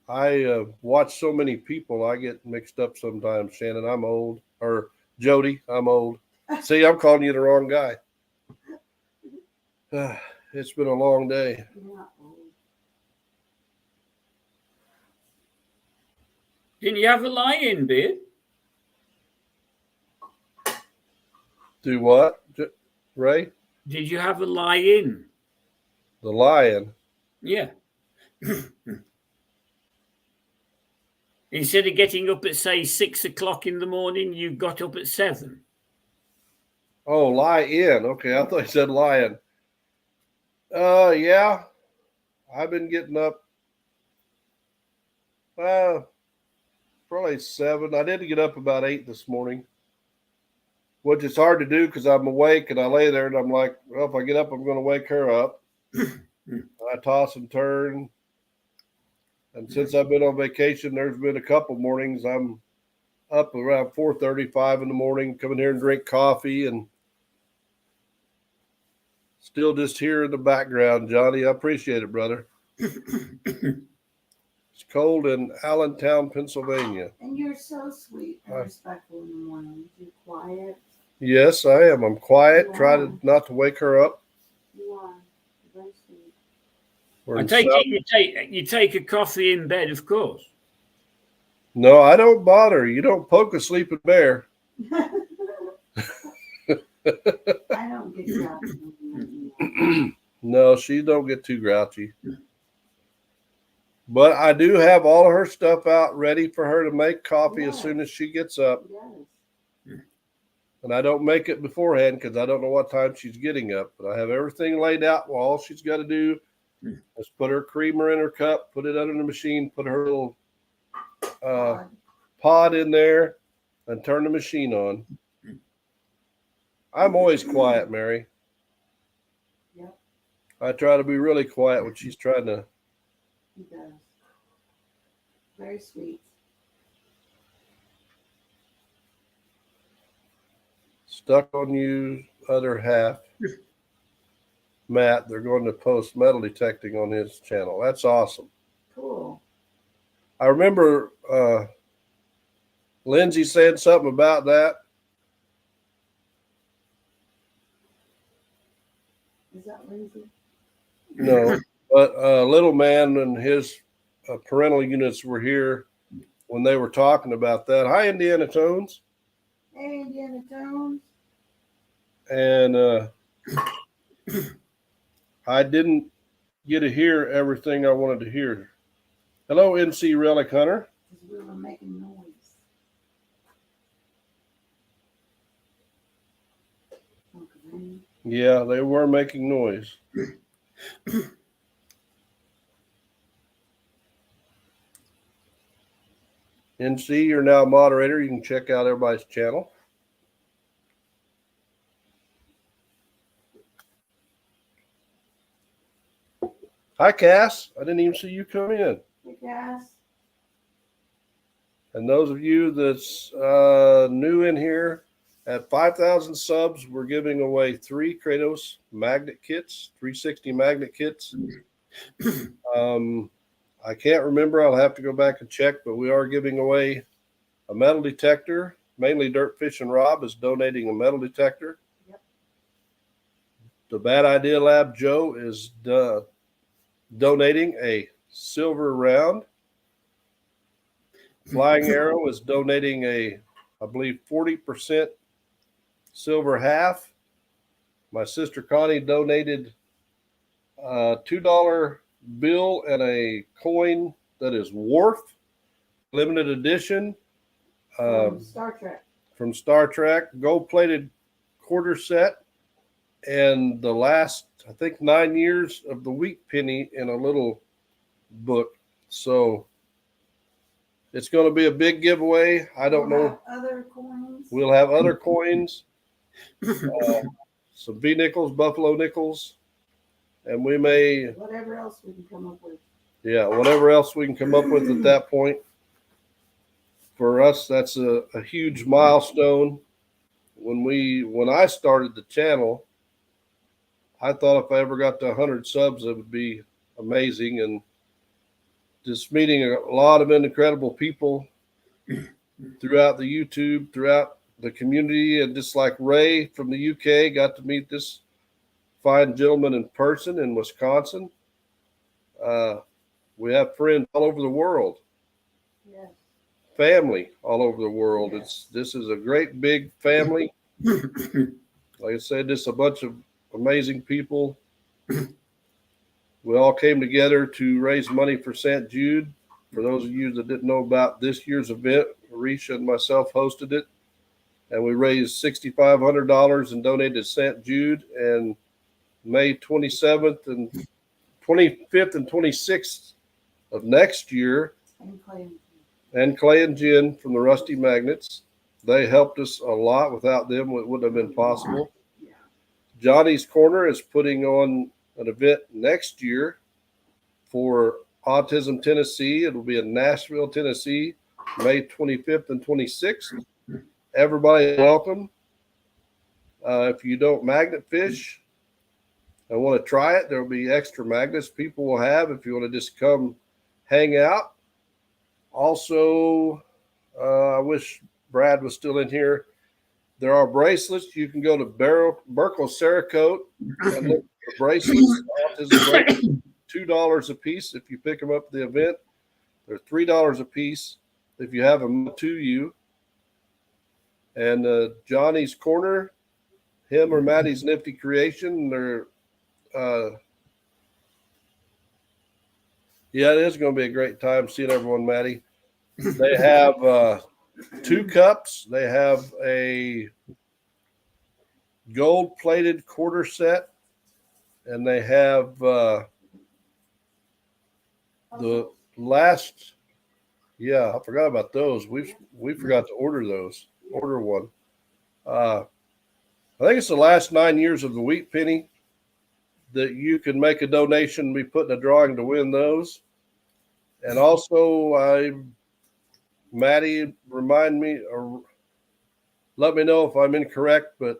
I watch so many people, I get mixed up sometimes. Shannon, I'm old. Or Jody, I'm old. See, I'm calling you the wrong guy. It's been a long day. Didn't you have a lie-in, Beard? Do what, Ray? Did you have a lie-in? The lion. Yeah. Instead of getting up at, say, 6 o'clock in the morning, you got up at 7. Oh, lie in. Okay, I thought you said lion. Yeah. I've been getting up. Probably 7. I did get up about 8 this morning, which is hard to do because I'm awake and I lay there and I'm like, well, if I get up, I'm going to wake her up. I toss and turn. And since I've been on vacation, there's been a couple mornings I'm up around 4:35 in the morning, coming here and drink coffee and still just here in the background, Johnny. I appreciate it, brother. It's cold in Allentown, Pennsylvania. And you're so sweet and respectful in the morning. You're quiet. Yes, I am. I'm quiet. Wow. Try to not to wake her up. You are very sweet. We're I in take South- it you take a coffee in bed, of course. No, I don't bother. You don't poke a sleeping bear. I don't get that. No, she don't get too grouchy. But I do have all of her stuff out ready for her to make coffee as soon as she gets up. Yes. And I don't make it beforehand because I don't know what time she's getting up. But I have everything laid out. Well, all she's got to do is put her creamer in her cup, put it under the machine, put her little pod in there, and turn the machine on. I'm always quiet, Mary. Yep. I try to be really quiet when she's trying to. He does. Very sweet. Stuck on you, other half. Matt, they're going to post metal detecting on his channel. That's awesome. Cool. I remember Lindsay saying something about that. Is that Lindsay? No, but Little Man and his parental units were here when they were talking about that. Hi, Indiana Tones. Hey, Indiana Jones. And I didn't get to hear everything I wanted to hear. Hello, NC Relic Hunter. Because we were making noise. Okay. Yeah, they were making noise. NC, you're now a moderator. You can check out everybody's channel. Hi, Cass. I didn't even see you come in. Hey, Cass. And those of you that's new in here, at 5,000 subs, we're giving away 3 Kratos magnet kits, 360 magnet kits. I can't remember. I'll have to go back and check, but we are giving away a metal detector. Mainly Dirt Fishing Rob is donating a metal detector. Yep. The Bad Idea Lab Joe is donating a silver round. Flying Arrow is donating I believe 40% silver half. My sister Connie donated a $2 bill and a coin that is Worf, limited edition. Star Trek. From Star Trek, gold-plated quarter set, and the last, I think, 9 years of the wheat penny in a little book. So it's going to be a big giveaway. I don't know. Other coins. We'll have other coins, some B nickels, Buffalo nickels, and we may, Whatever else we can come up with. yeah, whatever else we can come up with at that point. For us, that's a huge milestone. When I started the channel, I thought if I ever got to 100 subs, it would be amazing. And just meeting a lot of incredible people throughout the YouTube, throughout the community, and just like Ray from the UK, got to meet this fine gentleman in person in Wisconsin. We have friends all over the world. Yes. Family all over the world. This is a great big family. Like I said, just a bunch of amazing people. We all came together to raise money for St. Jude. For those of you that didn't know about this year's event, Marisha and myself hosted it, and we raised $6,500 and donated to St. Jude. And May 27th and 25th and 26th of next year, and Clay and Jen from the Rusty Magnets. They helped us a lot. Without them, it wouldn't have been possible. Johnny's Corner is putting on an event next year for Autism Tennessee. It'll be in Nashville, Tennessee, May 25th and 26th. Everybody welcome. If you don't magnet fish and want to try it, there'll be extra magnets people will have if you want to just come hang out. Also, I wish Brad was still in here. There are bracelets. You can go to Burkle Cerakote and look for bracelets. $2 a piece if you pick them up at the event. They're $3 a piece if you have them to you. And Johnny's Corner, him or Maddie's Nifty Creation, they're yeah, it is going to be a great time seeing everyone, Maddie. They have 2 cups. They have a gold-plated quarter set, and they have the last. Yeah, I forgot about those. We forgot to order those. Order one. I think it's the last 9 years of the wheat penny that you can make a donation and be put in a drawing to win those. And also, Maddie, remind me or let me know if I'm incorrect, but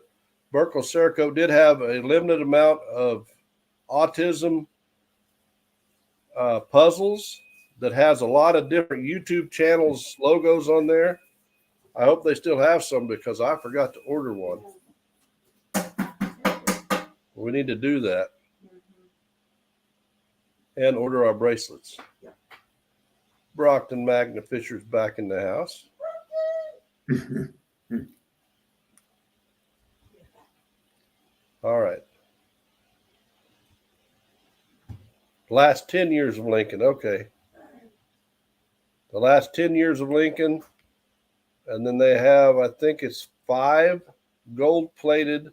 Burkle Cerakote did have a limited amount of autism puzzles that has a lot of different YouTube channels logos on there. I hope they still have some because I forgot to order one. We need to do that and order our bracelets. Brockton Magna Fisher's back in the house. All right. Last 10 years of Lincoln. Okay. The last 10 years of Lincoln. And then they have, I think it's 5 gold-plated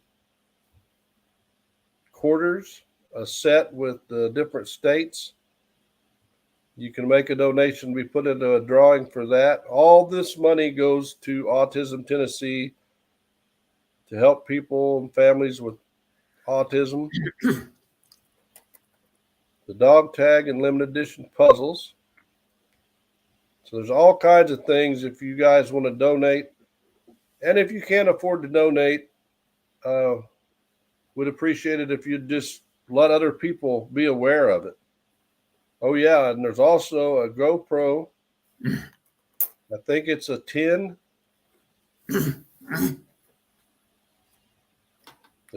quarters, a set with the different states. You can make a donation, be put into a drawing for that. All this money goes to Autism Tennessee to help people and families with autism. The dog tag and limited edition puzzles. So there's all kinds of things if you guys want to donate. And if you can't afford to donate, would appreciate it if you'd just let other people be aware of it. Oh, yeah, and there's also a GoPro, a I think it's a 10. The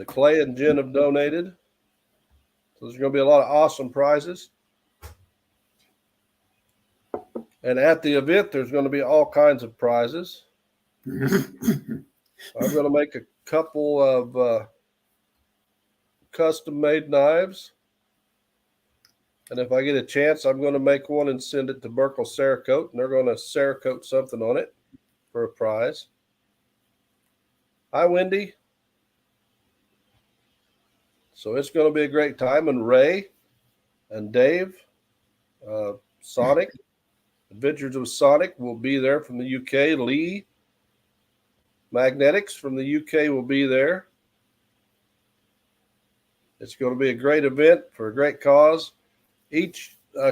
Clay and Jen have donated. So there's going to be a lot of awesome prizes. And at the event, there's going to be all kinds of prizes. I'm going to make a couple of custom-made knives. And if I get a chance, I'm going to make one and send it to Burkle Cerakote, and they're going to Cerakote something on it for a prize. Hi, Wendy. So it's going to be a great time. And Ray and Dave, Sonic, Adventures of Sonic will be there from the UK. Lee Magnetics from the UK will be there. It's going to be a great event for a great cause.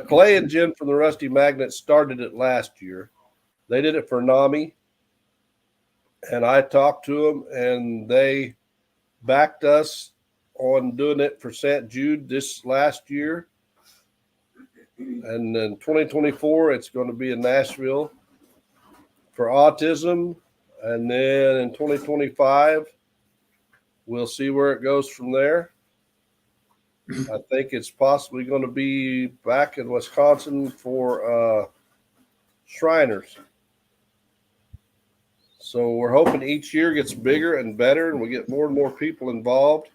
Clay and Jen from the Rusty Magnet started it last year. They did it for NAMI. And I talked to them, and they backed us on doing it for St. Jude this last year. And in 2024, it's going to be in Nashville for autism. And then in 2025, we'll see where it goes from there. I think it's possibly going to be back in Wisconsin for Shriners. So we're hoping each year gets bigger and better, and we get more and more people involved.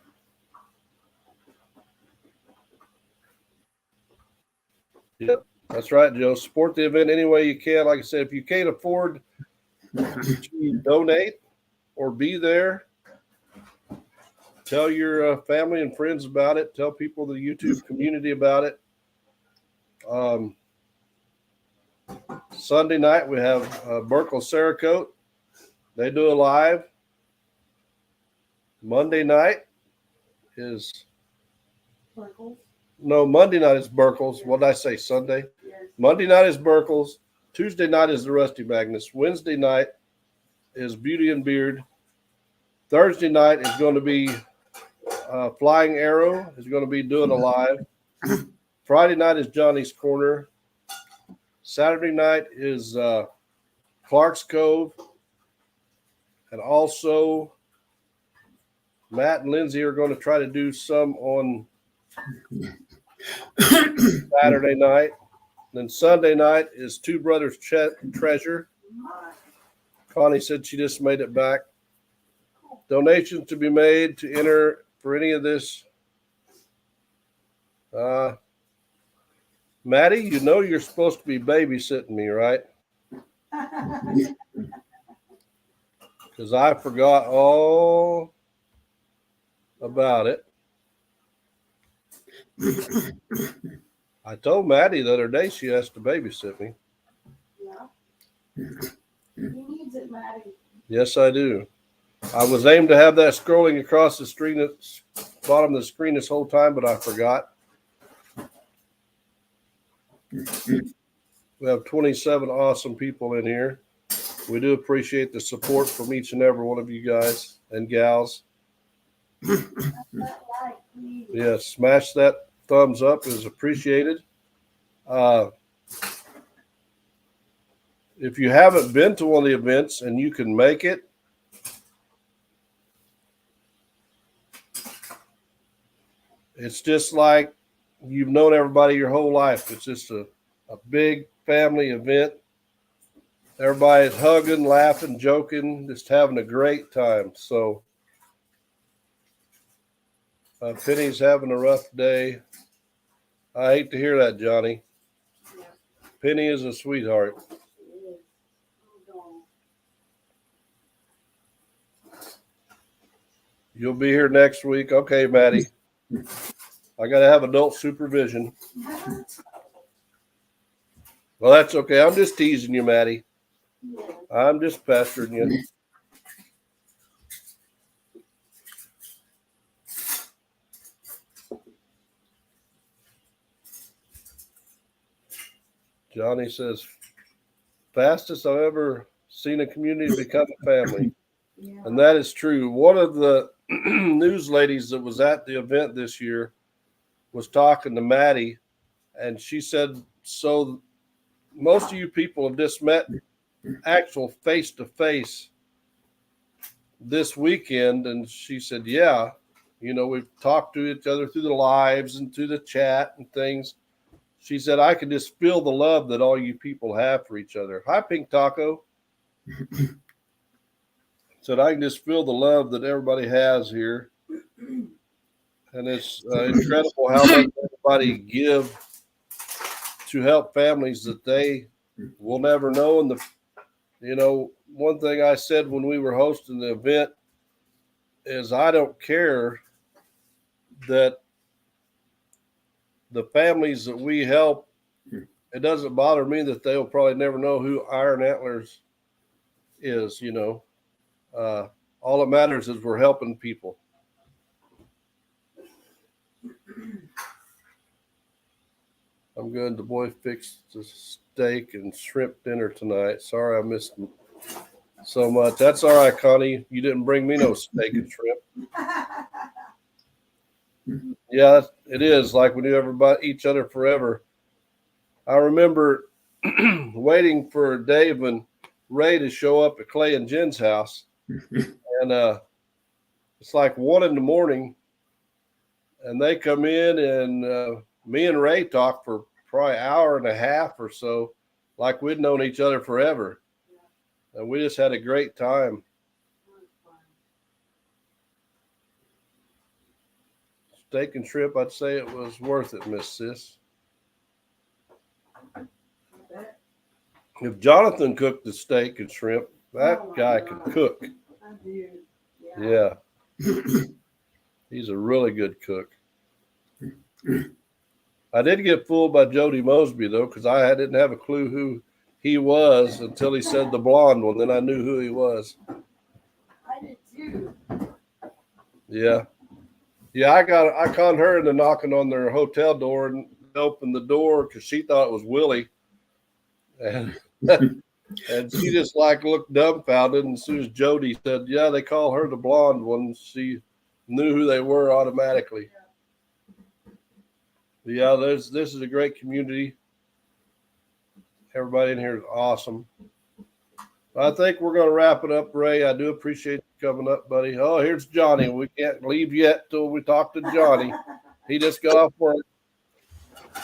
Yep, that's right, Joe. Support the event any way you can. Like I said, if you can't afford to donate or be there, tell your family and friends about it. Tell people in the YouTube community about it. Sunday night, we have Burkle Cerakote. They do a live. Monday night is Monday night is Burkle's. What did I say? Sunday? Yes. Monday night is Burkle's. Tuesday night is the Rusty Magnets. Wednesday night is Beauty and Beard. Thursday night is going to be Flying Arrow is going to be doing a live. Friday night is Johnny's Corner. Saturday night is Clark's Cove. And also, Matt and Lindsay are going to try to do some on Saturday night. Then Sunday night is Two Brothers Treasure. Connie said she just made it back. Donations to be made to enter for any of this. Maddie, you know you're supposed to be babysitting me, right? Because I forgot all about it. I told Maddie the other day she has to babysit me. Yeah. He needs it, Maddie. Yes, I do. I was aimed to have that scrolling across the screen, bottom of the screen this whole time, but I forgot. We have 27 awesome people in here. We do appreciate the support from each and every one of you guys and gals. Yes, smash that thumbs up. It is appreciated. If you haven't been to one of the events and you can make it, it's just like you've known everybody your whole life. It's just a big family event. Everybody's hugging, laughing, joking, just having a great time. So Penny's having a rough day. I hate to hear that, Johnny. Yeah. Penny is a sweetheart. You'll be here next week. Okay, Maddie. I got to have adult supervision. Well, that's okay. I'm just teasing you, Maddie. I'm just pestering you. Johnny says, fastest I've ever seen a community become a family. Yeah. And that is true. One of the news ladies that was at the event this year was talking to Maddie, and she said, so most of you people have just met actual face-to-face this weekend, and she said, yeah, you know, we've talked to each other through the lives and through the chat and things. She said, I can just feel the love that all you people have for each other. Hi, Pink Taco. Said, I can just feel the love that everybody has here. And it's incredible how much everybody give to help families that they will never know. And you know, one thing I said when we were hosting the event is I don't care that the families that we help, it doesn't bother me that they'll probably never know who Iron Antlers is, you know. All that matters is we're helping people. I'm good. The boy fixed the steak and shrimp dinner tonight. Sorry I missed so much. That's all right, Connie. You didn't bring me no steak and shrimp. Yeah, it is like we knew everybody, each other forever. I remember waiting for Dave and Ray to show up at Clay and Jen's house. And it's like 1 a.m. and they come in and me and Ray talked for probably an hour and a half or so, like we'd known each other forever. And we just had a great time. Steak and shrimp, I'd say it was worth it, Miss Sis. If Jonathan cooked the steak and shrimp, that guy can cook. I do. Yeah. He's a really good cook. I did get fooled by Jody Mosby, though, because I didn't have a clue who he was until he said the blonde one. Then I knew who he was. I did too. Yeah. Yeah, I caught her into knocking on their hotel door and opened the door because she thought it was Willie. And and she just like looked dumbfounded. And as soon as Jody said, yeah, they call her the blonde one, she knew who they were automatically. Yeah, this is a great community. Everybody in here is awesome. I think we're going to wrap it up, Ray. I do appreciate you coming up, buddy. Oh, here's Johnny. We can't leave yet till we talk to Johnny. He just got off work.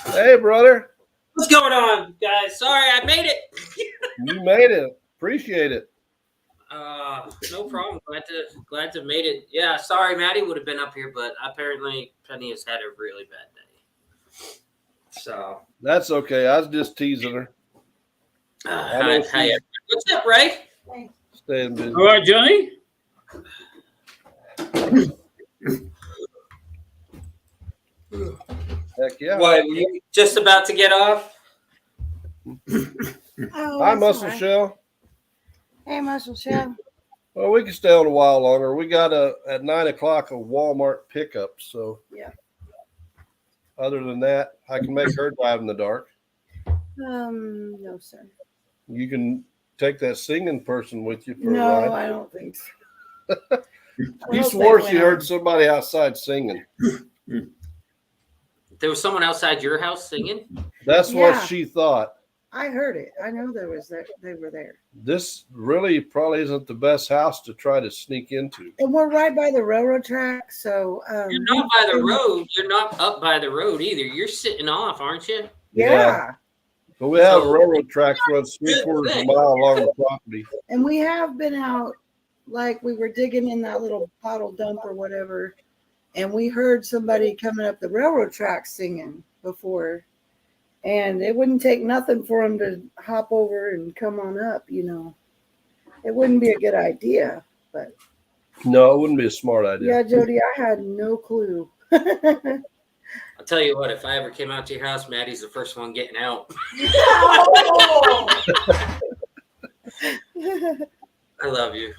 Hey, brother. What's going on, guys? Sorry, I made it. You made it. Appreciate it. No problem. Glad to have made it. Yeah, sorry, Maddie would have been up here, but apparently Penny has had a really bad day. So That's okay. I was just teasing her. hi. What's up, Ray? Staying busy. All right, Johnny. Heck yeah. What, were you just about to get off? Oh, Hi, that's Muscle all right. Shell. Hey, Muscle Shell. Well, we can stay on a while longer. We got at 9 o'clock a Walmart pickup. So Yeah. other than that, I can make her drive in the dark. No, sir. You can take that singing person with you for a No, ride. I don't think so. You swore she heard somebody outside singing. There was someone outside your house singing? That's Yeah. what she thought. I heard it. I know they were there. This really probably isn't the best house to try to sneak into. And we're right by the railroad track, so You're not by the road. You're not up by the road either. You're sitting off, aren't you? yeah. But we have So- railroad tracks run 3/4 of a mile along the property. And we have been out, like we were digging in that little bottle dump or whatever, and we heard somebody coming up the railroad track singing before. And it wouldn't take nothing for them to hop over and come on up, you know. It wouldn't be a good idea, but No, it wouldn't be a smart idea. yeah, Jody, I had no clue. I'll tell you what, if I ever came out to your house, Maddie's the first one getting out. I love you.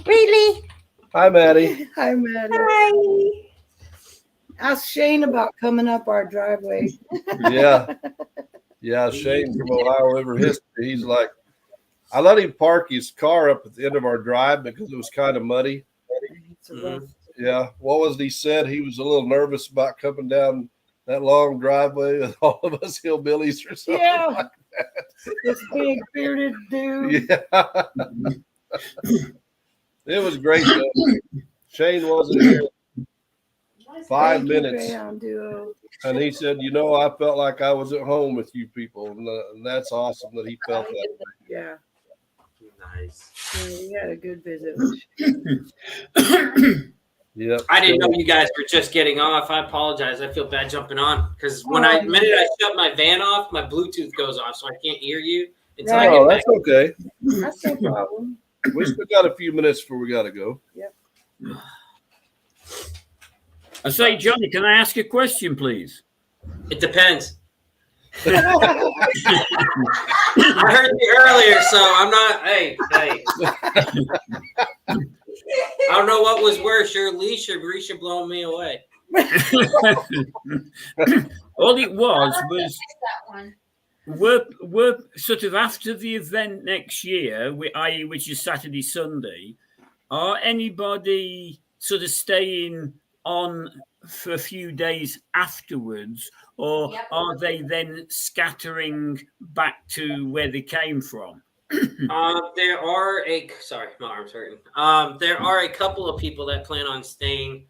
Really? Hi, Maddie. Hi, Maddie. Hi. Ask Shane about coming up our driveway. Yeah. Yeah, Shane from Ohio River History. He's like, I let him park his car up at the end of our drive because it was kind of muddy. It's a rough- Yeah. What was it he said? He was a little nervous about coming down that long driveway with all of us hillbillies or something Yeah. like that. This big bearded dude. Yeah. It was great though. Shane wasn't here 5 Thank you, minutes, Greyhound Duo. and he said, I felt like I was at home with you people, and that's awesome that he felt that way. Yeah, Nice. we had a good visit. Yep. I didn't know you guys were just getting off. I apologize. I feel bad jumping on because the minute I shut my van off, my Bluetooth goes off, so I can't hear you until I Oh, get that's back. okay. That's no problem. We still got a few minutes before we got to go. I say, Johnny, can I ask a question, please? It depends. I heard you earlier, so I'm not. Hey. I don't know what was worse, your leash or Grisha blowing me away. All it was we're sort of after the event next year, i.e., which is Saturday, Sunday. Are anybody sort of staying on for a few days afterwards, or are they then scattering back to where they came from? There are sorry, my arm's hurting. There are a couple of people that plan on staying.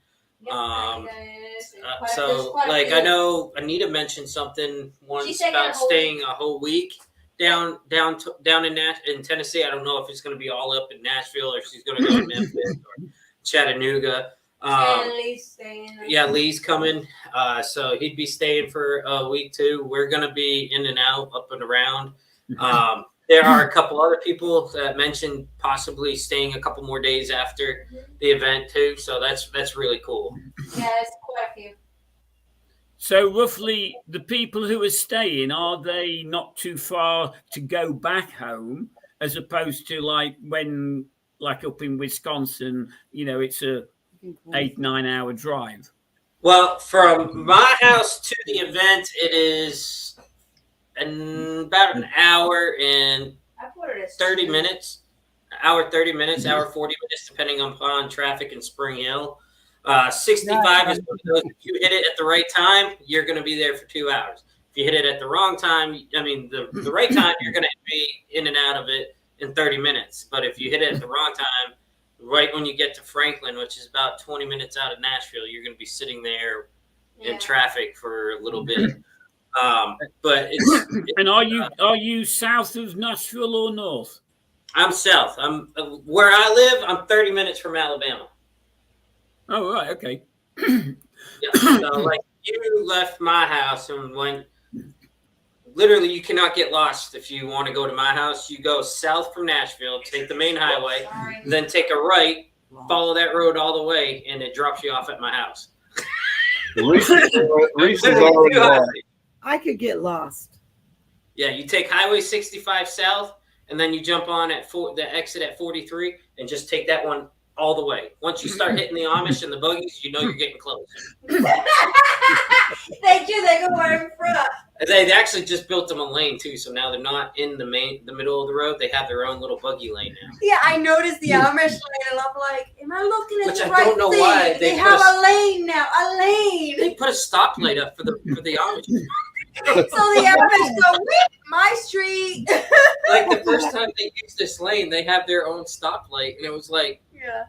So like I know Anita mentioned something once about staying a whole week down in Tennessee. I don't know if it's going to be all up in Nashville or if she's going to go to Memphis or Chattanooga. Lee's coming. So he'd be staying for a week too. We're going to be in and out, up and around. There are a couple other people that mentioned possibly staying a couple more days after the event too. So that's really cool. Yeah, it's quite a few. So roughly, the people who are staying, are they not too far to go back home, as opposed to like when, like up in Wisconsin, it's a 8-9 hour drive? Well, from my house to the event, it is about an hour and 30 minutes. Hour 30 minutes, hour 40 minutes, depending upon traffic in Spring Hill. 65 is one of those. If you hit it at the right time, you're going to be there for 2 hours. If you hit it at the wrong time, the right time, you're going to be in and out of it in 30 minutes. But if you hit it at the wrong time, right when you get to Franklin, which is about 20 minutes out of Nashville, you're going to be sitting there in traffic for a little bit. But and are you south of Nashville or north? I'm south. I'm where I live. I'm 30 minutes from Alabama. Oh, right. Okay. Yeah. So like you left my house and went. Literally, you cannot get lost if you want to go to my house. You go south from Nashville, take the main highway, then take a right, follow that road all the way, and it drops you off at my house. Reese is already on. I could get lost. Yeah, you take Highway 65 south, and then you jump on at the exit at 43, and just take that one all the way. Once you start hitting the Amish and the buggies, you know you're getting close. They do. They go right in front. They actually just built them a lane too, so now they're not in the middle of the road. They have their own little buggy lane now. Yeah, I noticed the Amish lane, and I'm like, am I looking at Which the I right don't know thing? why They have a lane now. A lane. They put a stoplight up for the Amish. So the Amish go, "Wait, my street." Like the first time they used this lane, they have their own stoplight, and it was like, Yeah.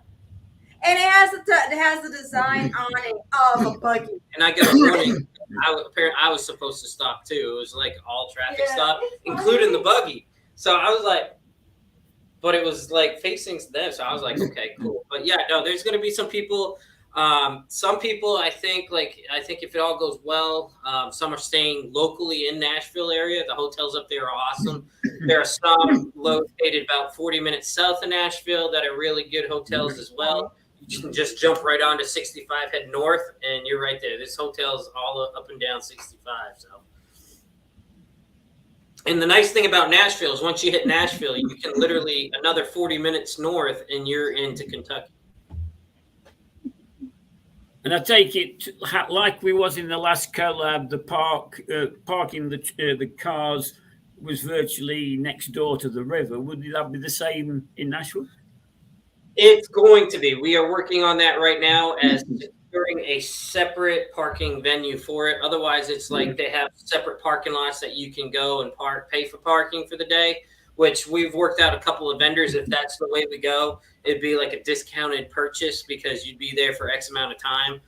And it has the design on it of a buggy. and I got a warning. I was supposed to stop too. It was like all traffic stop, including the buggy. So I was like, but it was like facing them. So I was like, okay, cool. But yeah, no, there's going to be some people. Some people, I think if it all goes well, some are staying locally in Nashville area. The hotels up there are awesome. There are some located about 40 minutes south of Nashville that are really good hotels as well. You can just jump right onto 65, head north, and you're right there. This hotel's all up and down 65. So, and the nice thing about Nashville is once you hit Nashville, you can literally another 40 minutes north, and you're into Kentucky. And I take it like we was in the last collab, the parking the cars was virtually next door to the river. Would that be the same in Nashville? It's going to be. We are working on that right now as securing a separate parking venue for it. Otherwise, it's like they have separate parking lots that you can go and pay for parking for the day, which we've worked out a couple of vendors. If that's the way we go, it'd be like a discounted purchase because you'd be there for X amount of time.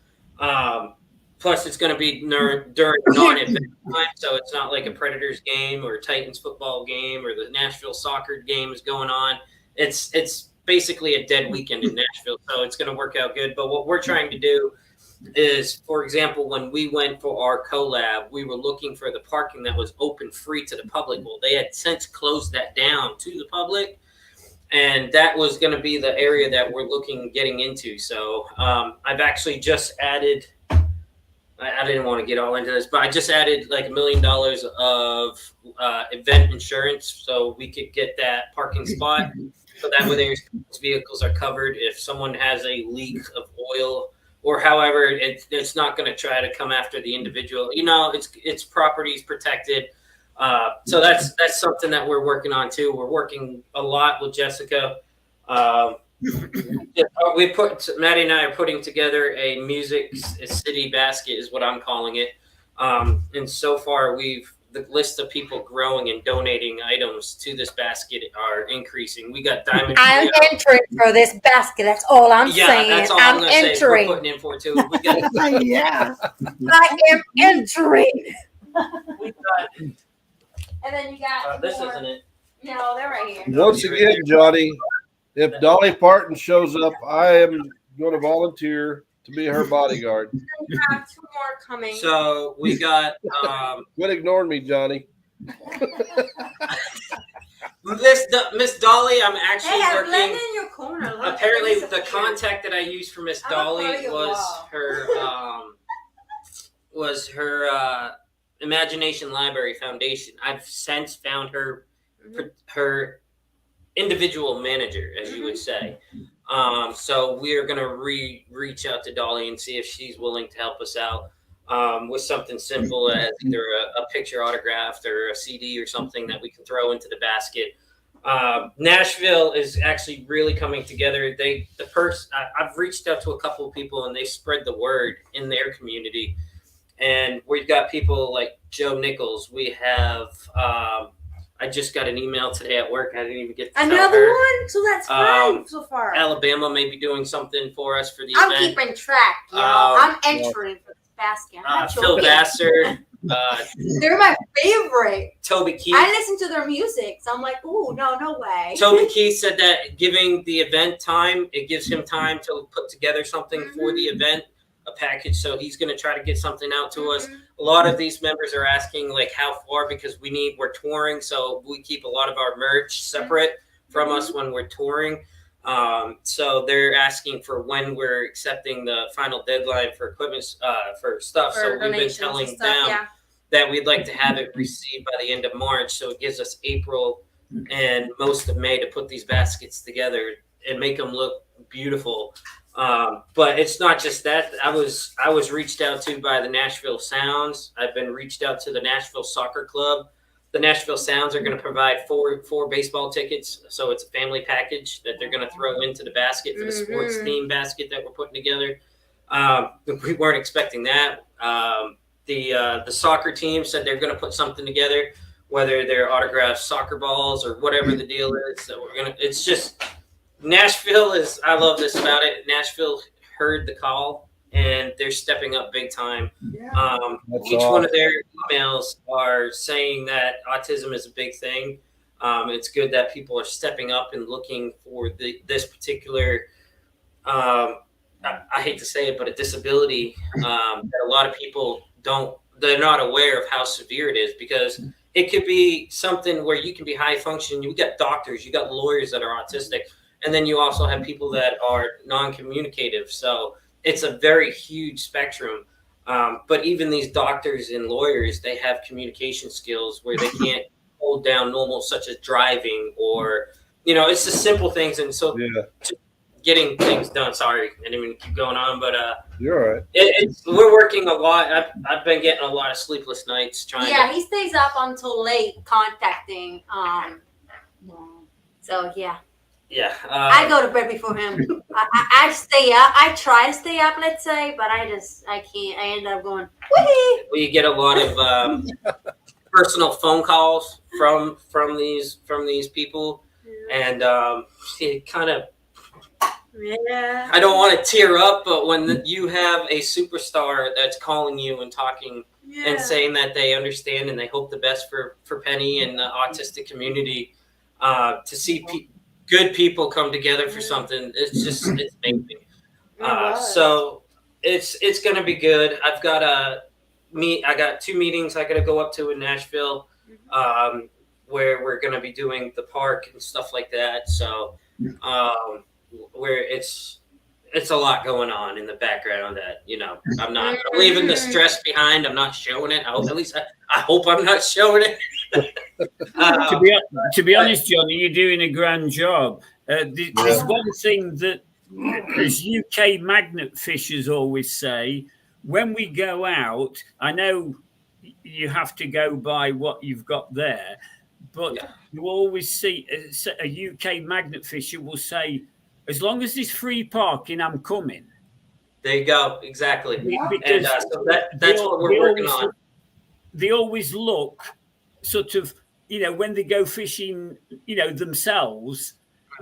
Plus, it's going to be during non-event time, so it's not like a Predators game or a Titans football game or the Nashville soccer game is going on. It's basically a dead weekend in Nashville, so it's going to work out good. But what we're trying to do is, for example, when we went for our collab, we were looking for the parking that was open free to the public. Well, they had since closed that down to the public, and that was going to be the area that we're getting into. So I've actually just added. I didn't want to get all into this, but I just added like $1 million of event insurance so we could get that parking spot. So that way their vehicles are covered if someone has a leak of oil or however, it's not going to try to come after the individual. It's properties protected. So that's something that we're working on too. We're working a lot with Jessica. Maddie and I are putting together a music city basket is what I'm calling it. And so far the list of people growing and donating items to this basket are increasing. We got Diamond. I'm entering for this basket. That's all I'm saying. That's all I'm gonna say. entering. We're putting in for it too. We got, Yeah. I am entering. we got And then you got this more. isn't it. No, they're right here. Once again, Johnny, if Dolly Parton shows up, I am going to volunteer to be her bodyguard. We have 2 more coming. So we got Quit ignoring me, Johnny. Miss Dolly. I'm actually Hey, I working. blend in your corner. Look, Apparently, it's the disappeared. contact that I used for Miss I'm a part Dolly of your was her Imagination Library Foundation. I've since found her individual manager, as you would say. So we are going to reach out to Dolly and see if she's willing to help us out with something simple as either a picture autographed or a CD or something that we can throw into the basket. Nashville is actually really coming together. I've reached out to a couple of people and they spread the word in their community. And we've got people like Joe Nichols. We have, I just got an email today at work. I didn't even get to tell Another her. one? So that's 5 so far. Alabama may be doing something for us for the I'm event. keeping track, y'all. I'm entering for this basket. I'm not Phil joking. Vassar, They're my favorite. Toby Keith. I listen to their music, so I'm like, ooh, no way. Toby Keith said that giving the event time, it gives him time to put together something for the event, a package. So he's going to try to get something out to us. A lot of these members are asking like how far because we're touring, so we keep a lot of our merch separate from us when we're touring. So they're asking for when we're accepting the final deadline for equipment for stuff. So we've been telling them that we'd like to have it received by the end of March. So it gives us April and most of May to put these baskets together and make them look beautiful. But it's not just that. I was reached out to by the Nashville Sounds. I've been reached out to the Nashville Soccer Club. The Nashville Sounds are going to provide four baseball tickets. So it's a family package that they're going to throw into the basket for the sports theme basket that we're putting together. We weren't expecting that. The soccer team said they're going to put something together, whether they're autographed soccer balls or whatever the deal is. So it's just Nashville is, I love this about it. Nashville heard the call and they're stepping up big time. Each one of their emails are saying that autism is a big thing. It's good that people are stepping up and looking for this particular, I hate to say it, but a disability that a lot of people they're not aware of how severe it is, because it could be something where you can be high functioning. You got doctors, you got lawyers that are autistic, and then you also have people that are non-communicative. So it's a very huge spectrum. But even these doctors and lawyers, they have communication skills where they can't hold down normal, such as driving or, it's the simple things. And so getting things done. Sorry, I didn't mean to keep going on, but you're all right. We're working a lot. I've been getting a lot of sleepless nights trying. Yeah, he stays up until late contacting. So yeah. Yeah. I go to bed before him. I stay up. I try to stay up, let's say, but I can't. I end up going, whee! We get a lot of personal phone calls from these people, and it kind of. Yeah. I don't want to tear up, but when you have a superstar that's calling you and talking and saying that they understand and they hope the best for Penny and the autistic community, to see good people come together for something, it's amazing. So it's going to be good. I got 2 meetings I got to go up to in Nashville, where we're going to be doing the park and stuff like that. So, where it's a lot going on in the background that, I'm not leaving the stress behind. I'm not showing it. I hope I'm not showing it. To be honest, Johnny, you're doing a grand job. There's one thing that, as UK magnet fishers always say, when we go out, I know you have to go by what you've got there, but you always see a UK magnet fisher will say, as long as there's free parking, I'm coming. There you go. Exactly. Because so that's what we're working on. They always look sort of, when they go fishing, themselves,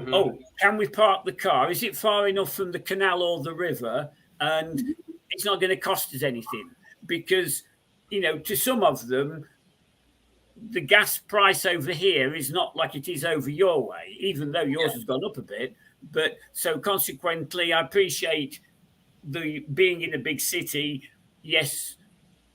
oh, can we park the car? Is it far enough from the canal or the river? And it's not going to cost us anything. Because, to some of them, the gas price over here is not like it is over your way, even though yours has gone up a bit. But so consequently, I appreciate the being in a big city. Yes,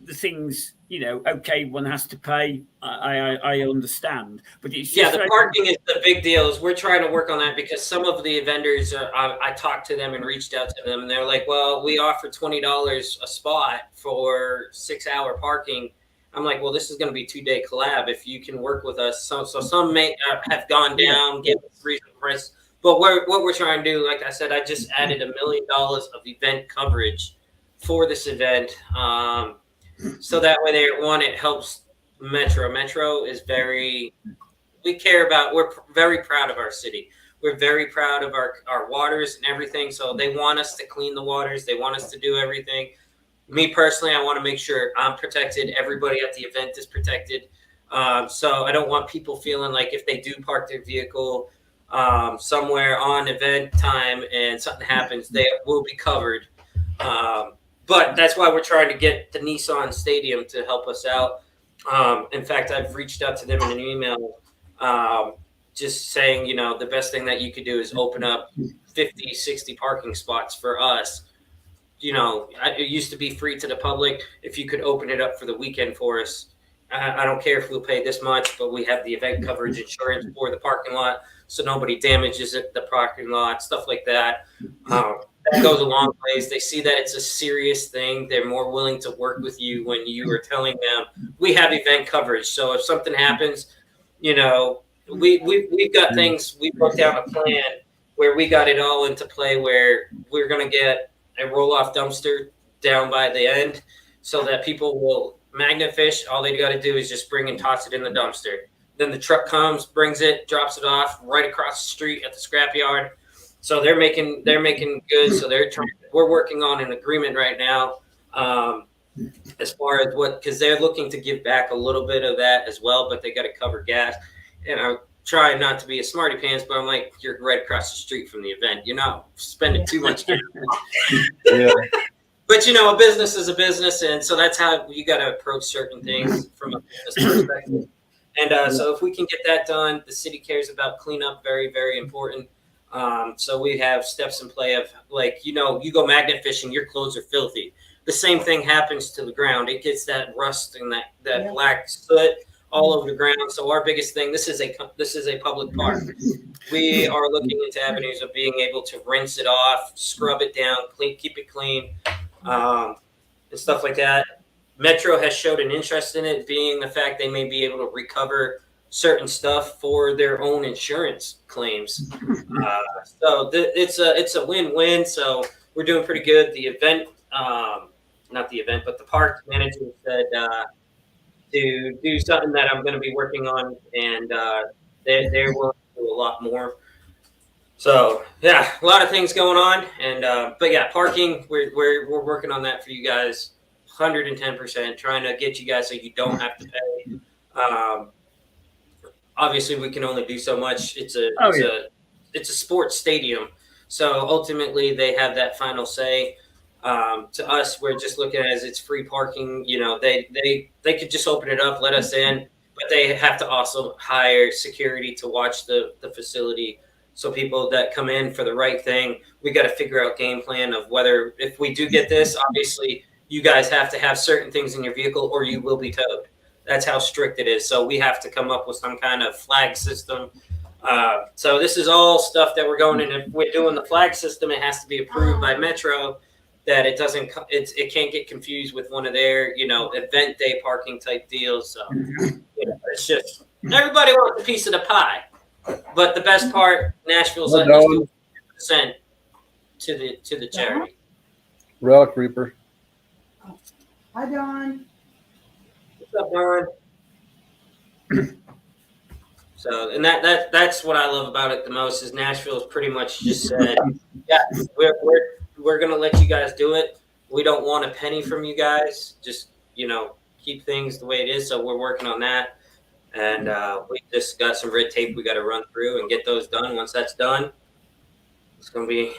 the things, okay, one has to pay. I understand, but it's just the parking is the big deal. Is we're trying to work on that because some of the vendors, I talked to them and reached out to them, and they're like, "Well, we offer $20 a spot for 6-hour parking." I'm like, "Well, this is going to be a 2-day collab. If you can work with us, so some may have gone down, get reasonable price." But what we're trying to do, like I said, I just added $1 million of event coverage for this event. So that way, it helps Metro. Metro is we're very proud of our city. We're very proud of our waters and everything. So they want us to clean the waters. They want us to do everything. Me personally, I want to make sure I'm protected. Everybody at the event is protected. So I don't want people feeling like if they do park their vehicle somewhere on event time and something happens, they will be covered. But that's why we're trying to get the Nissan Stadium to help us out. In fact, I've reached out to them in an email just saying, the best thing that you could do is open up 50, 60 parking spots for us. It used to be free to the public. If you could open it up for the weekend for us, I don't care if we'll pay this much, but we have the event coverage insurance for the parking lot, so nobody damages the parking lot, stuff like that. That goes a long ways. They see that it's a serious thing. They're more willing to work with you when you are telling them we have event coverage. So if something happens, we've got things. We put down a plan where we got it all into play where we're going to get a roll-off dumpster down by the end so that people will magnet fish. All they got to do is just bring and toss it in the dumpster. Then the truck comes, brings it, drops it off right across the street at the scrapyard. So they're making good. So we're working on an agreement right now as far as because they're looking to give back a little bit of that as well, but they got to cover gas. And I'm trying not to be a smarty pants, but I'm like, you're right across the street from the event. You're not spending too much gas. Yeah. But a business is a business, and so that's how you got to approach certain things from a business perspective. And so if we can get that done, the city cares about cleanup, very, very important. So we have steps in play of you go magnet fishing, your clothes are filthy. The same thing happens to the ground. It gets that rust and that black soot all over the ground. So our biggest thing, this is a public park. We are looking into avenues of being able to rinse it off, scrub it down, keep it clean, and stuff like that. Metro has showed an interest in it, being the fact they may be able to recover certain stuff for their own insurance claims. So it's a win-win. So we're doing pretty good. The event, not the event, but the park manager said to do something that I'm going to be working on, and they're willing to do a lot more. So yeah, a lot of things going on, and but yeah, parking. We're working on that for you guys, 110%. Trying to get you guys so you don't have to pay. Obviously, we can only do so much. It's a sports stadium, so ultimately they have that final say. To us, we're just looking at it as it's free parking. You know, they could just open it up, let us in, but they have to also hire security to watch the facility. So people that come in for the right thing, we got to figure out game plan of whether if we do get this, obviously you guys have to have certain things in your vehicle or you will be towed. That's how strict it is. So we have to come up with some kind of flag system. So this is all stuff that we're going in. If we're doing the flag system, it has to be approved by Metro. That it doesn't, it can't get confused with one of their, event day parking type deals. So it's just everybody wants a piece of the pie. But the best part, Nashville's letting us do 100% to the charity. Relic Reaper. Hi, Don. What's up, Don? So, and that's what I love about it the most is Nashville's pretty much just said, yeah, we're gonna let you guys do it. We don't want a penny from you guys. Just keep things the way it is. So we're working on that, and we just got some red tape we got to run through and get those done. Once that's done, it's gonna be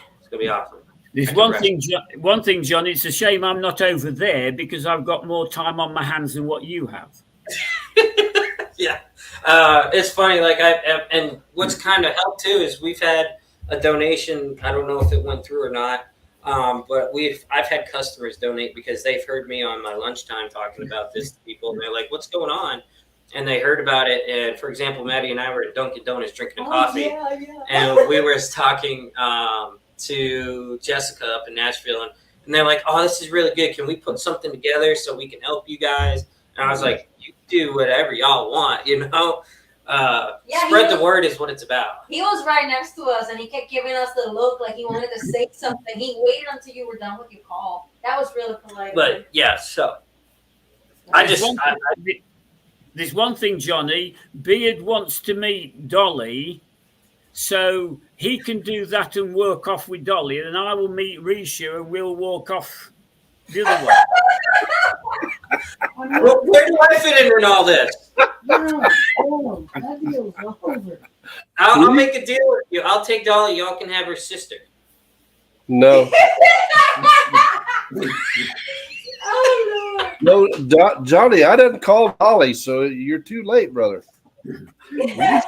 awesome. There's one thing, John. It's a shame I'm not over there because I've got more time on my hands than what you have. Yeah, it's funny. Like and what's kind of helped too is we've had a donation. I don't know if it went through or not, but I've had customers donate because they've heard me on my lunchtime talking about this to people, and they're like, "What's going on?" And they heard about it. And for example, Maddie and I were at Dunkin' Donuts drinking a coffee, and we were talking to Jessica up in Nashville, and they're like, "Oh, this is really good. Can we put something together so we can help you guys?" And I was like, "You do whatever y'all want, Spread the word is what it's about." He was right next to us, and he kept giving us the look like he wanted to say something. He waited until you were done with your call. That was really polite. But yeah, so there's one thing, Johnny. Beard wants to meet Dolly, so he can do that and work off with Dolly, and I will meet Risha and we'll walk off the other way. Where do I fit in all this? That deal's over. I'll make a deal with you. I'll take Dolly. Y'all can have her sister. No. Oh, No, Johnny, I didn't call Dolly, so you're too late, brother. We said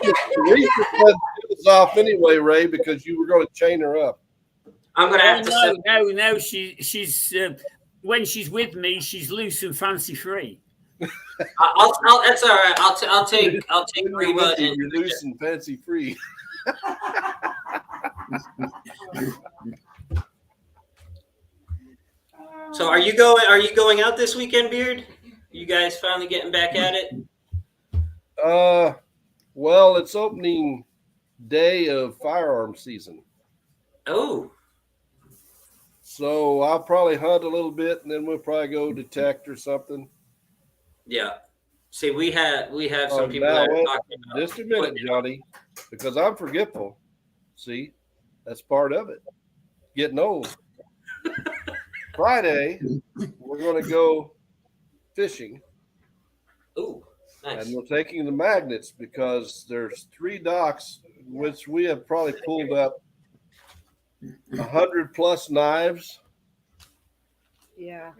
this off anyway, Ray, because you were going to chain her up. I'm going to have to. No. She's when she's with me, she's loose and fancy free. That's all right. I'll take Reba and you're loose and fancy free. So are you going out this weekend, Beard? You guys finally getting back at it? Well, it's opening day of firearm season. Oh. So I'll probably hunt a little bit, and then we'll probably go detect or something. Yeah. See, we have some people that are talking about just a minute, Johnny, because I'm forgetful. See, that's part of it. Getting old. Friday, we're going to go fishing. Ooh, nice. And we're taking the magnets because there's 3 docks, which we have probably pulled up 100+ knives. Yeah.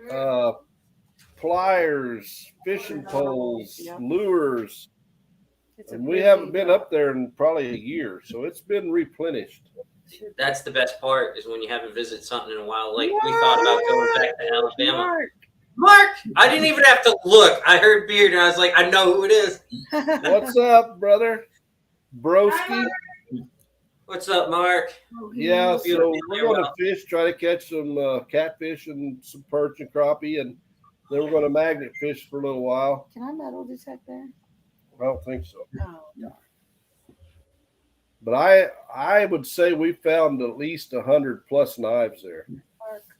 Pliers, fishing poles, Yep. lures. And we busy haven't been dock. up there in probably a year, so it's been replenished. That's the best part is when you haven't visited something in a while. Like we thought about going back to Alabama. Mark, I didn't even have to look. I heard Beard and I was like, I know who it is. What's up, brother? Broski? What's up, Mark? Yeah, so we're going to fish, try to catch some catfish and some perch and crappie, and then we're going to magnet fish for a little while. Can I metal detect there? I don't think so. Oh, no. But I would say we found at least 100+ knives there.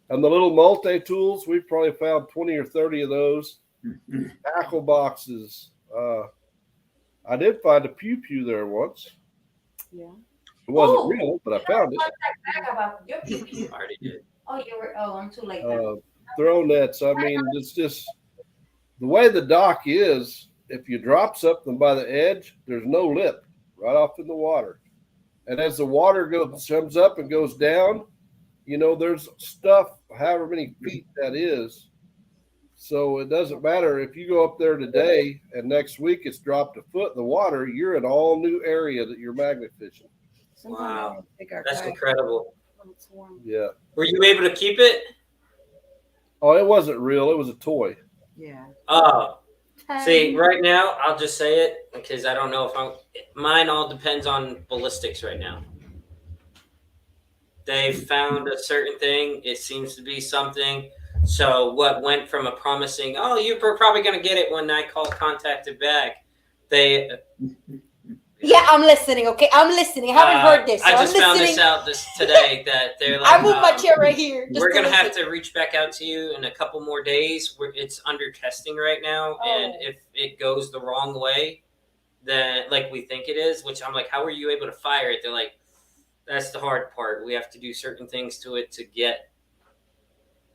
And the little multi-tools, we probably found 20 or 30 of those. Tackle boxes. I did find a pew-pew there once. Yeah. It wasn't Oh. real, but I found it. Contact back about your pew-pew. I already did. Oh, you were. Oh, I'm too late. Now. Throw nets. I mean, it's just the way the dock is. If you drop something by the edge, there's no lip right off in the water. And as the water comes up and goes down, you know, there's stuff, however many feet that is. So it doesn't matter if you go up there today and next week it's dropped a foot in the water, you're in all new area that you're magnet fishing. Sometimes Wow. I don't take our That's kayak incredible. when it's warm. Yeah. Were you able to keep it? Oh, it wasn't real. It was a toy. Yeah. Oh, see, right now, I'll just say it because I don't know if mine all depends on ballistics right now. They found a certain thing. It seems to be something. So what went from a promising, oh, you were probably going to get it when I contacted back. They. Yeah, I'm listening. Okay, I'm listening. I haven't heard this. So I just I'm found listening. this out today that they're like. I moved my chair right here. just We're to gonna have listen. to reach back out to you in a couple more days. It's under testing right now, and Oh. if it goes the wrong way, then like we think it is, which I'm like, how were you able to fire it? They're like, that's the hard part. We have to do certain things to it to get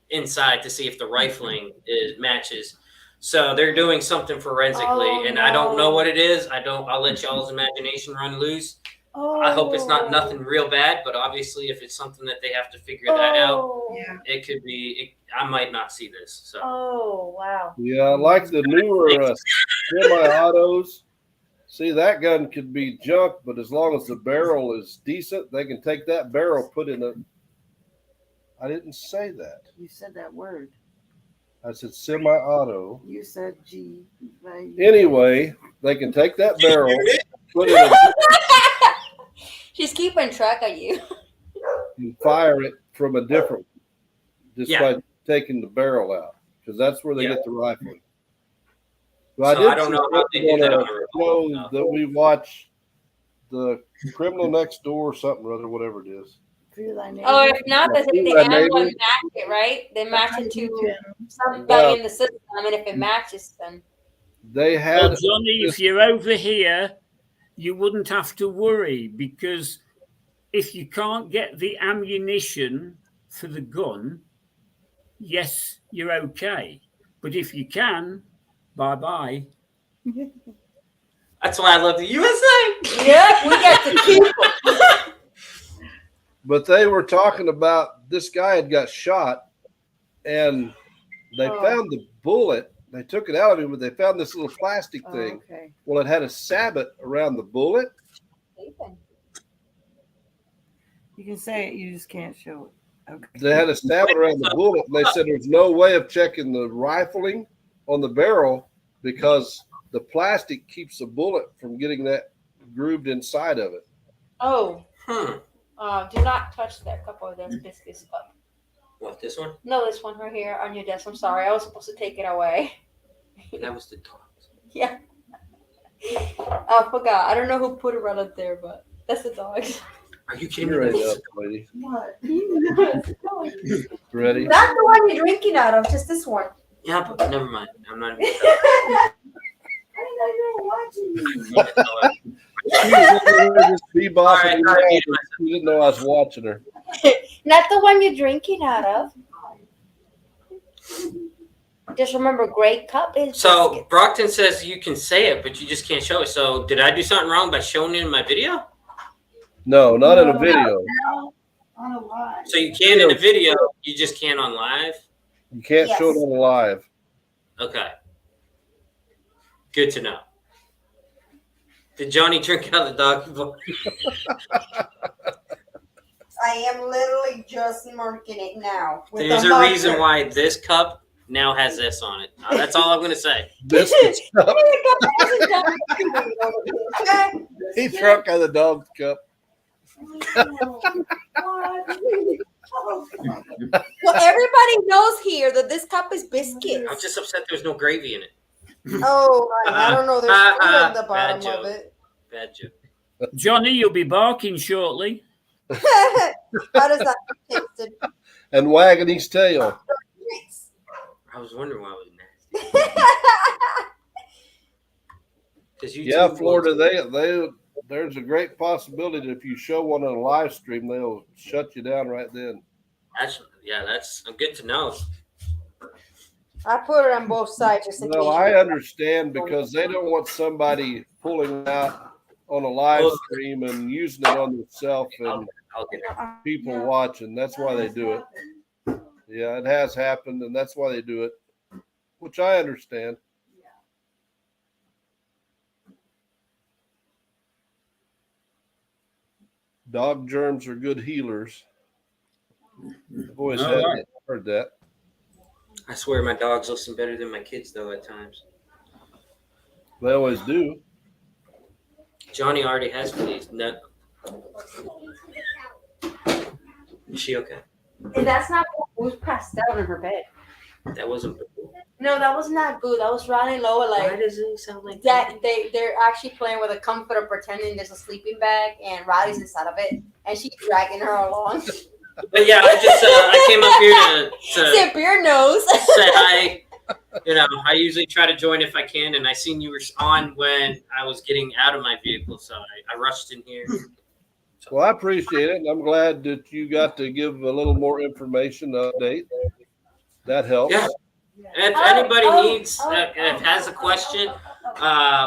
inside to see if the rifling matches. So they're doing something forensically, Oh, and I don't know no. what it is. I'll let y'all's imagination run loose. Oh. I hope it's not nothing real bad, but obviously, if it's something that they have to figure that out, Oh. Yeah. it could be. I might not see this. So Oh wow. Yeah, I like the newer semi-autos. See, that gun could be junk, but as long as the barrel is decent, they can take that barrel, put in a. I didn't say that. You said that word. I said semi-auto. You said G. Anyway, they can take that barrel, put it in, She's keeping track of you. and fire it from a different, just Yeah. by taking the barrel out, because that's where they Yeah. get the rifling. But So I don't know how they do that on a show remote, no. that we watch, the Criminal Next Door, or something or other, whatever it is. Fear thy neighbor. Oh, if not, they Yeah, add maybe. one match it, right? They match it to Yeah. somebody in the system, and if it matches, then They Well, had Johnny, if you're over here, you wouldn't have to worry because if you can't get the ammunition for the gun, yes, you're okay. But if you can, bye bye. that's why I love the USA. yeah, we got to keep it. But they were talking about this guy had got shot, and they Oh. found the bullet. They took it out of him, but they found this little plastic Oh, thing. okay. Well, it had a sabot around the bullet. You can say it. You just can't show it. Okay. They had a sabot around the bullet, and they said there's no way of checking the rifling on the barrel because the plastic keeps the bullet from getting that grooved inside of it. Oh, Hmm. do not touch that cup over there. Biscuits cup. What, this one? No, this one right here on your desk. I'm sorry, I was supposed to take it away. That was the dogs. Yeah. I forgot. I don't know who put it right up there, but that's the dogs. Are you kidding You're me? ready up, lady. What? Ready? Not the one you're drinking out of, just this one. Yeah, but never mind. I'm not even. I didn't know you were watching me. She was over there just bebopping All right, around, all right. and she didn't know I was watching her. Not the one you're drinking out of. Just remember, great cup is So biscuit. Brockton says you can say it, but you just can't show it. So did I do something wrong by showing it in my video? No, not in a video. On a line. So you can in a video, you just can't on live. You can't show it Yes. on the live. Okay. Good to know. Did Johnny drink out of the doggy bowl? I am literally just marking it now. with There's the a marker. reason why this cup now has this on it. That's all I'm gonna say. Biscuit cup. Okay. He drunk out of the dog's cup. Well, everybody knows here that this cup is biscuits. I'm just upset there's no gravy in it. Oh, I don't know. There's food at the Bad bottom joke. of it. Bad joke. Johnny, you'll be barking shortly. How does that taste? And wagging his tail. I was wondering why it was nasty. 'Cause you Yeah, two- Florida, there's a great possibility that if you show one on a live stream, they'll shut you down right then. That's good to know. I put it on both sides just in No, case. I understand because they don't want somebody pulling out on a live stream and using it on themselves and I'll get it. people watching. That's why they do it. Yeah, it has happened, and that's why they do it, which I understand. Dog germs are good healers. I've always heard that. I swear my dogs listen better than my kids, though, at times. They always do. Johnny already has fleas. No. Is she okay? And that's not who's passed out in her bed. That wasn't. No, that was not good. That was Ronnie Loa. Why Like does it sound like that, they're actually playing with a comforter, pretending there's a sleeping bag, and Riley's inside of it, and she's dragging her along. But yeah, I came up here to Zip your nose. say hi. I usually try to join if I can, and I seen you were on when I was getting out of my vehicle, so I rushed in here. Well, I appreciate it, and I'm glad that you got to give a little more information update. That helps. Yeah. If anybody needs, if has a question,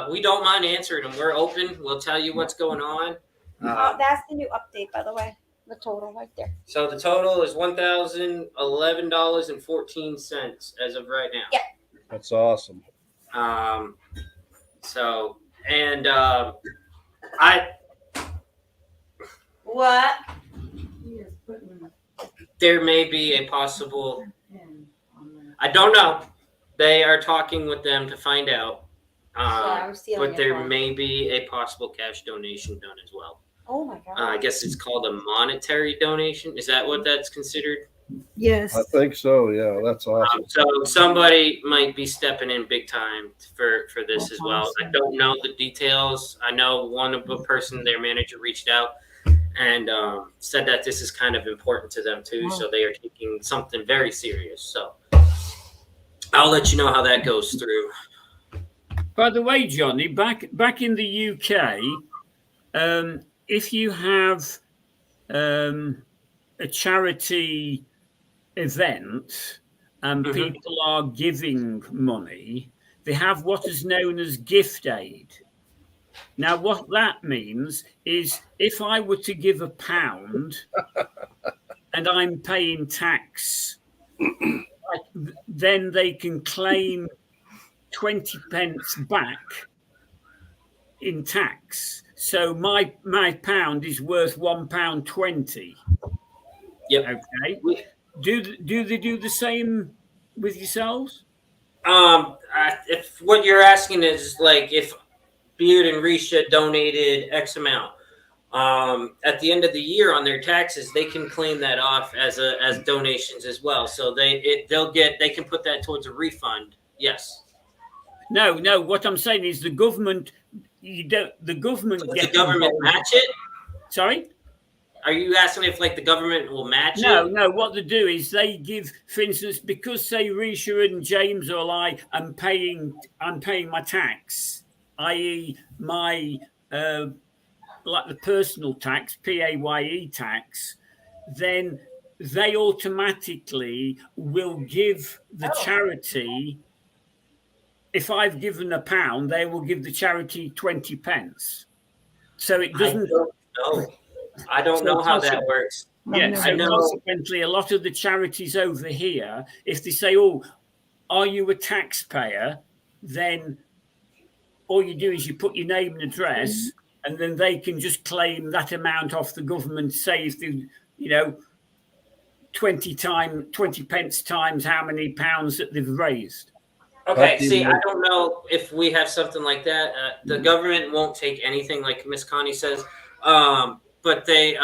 we don't mind answering them. We're open. We'll tell you what's going on. That's the new update, by the way. The total right there. So the total is $1,011.14 as of right now. Yeah. That's awesome. What? There may be a possible. I don't know. They are talking with them to find out. But there may be a possible cash donation done as well. Oh my God. I guess it's called a monetary donation. Is that what that's considered? Yes. I think so. Yeah, that's awesome. So somebody might be stepping in big time for this as well. I don't know the details. I know one person, their manager, reached out and said that this is kind of important to them too. So they are taking something very serious. So I'll let you know how that goes through. By the way, Johnny, back in the UK, if you have a charity event and people are giving money, they have what is known as gift aid. Now, what that means is if I were to give £1 and I'm paying tax, then they can claim 20 pence back in tax. So my pound is worth £1.20. Yep. Okay. Do they do the same with yourselves? If what you're asking is like if Beard and Risha donated X amount, at the end of the year on their taxes, they can claim that off as donations as well. So they can put that towards a refund. Yes. No. What I'm saying is the government. The government. Does the government match it? Sorry. Are you asking if like the government will match it? No. What they do is they give, for instance, because say Risha and James or I'm paying my tax, i.e. my like the personal tax, PAYE tax, then they automatically will give the charity. If I've given £1, they will give the charity 20 pence. So it doesn't. I don't know how that works. Yeah, so consequently, a lot of the charities over here, if they say, "Oh, are you a taxpayer?" then all you do is you put your name and address, and then they can just claim that amount off the government. Say if they, 20 pence times how many pounds that they've raised. Okay, see, I don't know if we have something like that. The government won't take anything, like Miss Connie says. But they,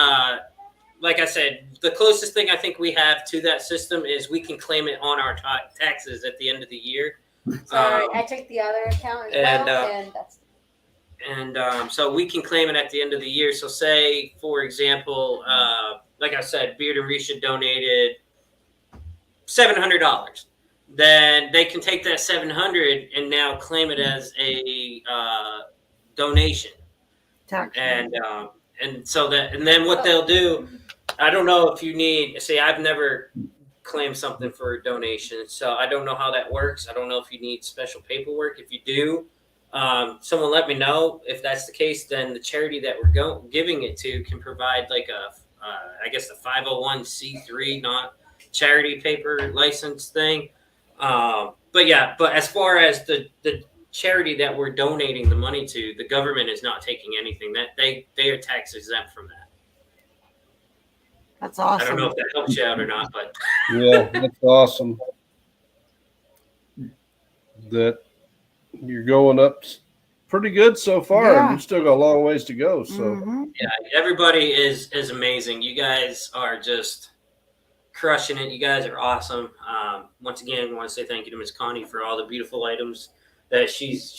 like I said, the closest thing I think we have to that system is we can claim it on our taxes at the end of the year. Sorry, I took the other account as well, and that's. So we can claim it at the end of the year. So say, for example, like I said, Beard and Risha donated $700. Then they can take that $700 and now claim it as a donation. Tax. And so that, and then what they'll do, I don't know if you need. See, I've never claimed something for a donation, so I don't know how that works. I don't know if you need special paperwork. If you do, someone let me know. If that's the case, then the charity that we're giving it to can provide like I guess the 501c3, not charity paper license thing. But as far as the charity that we're donating the money to, the government is not taking anything. That they are tax exempt from that. That's awesome. I don't know if that helps you out or not, but Yeah, that's awesome. That you're going up pretty good so far, and Yeah. you still got a long ways to go. So Mhm. yeah, everybody is amazing. You guys are just crushing it. You guys are awesome. Once again, I want to say thank you to Miss Connie for all the beautiful items that she's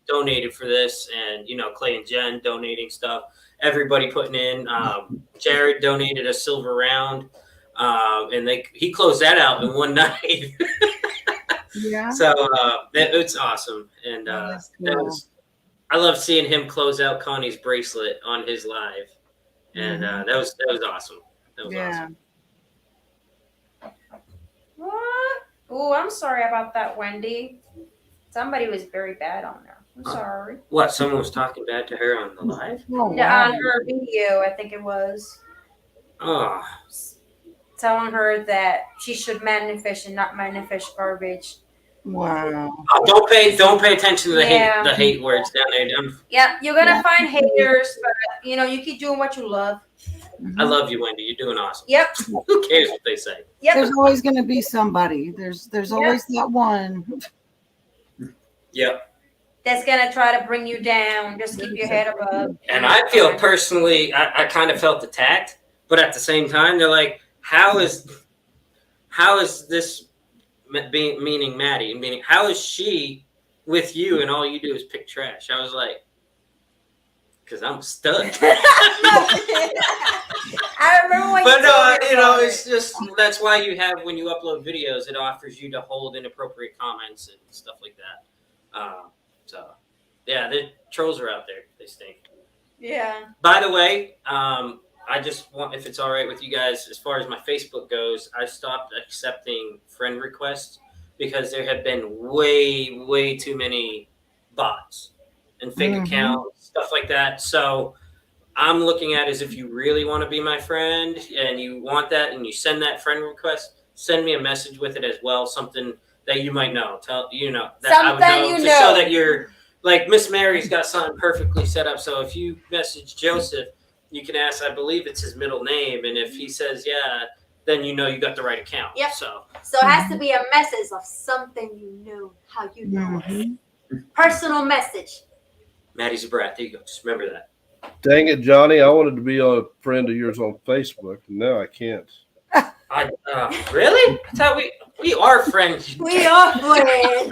donated for this, and Clay and Jen donating stuff. Everybody putting in. Jared donated a silver round, and he closed that out in one night. Yeah. So it's awesome, and That's cool. I love seeing him close out Connie's bracelet on his live, and that was awesome. That was Yeah. awesome. What? Oh, I'm sorry about that, Wendy. Somebody was very bad on there. I'm sorry. What? Someone was talking bad to her on the live? Oh, Yeah, wow. on her video, I think it was, Oh, telling her that she should manifest and not manifest garbage. Wow. don't pay attention to the Yeah. hate words down there. Yeah, you're gonna find haters, but you keep doing what you love. I love you, Wendy. You're doing awesome. Yep. Who cares what they say? Yep. There's always going to be somebody. There's always that one. Yep. That's gonna try to bring you down. Just keep your head above. And I feel personally, I kind of felt attacked, but at the same time, they're like, how is this meaning Maddie, meaning how is she with you and all you do is pick trash? I was like, because I'm a stud. I remember when But you told me about it's just that's why you have, when you upload videos, it offers you to hold inappropriate comments and stuff like that. So yeah, the trolls are out there. They stink. Yeah. By the way, I just want, if it's all right with you guys, as far as my Facebook goes, I stopped accepting friend requests because there have been way too many bots and fake accounts, stuff like that. So I'm looking at is if you really want to be my friend and you want that and you send that friend request, send me a message with it as well, something that you might know. That I would know to show that you're like Miss Mary's got something perfectly set up. So if you message Joseph, you can ask, I believe it's his middle name, and if he says yeah, then you got the right account. Yep. So it has to be a message of something how you know it. Personal message. Maddie's a brat. There you go. Just remember that. dang it, Johnny, I wanted to be a friend of yours on Facebook, and now I can't. Really? I thought we are friends. We are friends.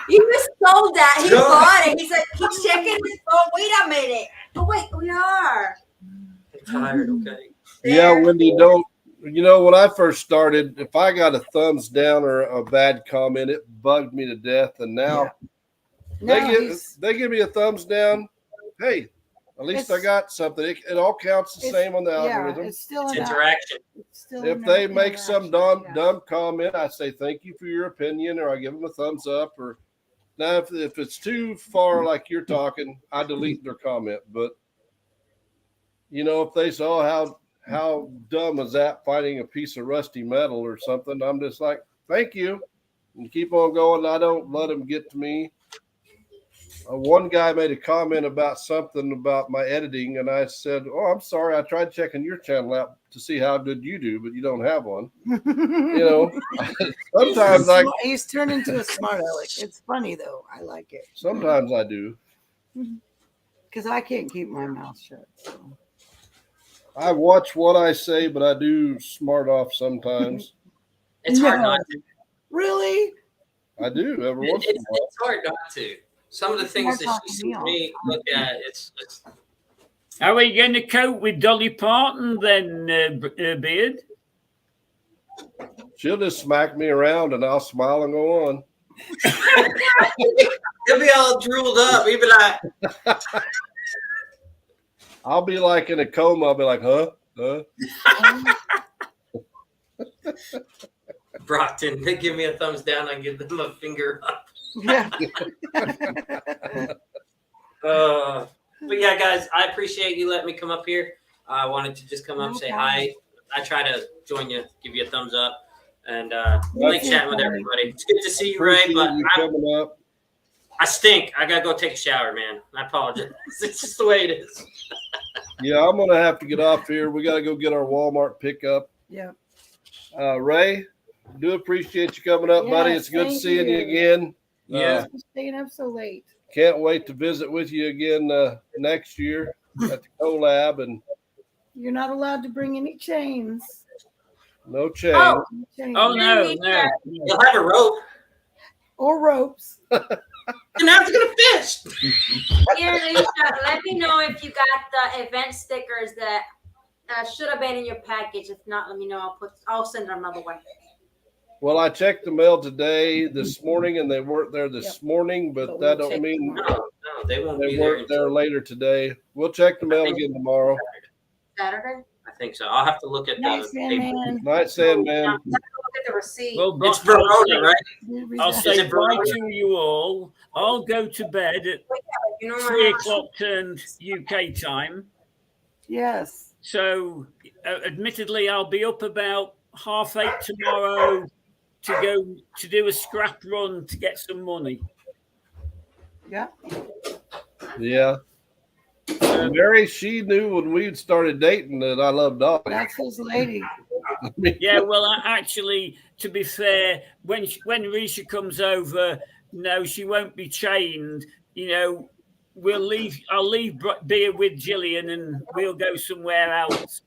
He just sold that. He bought it. He said, he's checking his phone. Wait a minute. Oh, wait, we are. I'm tired, okay? Yeah, Wendy, don't. When I first started, if I got a thumbs down or a bad comment, it bugged me to death. And now they give me a thumbs down. Hey, at least I got something. It all counts the same on the algorithm. It's still It's interaction. If they make some dumb comment, I say thank you for your opinion, or I give them a thumbs up. Or now, if it's too far, like you're talking, I delete their comment. But if they say, "Oh, how dumb is that? Finding a piece of rusty metal or something," I'm just like, "Thank you," and keep on going. I don't let them get to me. One guy made a comment about something about my editing, and I said, "Oh, I'm sorry. I tried checking your channel out to see how good you do, but you don't have one." Sometimes he's turned into a smart aleck. It's funny though. I like it. Sometimes I do. Because I can't keep my mouth shut. So. I watch what I say, but I do smart off sometimes. It's hard not to. Really? I do every once in a while. It's hard not to. Some of the things that she sees me look at, it's How are you going to cope with Dolly Parton then, Beard? She'll just smack me around and I'll smile and go on. He'll be all drooled up. He'll be like, I'll be like in a coma. I'll be like, huh? Brockton, they give me a thumbs down. I give them a finger up. Yeah. But yeah, guys, I appreciate you letting me come up here. I wanted to just come up, say hi. I try to join you, give you a thumbs up, and like chatting with everybody. It's good to see you, Ray. But coming up. I stink. I gotta go take a shower, man. I apologize. It's just the way it is. Yeah, I'm gonna have to get off here. We gotta go get our Walmart pickup. Yeah. Ray, do appreciate you coming up, buddy. It's good thank seeing you you. again. Yeah. Staying up so late. Can't wait to visit with you again next year at the collab, and You're not allowed to bring any chains. no change. Oh, Oh no, no. You'll have a rope. Or ropes. And how's it gonna fish? here, Lisa, let me know if you got the event stickers that should have been in your package. If not, let me know. I'll send another one. Well, I checked the mail today, this morning, and they weren't there this morning, but that don't mean No, they won't they be there. weren't there later today. We'll check the mail again tomorrow. Saturday. I think so. I'll have to look at the Night, paper. Sandman. Night, Sandman. Look at the receipt. Well, It's Brock, Verona, right? I'll Is say it bye Verona? to you all. I'll go to bed at You know 3 o'clock turned UK time. Yes. So, admittedly, I'll be up about 8:30 tomorrow to go to do a scrap run to get some money. Yeah. Yeah. Mary, she knew when we started dating that I loved dogs. That's his lady. Yeah, well, actually, to be fair, when Risha comes over, no, she won't be chained. You know, I'll leave beer with Gillian, and we'll go somewhere else.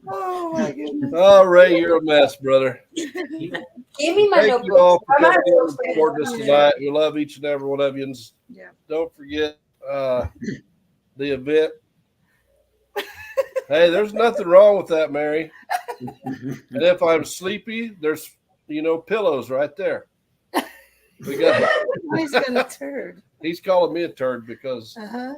Oh my goodness. Oh, Ray, you're a mess, brother. Give me my Thank you all notebook. for I'm not coming in and supposed to- supporting us tonight. We love each and every one of you. And Yeah. don't forget the event. Hey, there's nothing wrong with that, Mary. And if I'm sleepy, there's pillows right there. We got. He's got a turd. He's calling me a turd because Uh-huh.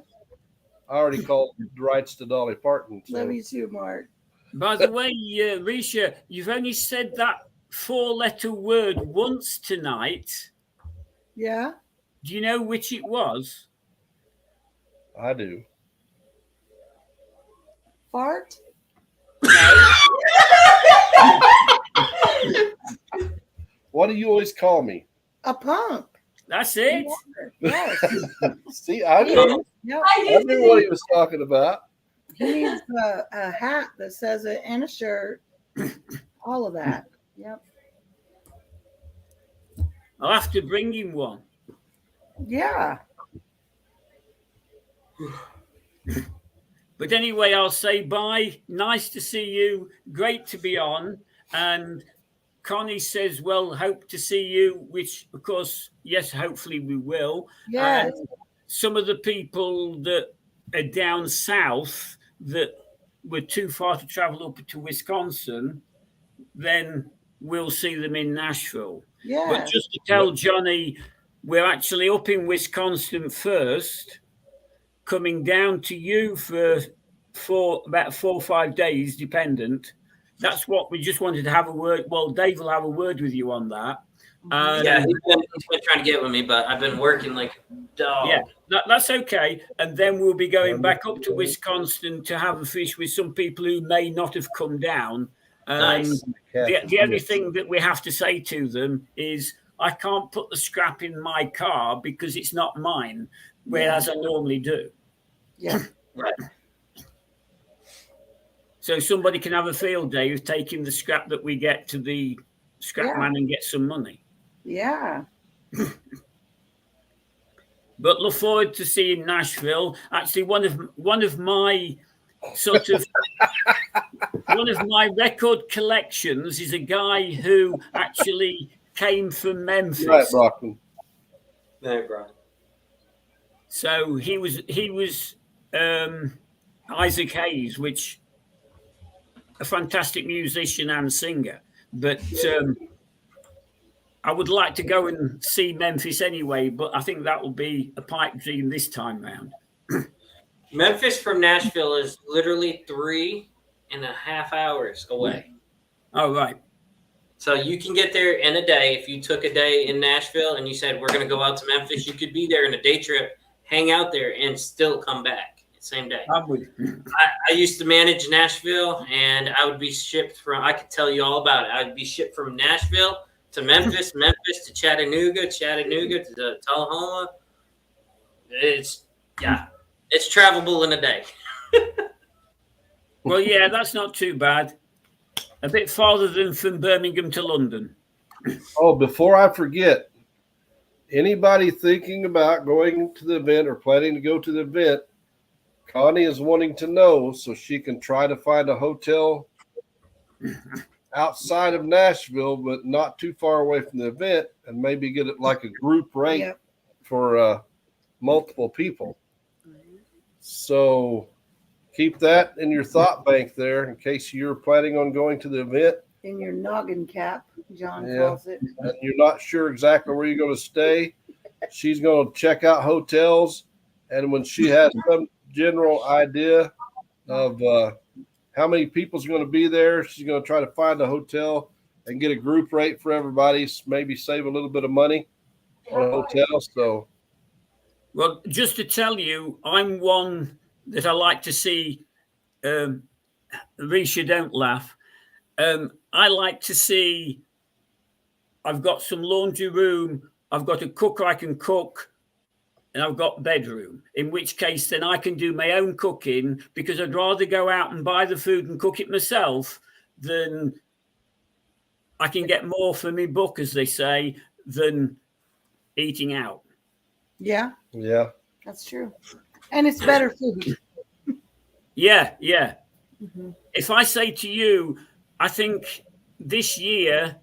I already called the rights to Dolly Parton. So. Love you too, Mark. By the way, Risha, you've only said that 4-letter word once tonight. Yeah. Do you know which it was? I do. Fart? What do you always call me? A punk. That's it. Yes. See, I knew, Yep. I knew what he was talking about. He needs a hat that says it and a shirt. All of that. Yep. I'll have to bring him one. Yeah. But anyway, I'll say bye. Nice to see you. Great to be on. And Connie says, well, hope to see you, which, of course, yes, hopefully we will. Yes. And some of the people that are down south that were too far to travel up to Wisconsin, then we'll see them in Nashville. Yeah. But just to tell Johnny, we're actually up in Wisconsin first, coming down to you for about 4 or 5 days, dependent. That's what we just wanted to have a word. Well, Dave will have a word with you on that. Yeah, he's been trying to get with me, but I've been working like a dog. Yeah, that's okay. And then we'll be going back up to Wisconsin to have a fish with some people who may not have come down. Nice. The only thing that we have to say to them is, I can't put the scrap in my car because it's not mine, whereas I normally do. Yeah. Right. So somebody can have a field day of taking the scrap that we get to the scrap man and get some money. Yeah. But look forward to seeing Nashville. Actually, one of my sort of one of my record collections is a guy who actually came from Memphis. Right, Brockman. There, bro. So he was Isaac Hayes, which a fantastic musician and singer. But I would like to go and see Memphis anyway, but I think that will be a pipe dream this time round. Memphis from Nashville is literally 3.5 hours away. Oh, right. So you can get there in a day. If you took a day in Nashville and you said, we're going to go out to Memphis, you could be there in a day trip, hang out there, and still come back same day. I used to manage Nashville, and I would be shipped from, I could tell you all about it. I'd be shipped from Nashville to Memphis, Memphis to Chattanooga, Chattanooga to Tullahoma. It's travelable in a day. Well, yeah, that's not too bad. A bit farther than from Birmingham to London. Oh, before I forget, anybody thinking about going to the event or planning to go to the event, Connie is wanting to know so she can try to find a hotel outside of Nashville, but not too far away from the event, and maybe get it like a group rate for multiple people. So keep that in your thought bank there in case you're planning on going to the event. In your noggin cap, John calls it. And you're not sure exactly where you're going to stay. She's going to check out hotels, and when she has some general idea of how many people's going to be there, she's going to try to find a hotel and get a group rate for everybody, maybe save a little bit of money on a hotel. So, well, just to tell you, I'm one that I like to see. Risha, don't laugh. I like to see. I've got some laundry room. I've got a cooker I can cook. And I've got bedroom, in which case then I can do my own cooking, because I'd rather go out and buy the food and cook it myself than I can get more for my buck, as they say, than eating out. Yeah, that's true. And it's better food. Yeah. If I say to you, I think this year,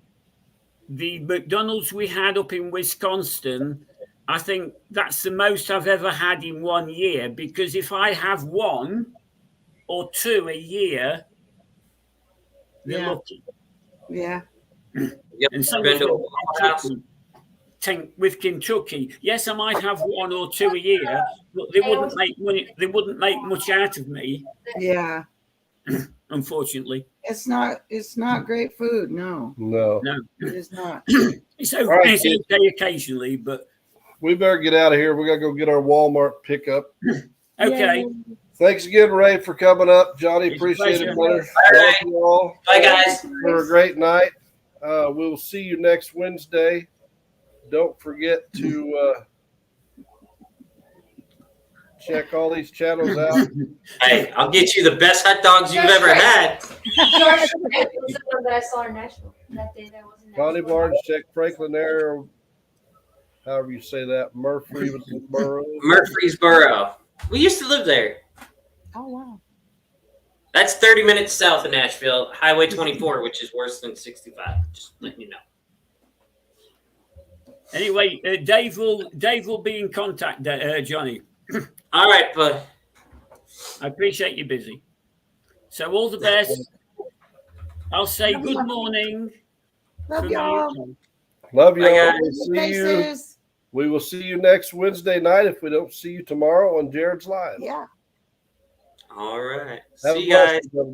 the McDonald's we had up in Wisconsin, I think that's the most I've ever had in 1 year, because if I have 1 or 2 a year, they're lucky. Yeah. And so with Kentucky, yes, I might have 1 or 2 a year, but they wouldn't make money. They wouldn't make much out of me. Yeah. Unfortunately, it's not great food. No, it is not. It's okay occasionally, but we better get out of here. We got to go get our Walmart pickup. Okay. Thanks again, Ray, for coming up. Johnny, appreciate it, brother. Bye, you all. Bye, guys. For a great night. We will see you next Wednesday. Don't forget to check all these channels out. Hey, I'll get you the best hot dogs you've ever had. That I saw in Nashville that day. That was in Nashville. Connie Barnes, check Franklin Air, however you say that, Murfreesboro. Murfreesboro. We used to live there. Oh, wow. That's 30 minutes south of Nashville, Highway 24, which is worse than 65. Just letting you know. Anyway, Dave will be in contact, Johnny. All right, bud. I appreciate you busy. So all the best. I'll say good morning. Love y'all. Love y'all. Bye, We'll see you. We will see you next Wednesday night if we don't see you tomorrow on Jared's Live. Yeah. All right. Have See a you guys. blessed one.